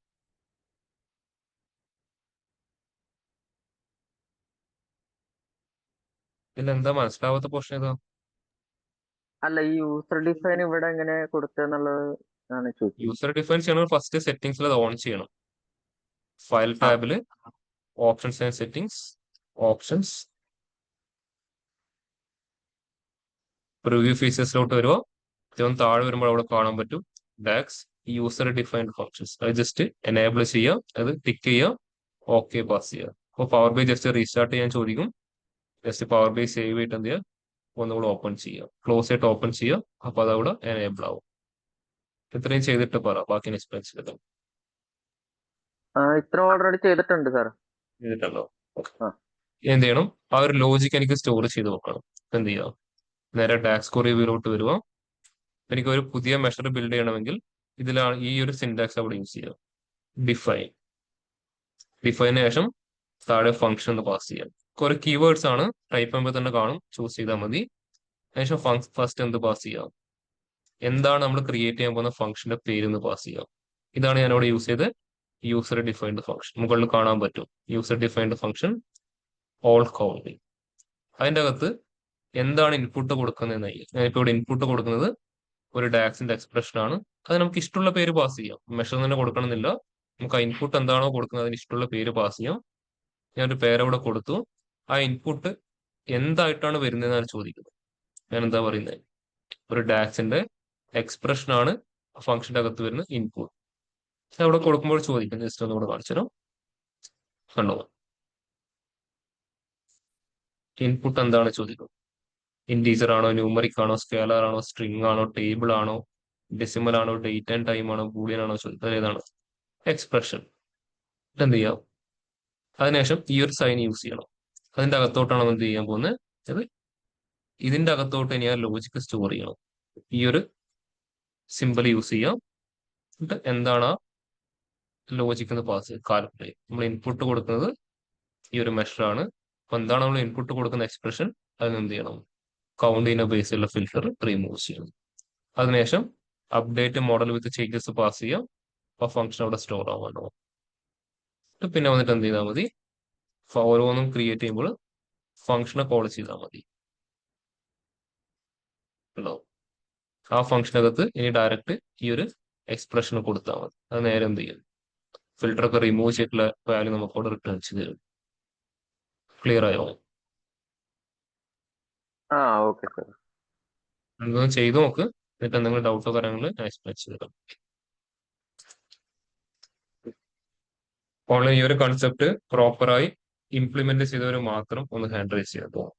ഇതിൽ എന്താ മനസ്സിലാവാത്ത പോർഷൻ ഏതാ? അല്ല, ഈ യൂസർ ഡിഫൈൻ ഇവിടെ എങ്ങനെ കൊടുത്തെന്നുള്ളത് ആണ് ചോദിച്ചത്. യൂസർ ഡിഫൈൻ ചെയ്യണം. ഫസ്റ്റ് സെറ്റിംഗ്സിൽ അത് ഓൺ ചെയ്യണം. ഫയൽ ടാബില് options and settings, options, preview ഫീച്ചേഴ്സിലോട്ട് വരുമോ? ഇതൊന്ന് താഴെ വരുമ്പോൾ അവിടെ കാണാൻ പറ്റും ഡാക്സ് യൂസർ ഡിഫൈൻഡ് ഫംഗ്ഷൻസ്. അത് ജസ്റ്റ് എനേബിൾ ചെയ്യുക, അത് ടിക്ക് ചെയ്യുക, ഓക്കെ പാസ് ചെയ്യുക. അപ്പോൾ പവർ ബൈ ജസ്റ്റ് റീസ്റ്റാർട്ട് ചെയ്യാൻ ചോദിക്കും. ജസ്റ്റ് പവർ ബൈ സേവ് ചെയ്തിട്ട് എന്ത് ചെയ്യുക? ഒന്നുകൂടെ ഓപ്പൺ ചെയ്യുക, ക്ലോസ് ചെയ്തിട്ട് ഓപ്പൺ ചെയ്യുക. അപ്പൊ അതവിടെ എനേബിൾ ആവും. ഇത്രയും ചെയ്തിട്ട് പറ ബാക്കി എക്സ്പെൻസ് ചെയ്തിട്ടും. ഇത്ര ഓൾറെഡി ചെയ്തിട്ടുണ്ട് സാർ. ചെയ്തിട്ടുണ്ടോ? ആ. എന്ത് ചെയ്യണം? ആ ഒരു ലോജിക്ക് എനിക്ക് സ്റ്റോർ ചെയ്ത് വെക്കണം. എന്ത് ചെയ്യുക? നേരെ ഡാക്സ് റിവ്യൂലോട്ട് വരിക. എനിക്ക് ഒരു പുതിയ മെഷർ ബിൽഡ് ചെയ്യണമെങ്കിൽ ഇതിലാണ് ഈ ഒരു സിൻടാക്സ് അവിടെ യൂസ് ചെയ്യുക. ഡിഫൈൻ. ഡിഫൈന് ശേഷം താഴെ ഫംഗ്ഷൻ എന്ന് പാസ് ചെയ്യാം. കുറെ കീവേഡ്സ് ആണ്, ടൈപ്പ് ചെയ്യുമ്പോൾ തന്നെ കാണും, ചൂസ് ചെയ്താൽ മതി. അതിനുശേഷം ഫസ്റ്റ് എന്ത് പാസ് ചെയ്യാം? എന്താണ് നമ്മൾ ക്രിയേറ്റ് ചെയ്യാൻ പോകുന്ന ഫംഗ്ഷന്റെ പേര് എന്ന് പാസ് ചെയ്യാം. ഇതാണ് ഞാൻ ഇവിടെ യൂസ് ചെയ്ത് യൂസർ ഡിഫൈൻഡ് ഫംഗ്ഷൻ. മുകളിൽ കാണാൻ പറ്റും user defined function all counting. അതിന്റെ അകത്ത് എന്താണ് ഇൻപുട്ട് കൊടുക്കുന്നതെന്നായി. ഞാനിപ്പോ ഇവിടെ ഇൻപുട്ട് കൊടുക്കുന്നത് ഒരു ഡാക്സിന്റെ എക്സ്പ്രഷൻ ആണ്. അത് നമുക്ക് ഇഷ്ടമുള്ള പേര് പാസ് ചെയ്യാം. മെഷർ തന്നെ കൊടുക്കണമെന്നില്ല. നമുക്ക് ആ ഇൻപുട്ട് എന്താണോ കൊടുക്കുന്നത് അതിന് ഇഷ്ടമുള്ള പേര് പാസ് ചെയ്യാം. ഞാനൊരു പേരവിടെ കൊടുത്തു. ആ ഇൻപുട്ട് എന്തായിട്ടാണ് വരുന്നതെന്നാണ് ചോദിക്കുന്നത്. ഞാൻ എന്താ പറയുന്നത്, ഒരു ഡാക്സിന്റെ എക്സ്പ്രഷൻ ആണ് ഫംഗ്ഷന്റെ അകത്ത് വരുന്ന ഇൻപുട്ട്. അവിടെ കൊടുക്കുമ്പോൾ ചോദിക്കുന്നത് ജസ്റ്റ് ഒന്നുകൂടെ കാണിച്ചു തരാം. കണ്ടോ, ഇൻപുട്ട് എന്താണ് ചോദിക്കുന്നത്. ഇൻറ്റീജർ ആണോ, ന്യൂമറിക് ആണോ, സ്കേലർ ആണോ, സ്ട്രിംഗ് ആണോ, ടേബിൾ ആണോ, ഡെസിമൽ ആണോ, ഡേറ്റ് ആൻഡ് ടൈം ആണോ, ബൂളിയൻ ആണോ ചോദിക്കുന്നത്. ഏതാണ് എക്സ്പ്രഷൻ. എന്ത് ചെയ്യാം, അതിനുശേഷം ഈ ഒരു സൈൻ യൂസ് ചെയ്യണം. അതിന്റെ അകത്തോട്ടാണ് എന്ത് ചെയ്യാൻ പോകുന്നത്. അത് ഇതിന്റെ അകത്തോട്ട് ഇനി ആ ലോജിക്ക് സ്റ്റോർ ചെയ്യണം. ഈ ഒരു സിമ്പിൾ യൂസ് ചെയ്യാം. എന്നിട്ട് എന്താണ് ആ ലോജിക് എന്ന് പാസ് കാൽക്കുലേറ്റ്. നമ്മൾ ഇൻപുട്ട് കൊടുക്കുന്നത് ഈ ഒരു മെഷർ ആണ്. അപ്പൊ എന്താണ് നമ്മൾ ഇൻപുട്ട് കൊടുക്കുന്ന എക്സ്പ്രഷൻ, അതിന് എന്ത് ചെയ്യണം, കൗണ്ട് ചെയ്യുന്ന ബേസിലുള്ള ഫിൽറ്റർ റിമൂവ് ചെയ്യണം. അതിനുശേഷം update model with changes pass ചെയ്യാം. അപ്പൊ ഫംഗ്ഷൻ അവിടെ സ്റ്റോർ ആവാനോ. പിന്നെ വന്നിട്ട് എന്ത് ചെയ്താൽ മതി, ഓരോന്നും ക്രിയേറ്റ് ചെയ്യുമ്പോൾ ഫംഗ്ഷനെ കോൾ ചെയ്താൽ മതി. ഉണ്ടോ, ആ ഫംഗ്ഷനകത്ത് ഇനി ഡയറക്റ്റ് ഈ ഒരു എക്സ്പ്രഷൻ കൊടുത്താൽ മതി. അത് നേരെ എന്ത് ചെയ്യും, ഫിൽറ്റർ ഒക്കെ റിമൂവ് ചെയ്തിട്ടുള്ള വാല്യൂ നമുക്ക് അവിടെ റിട്ടേൺ ചെയ്ത് തരും. ക്ലിയർ ആയോ? ആ ഓക്കെ സർ. എന്തൊന്നും ചെയ്തു നോക്ക്. എന്നിട്ട് എന്തെങ്കിലും ഡൗട്ടോ കാര്യങ്ങൾ ഞാൻ എക്സ്പ്ലെയിൻ ചെയ്ത് തരാം. ഓൺലൈൻ ഈ ഒരു കൺസെപ്റ്റ് പ്രോപ്പറായി ഇംപ്ലിമെന്റ് ചെയ്തവർ മാത്രം ഒന്ന് ഹാൻഡ് റൈസ് ചെയ്യാൻ പോകും.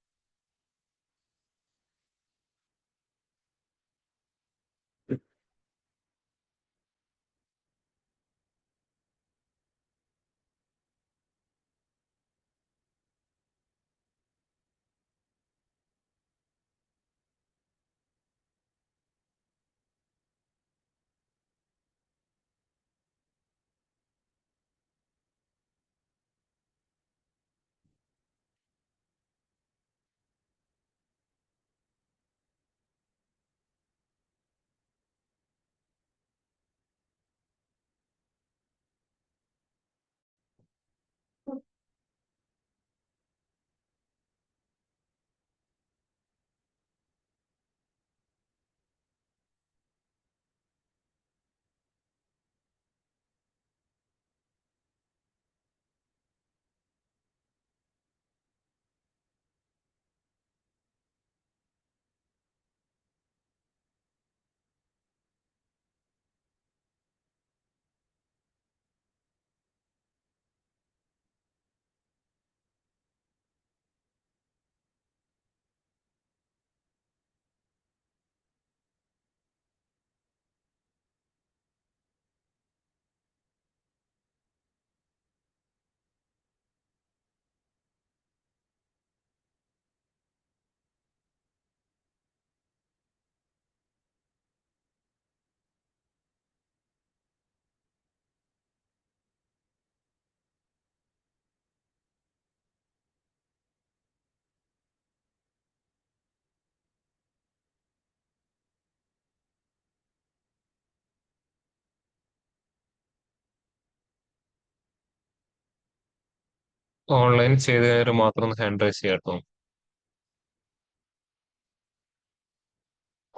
ഓൺലൈൻ ചെയ്ത് കഴിഞ്ഞാൽ മാത്രം ഒന്ന് ഹാൻഡ് റൈസ് ചെയ്യാം കേട്ടോ.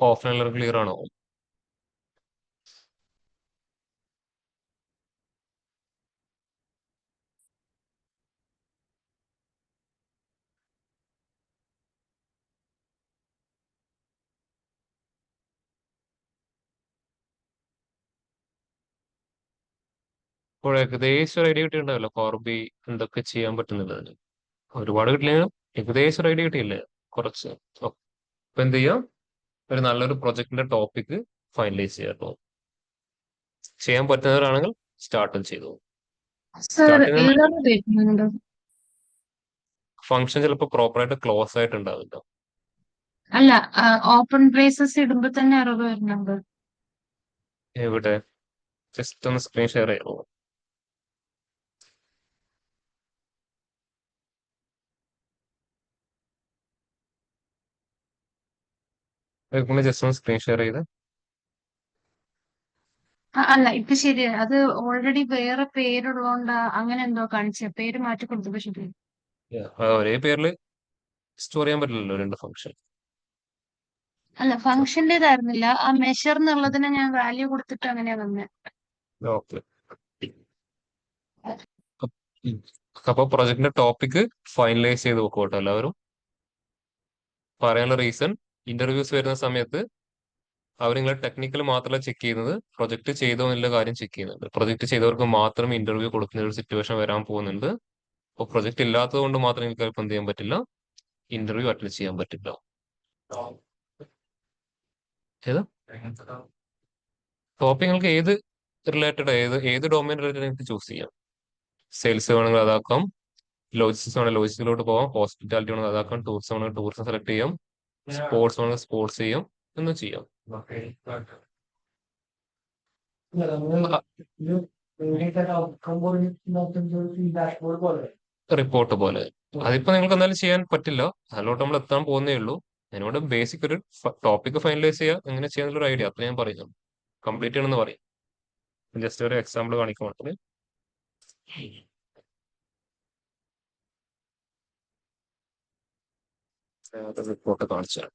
ഓഫ്ലൈൻ എല്ലാവരും ക്ലിയർ ആണോ? ഇപ്പോൾ ഏകദേശം ഒരു ഐഡിയ കിട്ടിയിട്ടുണ്ടാവല്ലോ കോർബി എന്തൊക്കെ ചെയ്യാൻ പറ്റുന്നുള്ളത്. ഒരുപാട് കിട്ടില്ലെങ്കിലും ഏകദേശം ഒരു ഐഡിയ കിട്ടിയില്ലേ, കുറച്ച്. അപ്പൊ എന്ത് ചെയ്യാം, ഒരു നല്ലൊരു പ്രൊജക്ടിന്റെ ടോപ്പിക് ഫൈനലൈസ് ചെയ്യാം കേട്ടോ. ചെയ്യാൻ പറ്റുന്നവരാണെങ്കിൽ സ്റ്റാർട്ടും ചെയ്തു. സർ സ്റ്റാർട്ടിങ് എറർ വരുന്നുണ്ട്. ഫംഗ്ഷൻ ചിലപ്പോൾ പ്രോപ്പറായിട്ട് ക്ലോസ് ആയിട്ട് ഉണ്ടാവില്ല. അല്ല, ഓപ്പൺ ബ്രേസസ് ഇടുമ്പോ തന്നെ എറർ വരുന്നുണ്ട്. എവിടെ, ജസ്റ്റ് ഒന്ന് സ്ക്രീൻ ഷെയർ ചെയ്യാമോ? ജസ്റ്റ് ഒന്ന് സ്ക്രീൻ ഷെയർ ചെയ്ത് അല്ല ഇപ്പൊ ശരിയാ, അത് ഓൾറെഡി വേറെ പേരുള്ളോണ്ടാ അങ്ങനെ എന്തോ കാണിച്ച, പേര് മാറ്റി കൊടുത്തപ്പോ ശരി. ഒരേ പേരിൽ സ്റ്റോർ ചെയ്യാൻ പറ്റില്ലല്ലോ രണ്ട് ഫംഗ്ഷൻ. അല്ല ഫംഗ്ഷന്റേതായിരുന്നില്ല, ആ മെഷർ എന്നുള്ളതിന് ഞാൻ വാല്യൂ കൊടുത്തിട്ട് അങ്ങനെയാ വന്നത്. ഓക്കെ. അപ്പൊ പ്രൊജക്ടിന്റെ ടോപ്പിക് ഫൈനലൈസ് ചെയ്ത് വെക്കോട്ടെ എല്ലാവരും. പറയാനുള്ള റീസൺ, ഇന്റർവ്യൂസ് വരുന്ന സമയത്ത് അവർ നിങ്ങളെ ടെക്നിക്കൽ മാത്രമല്ല ചെക്ക് ചെയ്യുന്നത്, പ്രൊജക്ട് ചെയ്തോ എന്നുള്ള കാര്യം ചെക്ക് ചെയ്യുന്നുണ്ട്. പ്രൊജക്ട് ചെയ്തവർക്ക് മാത്രം ഇന്റർവ്യൂ കൊടുക്കുന്ന ഒരു സിറ്റുവേഷൻ വരാൻ പോകുന്നുണ്ട്. അപ്പോൾ പ്രൊജക്ട് ഇല്ലാത്തത് കൊണ്ട് മാത്രം നിങ്ങൾക്ക് എന്ത് ചെയ്യാൻ പറ്റില്ല, ഇന്റർവ്യൂ അറ്റൻഡ് ചെയ്യാൻ പറ്റില്ല. ഏതാ ടോപ്പിക് നിങ്ങൾക്ക് ഏത് റിലേറ്റഡ്, ഏത് ഡൊമൈൻ റിലേറ്റഡ് നിങ്ങൾക്ക് ചൂസ് ചെയ്യാം. സെയിൽസ് വേണമെങ്കിൽ അതാക്കാം, ലോജിസ്റ്റിക്സ് വേണമെങ്കിൽ ലോജിസ്റ്റിക്കിലോട്ട് പോകാം, ഹോസ്പിറ്റാലിറ്റി വേണമെങ്കിൽ അതാക്കാം, ടൂറിസം വേണമെങ്കിൽ ടൂറിസം സെലക്ട് ചെയ്യാം, സ്പോർട്സ് വേണമെങ്കിൽ സ്പോർട്സ് ചെയ്യാം, എന്നും ചെയ്യാം. റിപ്പോർട്ട് പോലെ അതിപ്പോ നിങ്ങൾക്ക് എന്തായാലും ചെയ്യാൻ പറ്റില്ല, അതിലോട്ട് നമ്മൾ എത്താൻ പോകുന്നേ ഉള്ളൂ. അതിനോട് ബേസിക് ഒരു ടോപ്പിക് ഫൈനലൈസ് ചെയ്യുക, എങ്ങനെ ചെയ്യാന്നുള്ള ഐഡിയ അത്ര ഞാൻ പറയുന്നു. കംപ്ലീറ്റ് ചെയ്യണമെന്ന് പറയും. ജസ്റ്റ് ഒരു എക്സാമ്പിൾ കാണിക്കാൻ മാത്രമേ. റിപ്പോർട്ട് കാണിച്ചു തരാം.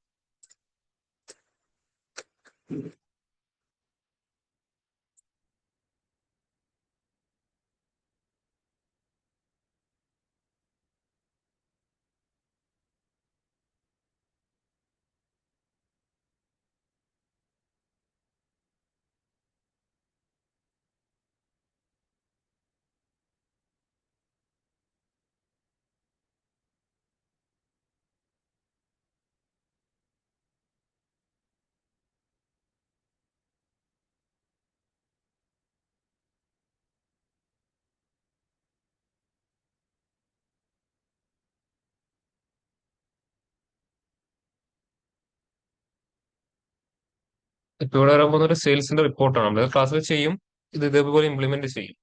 ഇപ്പൊ ഇവിടെ വരാൻ പോകുന്ന ഒരു സെയിൽസിന്റെ റിപ്പോർട്ടാണ്. നമ്മൾ ക്ലാസ്സിൽ ചെയ്യും, ഇത് ഇതേപോലെ ഇംപ്ലിമെന്റ് ചെയ്യും.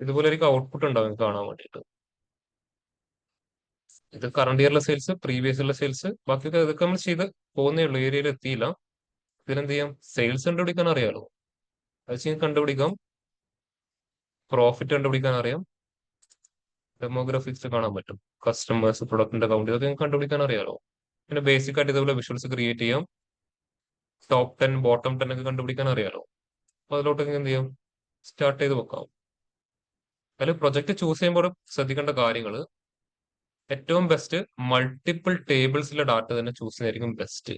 ഇതുപോലെ ഒരു ഔട്ട്പുട്ട് ഉണ്ടാവും നിങ്ങൾക്ക് കാണാൻ വേണ്ടിയിട്ട്. ഇത് കറണ്ട് ഇയറിലെ സെയിൽസ്, പ്രീവിയസ് ഇയറിലെ സെയിൽസ്, ബാക്കിയൊക്കെ ഇതൊക്കെ നമ്മൾ ചെയ്ത് പോകുന്നേ ഉള്ളൂ. ഏരിയയിൽ എത്തിയില്ല. ഇതിനെന്ത് ചെയ്യാം, സെയിൽസ് കണ്ടുപിടിക്കാൻ അറിയാലോ, അത് ചെയ്ത് കണ്ടുപിടിക്കാം. പ്രോഫിറ്റ് കണ്ടുപിടിക്കാൻ അറിയാം, ഡെമോഗ്രാഫിക്സ് കാണാൻ പറ്റും, കസ്റ്റമേഴ്സ്, പ്രൊഡക്റ്റിന്റെ കൗണ്ട്, ഇതൊക്കെ നിങ്ങൾക്ക് കണ്ടുപിടിക്കാൻ അറിയാലോ. പിന്നെ ബേസിക് ആയിട്ട് ഇതുപോലെ വിഷ്വൽസ് ക്രിയേറ്റ് ചെയ്യാം, ടോപ്പ് 10 ബോട്ടം 10 ഒക്കെ കണ്ടുപിടിക്കാൻ അറിയാലോ. അപ്പൊ അതിലോട്ടൊക്കെ എന്ത് ചെയ്യാം, സ്റ്റാർട്ട് ചെയ്ത് വെക്കാം. അതിൽ പ്രൊജക്ട് ചൂസ് ചെയ്യുമ്പോൾ ശ്രദ്ധിക്കേണ്ട കാര്യങ്ങൾ, ഏറ്റവും ബെസ്റ്റ് മൾട്ടിപ്പിൾ ടേബിൾസിലെ ഡാറ്റ തന്നെ ചൂസ് ചെയ്യുന്നതായിരിക്കും ബെസ്റ്റ്.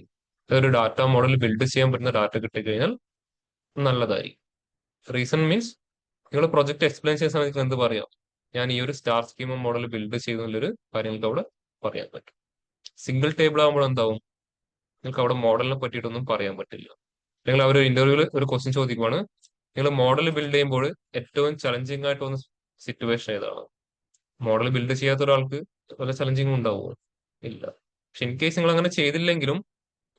ഒരു ഡാറ്റ മോഡൽ ബിൽഡ് ചെയ്യാൻ പറ്റുന്ന ഡാറ്റ കിട്ടിക്കഴിഞ്ഞാൽ നല്ലതായിരിക്കും. റീസൺ മീൻസ്, നിങ്ങൾ പ്രൊജക്ട് എക്സ്പ്ലെയിൻ ചെയ്യുന്ന സമയത്ത് എന്ത് പറയാം, ഞാൻ ഈ ഒരു സ്റ്റാർ സ്കീം മോഡൽ ബിൽഡ് ചെയ്യുന്നതിലൊരു കാര്യങ്ങൾക്ക് അവിടെ പറയാൻ പറ്റും. സിംഗിൾ ടേബിൾ ആകുമ്പോൾ എന്താവും, നിങ്ങൾക്ക് അവിടെ മോഡലിനെ പറ്റിയിട്ടൊന്നും പറയാൻ പറ്റില്ല. നിങ്ങൾ അവർ ഇന്റർവ്യൂവിൽ ഒരു ക്വസ്റ്റ്യൻ ചോദിക്കുവാണ്, നിങ്ങൾ മോഡൽ ബിൽഡ് ചെയ്യുമ്പോൾ ഏറ്റവും ചലഞ്ചിങ് ആയിട്ട് തോന്നുന്ന സിറ്റുവേഷൻ ഏതാണ്? മോഡൽ ബിൽഡ് ചെയ്യാത്ത ഒരാൾക്ക് വല്ല ചലഞ്ചിങ് ഉണ്ടാവുമോ? ഇല്ല. പക്ഷെ ഇൻ കേസ് നിങ്ങൾ അങ്ങനെ ചെയ്തില്ലെങ്കിലും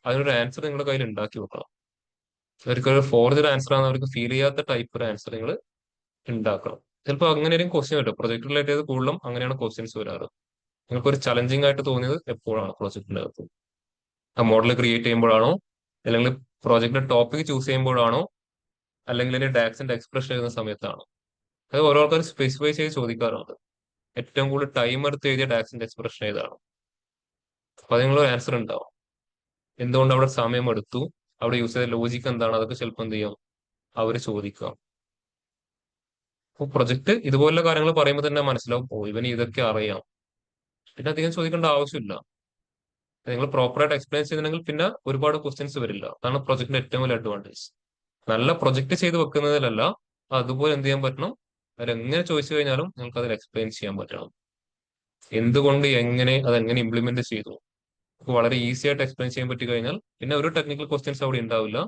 അതിനൊരു ആൻസർ നിങ്ങളുടെ കയ്യിൽ ഉണ്ടാക്കി വെക്കണം. അവർക്ക് ഒരു ഫോർജഡ് ആൻസർ ആണ് അവർക്ക് ഫീൽ ചെയ്യാത്ത ടൈപ്പ് ഒരു ആൻസർ നിങ്ങൾ ഉണ്ടാക്കണം. ചിലപ്പോൾ അങ്ങനെ ഒരു ക്വസ്റ്റ്യൻ വരും, പ്രൊജക്ട് റിലേറ്റ് ചെയ്ത് കൂടുതലും അങ്ങനെയാണ് ക്വസ്റ്റ്യൻസ് വരാറ്. നിങ്ങൾക്ക് ഒരു ചലഞ്ചിങ് ആയിട്ട് തോന്നിയത് എപ്പോഴാണ് പ്രൊജക്ടിന്റെ അകത്ത്? ആ മോഡൽ ക്രിയേറ്റ് ചെയ്യുമ്പോഴാണോ, അല്ലെങ്കിൽ പ്രോജക്റ്റിന്റെ ടോപ്പിക് ചൂസ് ചെയ്യുമ്പോഴാണോ, അല്ലെങ്കിൽ അതിന്റെ ഡാക്സിന്റെ എക്സ്പ്രഷൻ എഴുതുന്ന സമയത്താണോ? അത് ഓരോ ആൾക്കാർ സ്പെസിഫൈ ചെയ്ത് ചോദിക്കാറുണ്ട്. ഏറ്റവും കൂടുതൽ ടൈം എടുത്ത് എഴുതിയ ഡാക്സിന്റെ എക്സ്പ്രഷൻ ഏതാണ്? അപ്പൊ അത് നിങ്ങളൊരു ആൻസർ ഉണ്ടാവും. എന്തുകൊണ്ട് അവിടെ സമയം എടുത്തു, അവിടെ യൂസ് ചെയ്ത ലോജിക്ക് എന്താണ്, അതൊക്കെ ചിലപ്പോൾ എന്ത് ചെയ്യും, അവർ ചോദിക്കാം. അപ്പൊ പ്രൊജക്ട് ഇതുപോലുള്ള കാര്യങ്ങൾ പറയുമ്പോൾ തന്നെ മനസ്സിലാവും, ഓ ഇവന് ഇതൊക്കെ അറിയാം, പിന്നെ അധികം ചോദിക്കേണ്ട ആവശ്യമില്ല. നിങ്ങൾ പ്രോപ്പറായിട്ട് എക്സ്പ്ലെയിൻ ചെയ്തിട്ടുണ്ടെങ്കിൽ പിന്നെ ഒരുപാട് ക്വസ്റ്റ്യൻസ് വരില്ല. അതാണ് പ്രൊജക്ടിന്റെ ഏറ്റവും വലിയ അഡ്വാൻറ്റേജ്. നല്ല പ്രൊജക്ട് ചെയ്ത് വെക്കുന്നതിലല്ല, അതുപോലെ എന്ത് ചെയ്യാൻ പറ്റണം, അതിലെങ്ങനെ ചോദിച്ചു കഴിഞ്ഞാലും നിങ്ങൾക്ക് അതിൽ എക്സ്പ്ലെയിൻ ചെയ്യാൻ പറ്റണം. എന്തുകൊണ്ട്, എങ്ങനെ, അതെങ്ങനെ ഇംപ്ലിമെന്റ് ചെയ്തു, വളരെ ഈസി ആയിട്ട് എക്സ്പ്ലെയിൻ ചെയ്യാൻ പറ്റി കഴിഞ്ഞാൽ പിന്നെ ഒരു ടെക്നിക്കൽ ക്വസ്റ്റ്യൻസ് അവിടെ ഉണ്ടാവില്ല,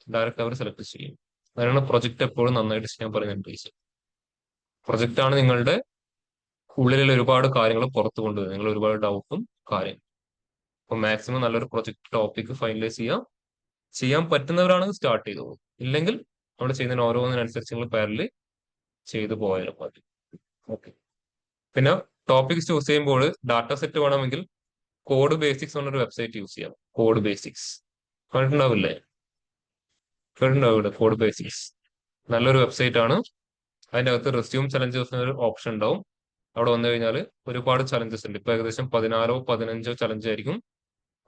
ഡയറക്റ്റ് അവർ സെലക്ട് ചെയ്യും. അതിനാണ് പ്രൊജക്ട് എപ്പോഴും നന്നായിട്ട് ചെയ്യാൻ പറയുന്നത് റീസൺ. പ്രൊജക്റ്റ് ആണ് നിങ്ങളുടെ ഉള്ളിലുള്ള ഒരുപാട് കാര്യങ്ങൾ പുറത്തു കൊണ്ടുവരുന്നത്, നിങ്ങൾ ഒരുപാട് ഡൗട്ടും കാര്യം. അപ്പൊ മാക്സിമം നല്ലൊരു പ്രൊജക്ട് ടോപ്പിക് ഫൈനലൈസ് ചെയ്യാൻ പറ്റുന്നവരാണെങ്കിൽ സ്റ്റാർട്ട് ചെയ്തു പോകും. ഇല്ലെങ്കിൽ നമ്മൾ ചെയ്യുന്നതിന് ഓരോന്നിനനുസരിച്ച് നിങ്ങൾ പാരലി ചെയ്തു പോയാലും മതി. ഓക്കെ. പിന്നെ ടോപ്പിക് ചൂസ് ചെയ്യുമ്പോൾ ഡാറ്റ സെറ്റ് വേണമെങ്കിൽ കോഡ് ബേസിക്സ് എന്നൊരു വെബ്സൈറ്റ് യൂസ് ചെയ്യാം. കോഡ് ബേസിക്സ് കണ്ടിട്ടുണ്ടാവില്ലേ? കേട്ടിട്ടുണ്ടാവും ഇവിടെ കോഡ് ബേസിക്സ്. നല്ലൊരു വെബ്സൈറ്റ് ആണ്. അതിന്റെ അകത്ത് റെസ്യൂം ചലഞ്ചേഴ്സ് ഒരു ഓപ്ഷൻ ഉണ്ടാവും. അവിടെ വന്നു കഴിഞ്ഞാൽ ഒരുപാട് ചലഞ്ചസ് ഉണ്ട്. ഇപ്പൊ ഏകദേശം 16-15 ചലഞ്ച് ആയിരിക്കും.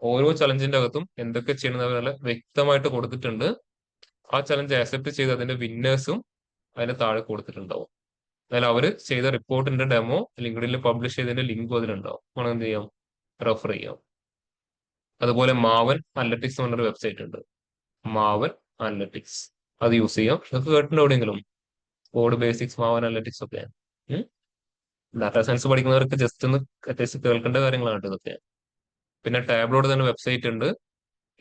ഓരോ ചലഞ്ചിന്റെ അകത്തും എന്തൊക്കെ ചെയ്യണമെന്ന് നല്ല വ്യക്തമായിട്ട് കൊടുത്തിട്ടുണ്ട്. ആ ചലഞ്ച് ആക്സെപ്റ്റ് ചെയ്ത് അതിന്റെ വിന്നേഴ്സും അതിന് താഴെ കൊടുത്തിട്ടുണ്ടാവും. അതിൽ അവര് ചെയ്ത റിപ്പോർട്ടിന്റെ ഡെമോ ലിങ്ക്ഡിനിൽ പബ്ലിഷ് ചെയ്തതിന്റെ ലിങ്കും അതിലുണ്ടാവും. നമ്മൾ എന്ത് ചെയ്യാം, റെഫർ ചെയ്യാം. അതുപോലെ മാവൻ അനലറ്റിക്സ് എന്ന് പറഞ്ഞൊരു വെബ്സൈറ്റ് ഉണ്ട്. മാവൻ അനലറ്റിക്സ് അത് യൂസ് ചെയ്യാം. ഇതൊക്കെ കേട്ടിട്ടുണ്ടോ എവിടെയെങ്കിലും? കോഡ് ബേസിക്സ്, മാവൻ അനലറ്റിക്സ് ഒക്കെ. ഡാറ്റാ സയൻസ് പഠിക്കുന്നവർക്ക് ജസ്റ്റ് ഒന്ന് അത്യാവശ്യം കേൾക്കേണ്ട കാര്യങ്ങളാണ് ഇതൊക്കെ. പിന്നെ ടാബ്ലോഡ് തന്നെ വെബ്സൈറ്റ് ഉണ്ട്.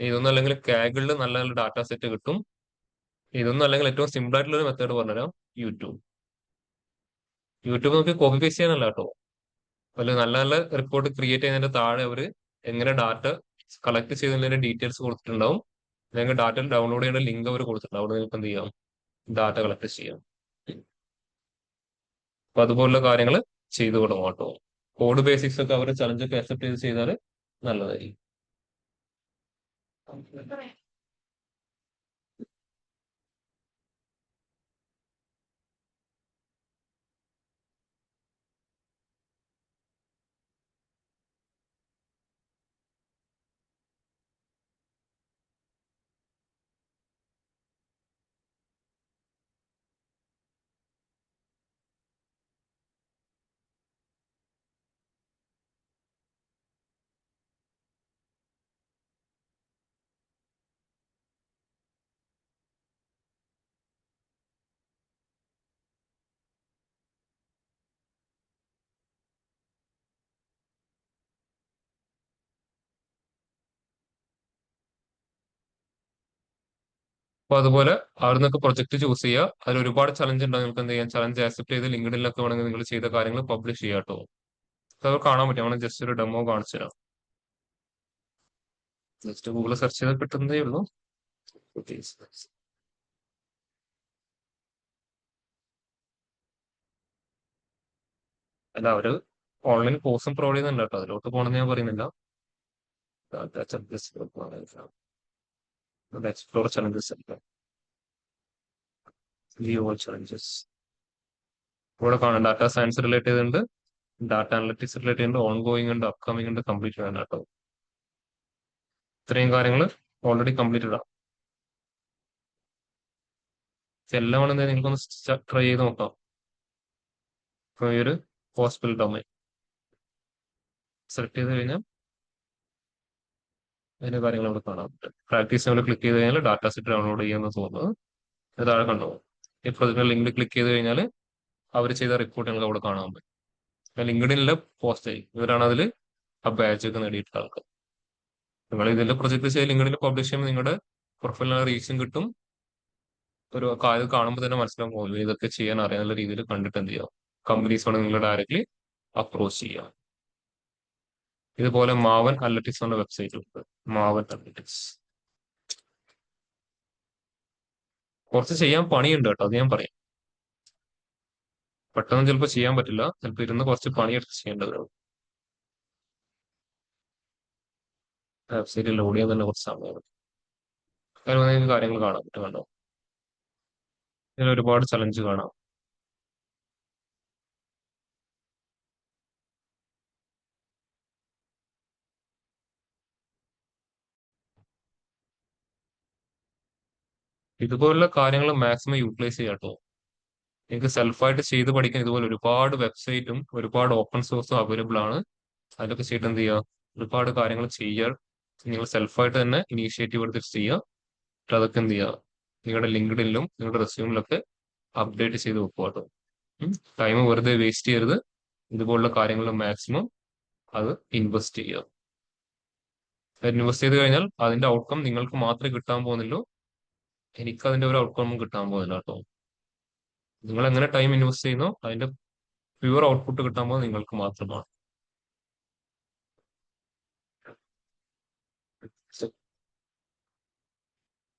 ഇതൊന്നും അല്ലെങ്കിൽ കാഗിളിൽ നല്ല നല്ല ഡാറ്റാ സെറ്റ് കിട്ടും. ഇതൊന്നും അല്ലെങ്കിൽ ഏറ്റവും സിമ്പിൾ ആയിട്ടുള്ള ഒരു മെത്തേഡ് പറഞ്ഞുതരാം, യൂട്യൂബ്. യൂട്യൂബ് നോക്കി കോപ്പി പേസ്റ്റ് ചെയ്യാനല്ല കേട്ടോ. അതിൽ നല്ല നല്ല റിപ്പോർട്ട് ക്രിയേറ്റ് ചെയ്യുന്നതിന്റെ താഴെ അവർ എങ്ങനെ ഡാറ്റ കളക്ട് ചെയ്തതിന്റെ ഡീറ്റെയിൽസ് കൊടുത്തിട്ടുണ്ടാവും. നിങ്ങൾക്ക് ഡാറ്റ ഡൗൺലോഡ് ചെയ്യേണ്ട ലിങ്ക് അവർ കൊടുത്തിട്ടുണ്ടാവും. അവിടെ നിങ്ങൾക്ക് എന്ത് ചെയ്യാം, ഡാറ്റ കളക്ട് ചെയ്യാം. അപ്പൊ അതുപോലുള്ള കാര്യങ്ങൾ ചെയ്തു തുടങ്ങും കേട്ടോ. കോഡ് ബേസിക്സ് ഒക്കെ അവർ ചലഞ്ചൊക്കെ അക്സെപ്റ്റ് ചെയ്ത് ചെയ്താൽ നല്ലതായിരിക്കും. അപ്പൊ അതുപോലെ അവിടെ നിന്നൊക്കെ പ്രൊജക്ട് ചൂസ് ചെയ്യുക. അതിൽ ഒരുപാട് ചലഞ്ച് ഉണ്ടാവും. നിങ്ങൾക്ക് എന്ത് ചെയ്യാം, ചലഞ്ച് ആക്സെപ്റ്റ് ചെയ്ത് ലിങ്ക്ഡിനിലൊക്കെ വേണമെങ്കിൽ നിങ്ങൾ ചെയ്ത കാര്യങ്ങൾ പബ്ലിഷ് ചെയ്യാം കേട്ടോ. അത് കാണാൻ പറ്റും. നമ്മൾ ജസ്റ്റ് ഒരു ഡെമോ കാണിച്ചു തരാം. ജസ്റ്റ് ഗൂഗിൾ സെർച്ച് ചെയ്താൽ കിട്ടുന്നതേ ഉള്ളൂ. അല്ല, അവര് ഓൺലൈൻ കോഴ്സും പ്രൊവൈഡ് ചെയ്യുന്നുണ്ട് കേട്ടോ. അതിലോട്ട് പോകണമെന്ന് ഞാൻ പറയുന്നില്ല. എക്സ്പ്ലോർ ചലഞ്ചസ് ചലഞ്ചസ് ഇവിടെ കാണാം. ഡാറ്റ സയൻസ് റിലേറ്റ് ചെയ്തിട്ടുണ്ട്, ഡാറ്റ അനലിറ്റിക്സ് റിലേറ്റ് ചെയ്യുന്നുണ്ട്, ഓൺ ഗോയിങ് ഉണ്ട്, അപ്കമിങ് ഉണ്ട്, കംപ്ലീറ്റ് ആണ് കേട്ടോ. ഇത്രയും കാര്യങ്ങൾ ഓൾറെഡി കംപ്ലീറ്റഡ് ആണ്. എല്ലാം ആണെന്ന് നിങ്ങൾക്കൊന്ന് ട്രൈ ചെയ്ത് നോക്കാം. ഇപ്പൊ ഈ ഒരു ഹോസ്പിറ്റൽ ഡൊമൈൻ സെലക്ട് ചെയ്ത് കഴിഞ്ഞാൽ അതിന്റെ കാര്യങ്ങൾ അവിടെ കാണാൻ പറ്റും. പ്രാക്ടീസ് നമ്മൾ ക്ലിക്ക് ചെയ്ത് കഴിഞ്ഞാൽ ഡാറ്റാ സെറ്റ് ഡൗൺലോഡ് ചെയ്യാമെന്ന് തോന്നുന്നത്. ഇത് താഴെ കണ്ടോ, ഈ പ്രൊജക്ട് ലിങ്ക് ക്ലിക്ക് ചെയ്ത് കഴിഞ്ഞാൽ അവർ ചെയ്ത റിപ്പോർട്ട് നിങ്ങൾക്ക് അവിടെ കാണാൻ പറ്റും. ലിങ്ക്ഡിനിലെ പോസ്റ്റ് ആയി ഇവരാണ് അതിൽ ആ ബാച്ച് ഒക്കെ നേടിയിട്ടുള്ള ആൾക്കാർ. നിങ്ങൾ ഇതിന്റെ പ്രൊജക്ട് ചെയ്ത് ലിങ്ക്ഡിനിൽ പബ്ലിഷ് ചെയ്യുമ്പോൾ നിങ്ങളുടെ പ്രൊഫൈലിനുള്ള റീച്ചും കിട്ടും. ഒരു കാര്യം കാണുമ്പോൾ തന്നെ മനസ്സിലാവും ഇതൊക്കെ ചെയ്യാൻ അറിയാനുള്ള രീതിയിൽ കണ്ടിട്ട് എന്ത് ചെയ്യാം, കമ്പനീസ് വേണം നിങ്ങൾ ഡയറക്ട്ലി അപ്രോച്ച് ചെയ്യാം. ഇതുപോലെ മാവൻ അനലറ്റിക്സ് എന്ന വെബ്സൈറ്റ് ഉണ്ട്. മാവൻ അനലറ്റിക്സ് കുറച്ച് ചെയ്യാൻ പണിയുണ്ട് കേട്ടോ, അത് ഞാൻ പറയാം. പെട്ടെന്ന് ചിലപ്പോൾ ചെയ്യാൻ പറ്റില്ല. ചിലപ്പോൾ ഇരുന്ന് കുറച്ച് പണിയെടുത്ത് ചെയ്യേണ്ടതാണ്. വെബ്സൈറ്റ് ലോഡ് ചെയ്യാൻ തന്നെ കുറച്ച് സമയമാണ്. നിങ്ങൾക്ക് കാര്യങ്ങൾ കാണാൻ പറ്റും. കണ്ടോ, ഇതിൽ ഒരുപാട് ചലഞ്ച് കാണാം. ഇതുപോലുള്ള കാര്യങ്ങൾ മാക്സിമം യൂട്ടിലൈസ് ചെയ്യാം കേട്ടോ. നിങ്ങൾക്ക് സെൽഫായിട്ട് ചെയ്ത് പഠിക്കാൻ ഇതുപോലെ ഒരുപാട് വെബ്സൈറ്റും ഒരുപാട് ഓപ്പൺ സോഴ്സും അവൈലബിൾ ആണ്. അതിലൊക്കെ ചെയ്തിട്ട് എന്ത് ചെയ്യുക, ഒരുപാട് കാര്യങ്ങൾ ചെയ്യുക. നിങ്ങൾ സെൽഫായിട്ട് തന്നെ ഇനീഷ്യേറ്റീവ് എടുത്തിട്ട് ചെയ്യുക. എന്നിട്ട് അതൊക്കെ എന്ത് ചെയ്യുക, നിങ്ങളുടെ ലിങ്ക്ഡിനിലും നിങ്ങളുടെ റെസ്യൂമിലൊക്കെ അപ്ഡേറ്റ് ചെയ്ത് വെക്കുക കേട്ടോ. ടൈം വെറുതെ വേസ്റ്റ് ചെയ്യരുത്. ഇതുപോലുള്ള കാര്യങ്ങൾ മാക്സിമം അത് ഇൻവെസ്റ്റ് ചെയ്യുക. ഇൻവെസ്റ്റ് ചെയ്ത് കഴിഞ്ഞാൽ അതിന്റെ ഔട്ട്കം നിങ്ങൾക്ക് മാത്രമേ കിട്ടാൻ പോകുന്നുള്ളൂ. എനിക്ക് അതിന്റെ ഒരു ഔട്ട്കം കിട്ടാൻ പോകുന്നില്ല കേട്ടോ. നിങ്ങൾ എങ്ങനെ ടൈം ഇൻവെസ്റ്റ് ചെയ്യുന്നോ അതിന്റെ പ്യുവർ ഔട്ട്പുട്ട് കിട്ടാൻ പോകുന്നത് നിങ്ങൾക്ക് മാത്രമാണ്.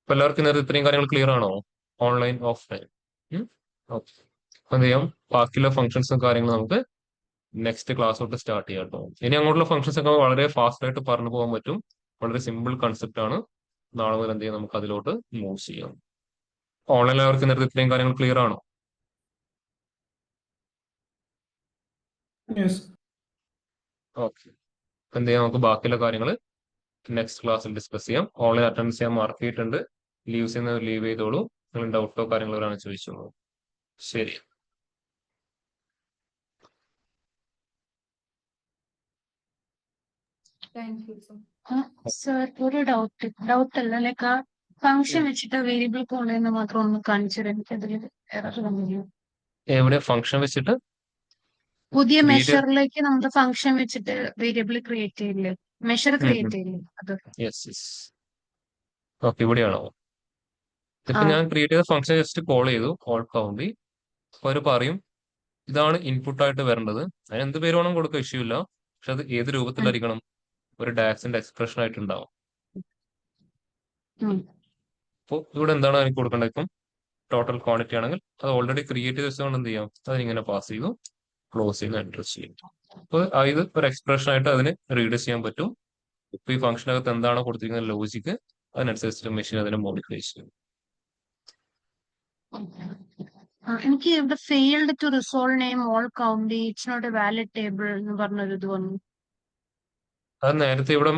ഇപ്പൊ എല്ലാവർക്കും നേരത്തെ ഇത്രയും കാര്യങ്ങൾ ക്ലിയർ ആണോ? Online, offline. ഓക്കെ. അപ്പൊ എന്ത് ചെയ്യാം, ബാക്കിയുള്ള ഫംഗ്ഷൻസും കാര്യങ്ങളും നമുക്ക് നെക്സ്റ്റ് ക്ലാസ് തൊട്ട് സ്റ്റാർട്ട് ചെയ്യാം കേട്ടോ. ഇനി അങ്ങോട്ടുള്ള ഫംഗ്ഷൻസ് ഒക്കെ വളരെ ഫാസ്റ്റ് ആയിട്ട് പറഞ്ഞു പോകാൻ പറ്റും. വളരെ സിമ്പിൾ കൺസെപ്റ്റ് ആണ്. നാളെ മുതൽ എന്ത് ചെയ്യാം, നമുക്ക് അതിലോട്ട് മൂവ് ചെയ്യാം. ഓൺലൈനിൽ അവർക്ക് നേരത്തെ ഇത്രയും കാര്യങ്ങൾ ക്ലിയർ ആണോ? Yes. ഓക്കെ. എന്ത് ചെയ്യാം, നമുക്ക് ബാക്കിയുള്ള കാര്യങ്ങൾ നെക്സ്റ്റ് ക്ലാസ്സിൽ ഡിസ്കസ് ചെയ്യാം. ഓൺലൈൻ അറ്റൻഡൻസ് ചെയ്യാൻ മാർക്ക് ചെയ്തിട്ടുണ്ട്. ലീവ്സ് ചെയ്യുന്നവർ ലീവ് ചെയ്തോളൂ. നിങ്ങൾ ഡൗട്ടോ കാര്യങ്ങളോ ആണ് ചോദിച്ചോളൂ. ശരി. സർ ഒരു ഡൗട്ട് അല്ല, ലൈക്ക് ആ ഫംഗ്ഷൻ വെച്ചിട്ട് വേരിയബിൾ കോൾ ചെയ്യുന്ന മാത്രം ഒന്ന് കാണിച്ചിട്ട് എനിക്കതിൽ എറർ വന്നില്ല. എവിടെ ഫംഗ്ഷൻ വെച്ചിട്ട് പുതിയ Variable- മെഷറിലേക്ക് നമ്മുടെ ഫംഗ്ഷൻ വെച്ചിട്ട് വേരിയബിൾ ക്രിയേറ്റ് ചെയ്യില്ലേ, മെഷർ ക്രിയേറ്റ് ചെയ്യില്ലേ, അത് യെസ്. ഓക്കെ, ഇവിടെയാണോ? ഇപ്പൊ ആ. ഞാൻ ക്രിയേറ്റ് ചെയ്ത ഫംഗ്ഷൻ ജസ്റ്റ് കോൾ ചെയ്തു ഓൾ കൗണ്ട്. അപ്പൊ അവർ പറയും ഇതാണ് ഇൻപുട്ട് ആയിട്ട് വരേണ്ടത്. അതിന് എന്ത് പേര് വേണം കൊടുക്കുക, ഇഷ്യൂ ഇല്ല. പക്ഷെ അത് ഏത് രൂപത്തിലായിരിക്കണം? ഒരു ഡാക്സിന്റെ എക്സ്പ്രഷൻ ആയിട്ട് ഉണ്ടാവും. ഉം. അപ്പോൾ ഇവിടെ എന്താണ് എനിക്ക് കൊടുക്കേണ്ടത്? ഇപ്പം ടോട്ടൽ ക്വാണ്ടിറ്റി ആണെങ്കിൽ അത് ഓൾറെഡി ക്രിയേറ്റ് ചെയ്ത് വെച്ചുകൊണ്ട് എന്ത് ചെയ്യാം, അതിനിങ്ങനെ പാസ് ചെയ്തു ക്ലോസ് ചെയ്ത് എൻറ്റർ ചെയ്യും. അപ്പോൾ ഇത് ഒരു എക്സ്പ്രഷൻ ആയിട്ട് അതിന് റീഡ് ചെയ്യാൻ പറ്റും. ഇപ്പൊ ഈ ഫംഗ്ഷനകത്ത് എന്താണോ കൊടുത്തിരിക്കുന്ന ലോജിക്ക്, അതിനനുസരിച്ച് മെഷീൻ അതിനെ മോഡിഫൈ ചെയ്യും. എനിക്ക് ഇവിടെ failed to resolve name all count it's not a valid table എന്ന് പറഞ്ഞൊരു ഇത് വന്നു. അത് നേരത്തെ ഇവിടെ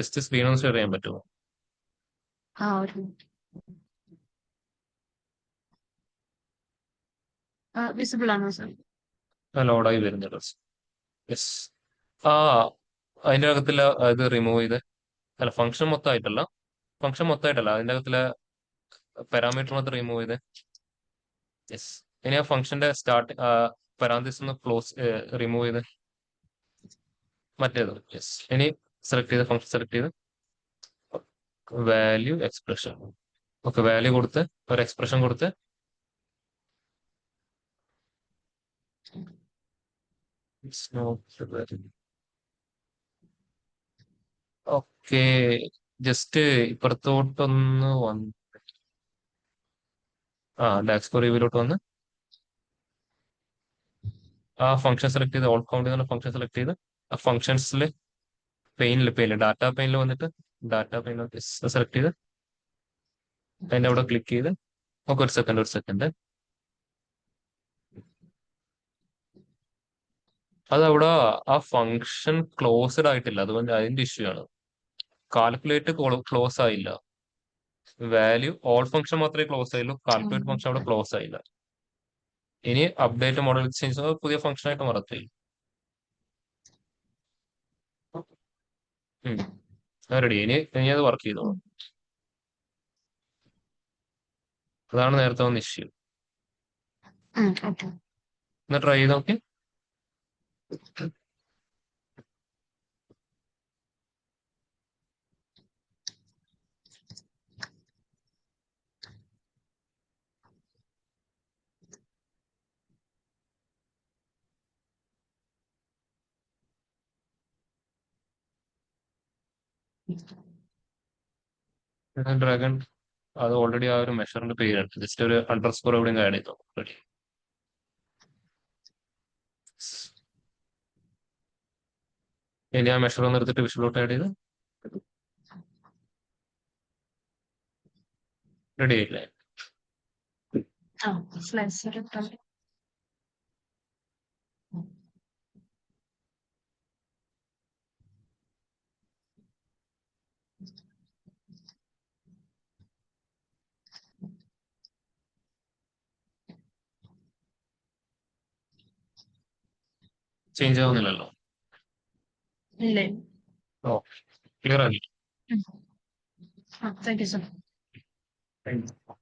ജസ്റ്റ് സ്ക്രീൻ ഒന്ന് ഷെയർ ചെയ്യാൻ പറ്റുമോ? ആ ഒരു വിസിബിൾ ആണോ സർ? ലോഡായി വരുന്നുണ്ട്. യെസ്. ആ അതിന്റെ അകത്തില്ല ഇത് റിമൂവ് ചെയ്ത്, അല്ല ഫംഗ്ഷൻ മൊത്തമായിട്ടല്ല, അതിന്റെ അകത്തിലെ പാരാമീറ്റർ മാത്രം റിമൂവ് ചെയ്ത്. യെസ്. ഇനി ആ ഫംഗ്ഷന്റെ സ്റ്റാർട്ട് പരാന്തീസ് ഒന്ന് ക്ലോസ് റിമൂവ് ചെയ്ത് മറ്റേത്. യെസ്. ഇനി സെലക്ട് ചെയ്ത് ഫംഗ്ഷൻ സെലക്ട് ചെയ്ത് വാല്യൂ എക്സ്പ്രഷൻ. ഓക്കെ, വാല്യൂ കൊടുത്ത് ഒരു എക്സ്പ്രഷൻ കൊടുത്ത് ഓക്കെ, ജസ്റ്റ് ഇപ്പുറത്തോട്ടൊന്ന് വന്ന് ഡാക്സ് റിവ്യൂലോട്ട് വന്ന് ആ ഫംഗ്ഷൻ സെലക്ട് ചെയ്ത് ഓൾ കൗണ്ട് ചെയ്യുന്ന ഫംഗ്ഷൻ സെലക്ട് ചെയ്ത് ആ ഫംഗ്ഷൻസിൽ പെയിനിൽ ഡാറ്റ പെയിനിൽ വന്നിട്ട് ഡാറ്റ പെയിനിൽ സെലക്ട് ചെയ്ത് അതിന്റെ അവിടെ ക്ലിക്ക് ചെയ്ത് നമുക്ക് ഒരു സെക്കൻഡ് അതവിടെ ആ ഫംഗ്ഷൻ ക്ലോസ്ഡ് ആയിട്ടില്ല, അതുകൊണ്ട് അതിന്റെ ഇഷ്യൂ ആണ്. കാൽക്കുലേറ്റ് ക്ലോസ് ആയില്ല. വാല്യൂ ഓൾ ഫംഗ്ഷൻ മാത്രമേ ക്ലോസ് ആയുള്ളൂ, കാൽക്കുലേറ്റ് ഫംഗ്ഷൻ അവിടെ ക്ലോസ് ആയില്ല. ഇനി അപ്ഡേറ്റ് മോഡൽ ചേഞ്ച് പുതിയ ഫംഗ്ഷൻ ആയിട്ട് മാറത്തില്ല. റെഡി. ഇനി അത് വർക്ക് ചെയ്തോളൂ. അതാണ് നേരത്തെ വന്ന ഇഷ്യൂ. ഓക്കെ. ഒന്ന് ട്രൈ ചെയ്ത് നോക്കി. ഡ്രാഗൺ അത് ഓൾറെഡി ആ ഒരു മെഷറിന്റെ പേരുണ്ട്, ജസ്റ്റ് ഒരു അണ്ടർസ്കോർ എവിടെയും ആഡ് ചെയ്തോ. റെഡി. ഇനി ആ മെഷർ ഒന്ന് എടുത്തിട്ട് വിഷ്വലോട്ട് ആഡ് ചെയ്ത് റെഡി ആയില്ലേ? സ്ലൈസർ ഇട്ടുണ്ട്. ചേഞ്ച് ആവുന്നില്ലല്ലോ. ഇല്ലേ? ക്ലിയർ ആയി. Thank you sir. Thank you.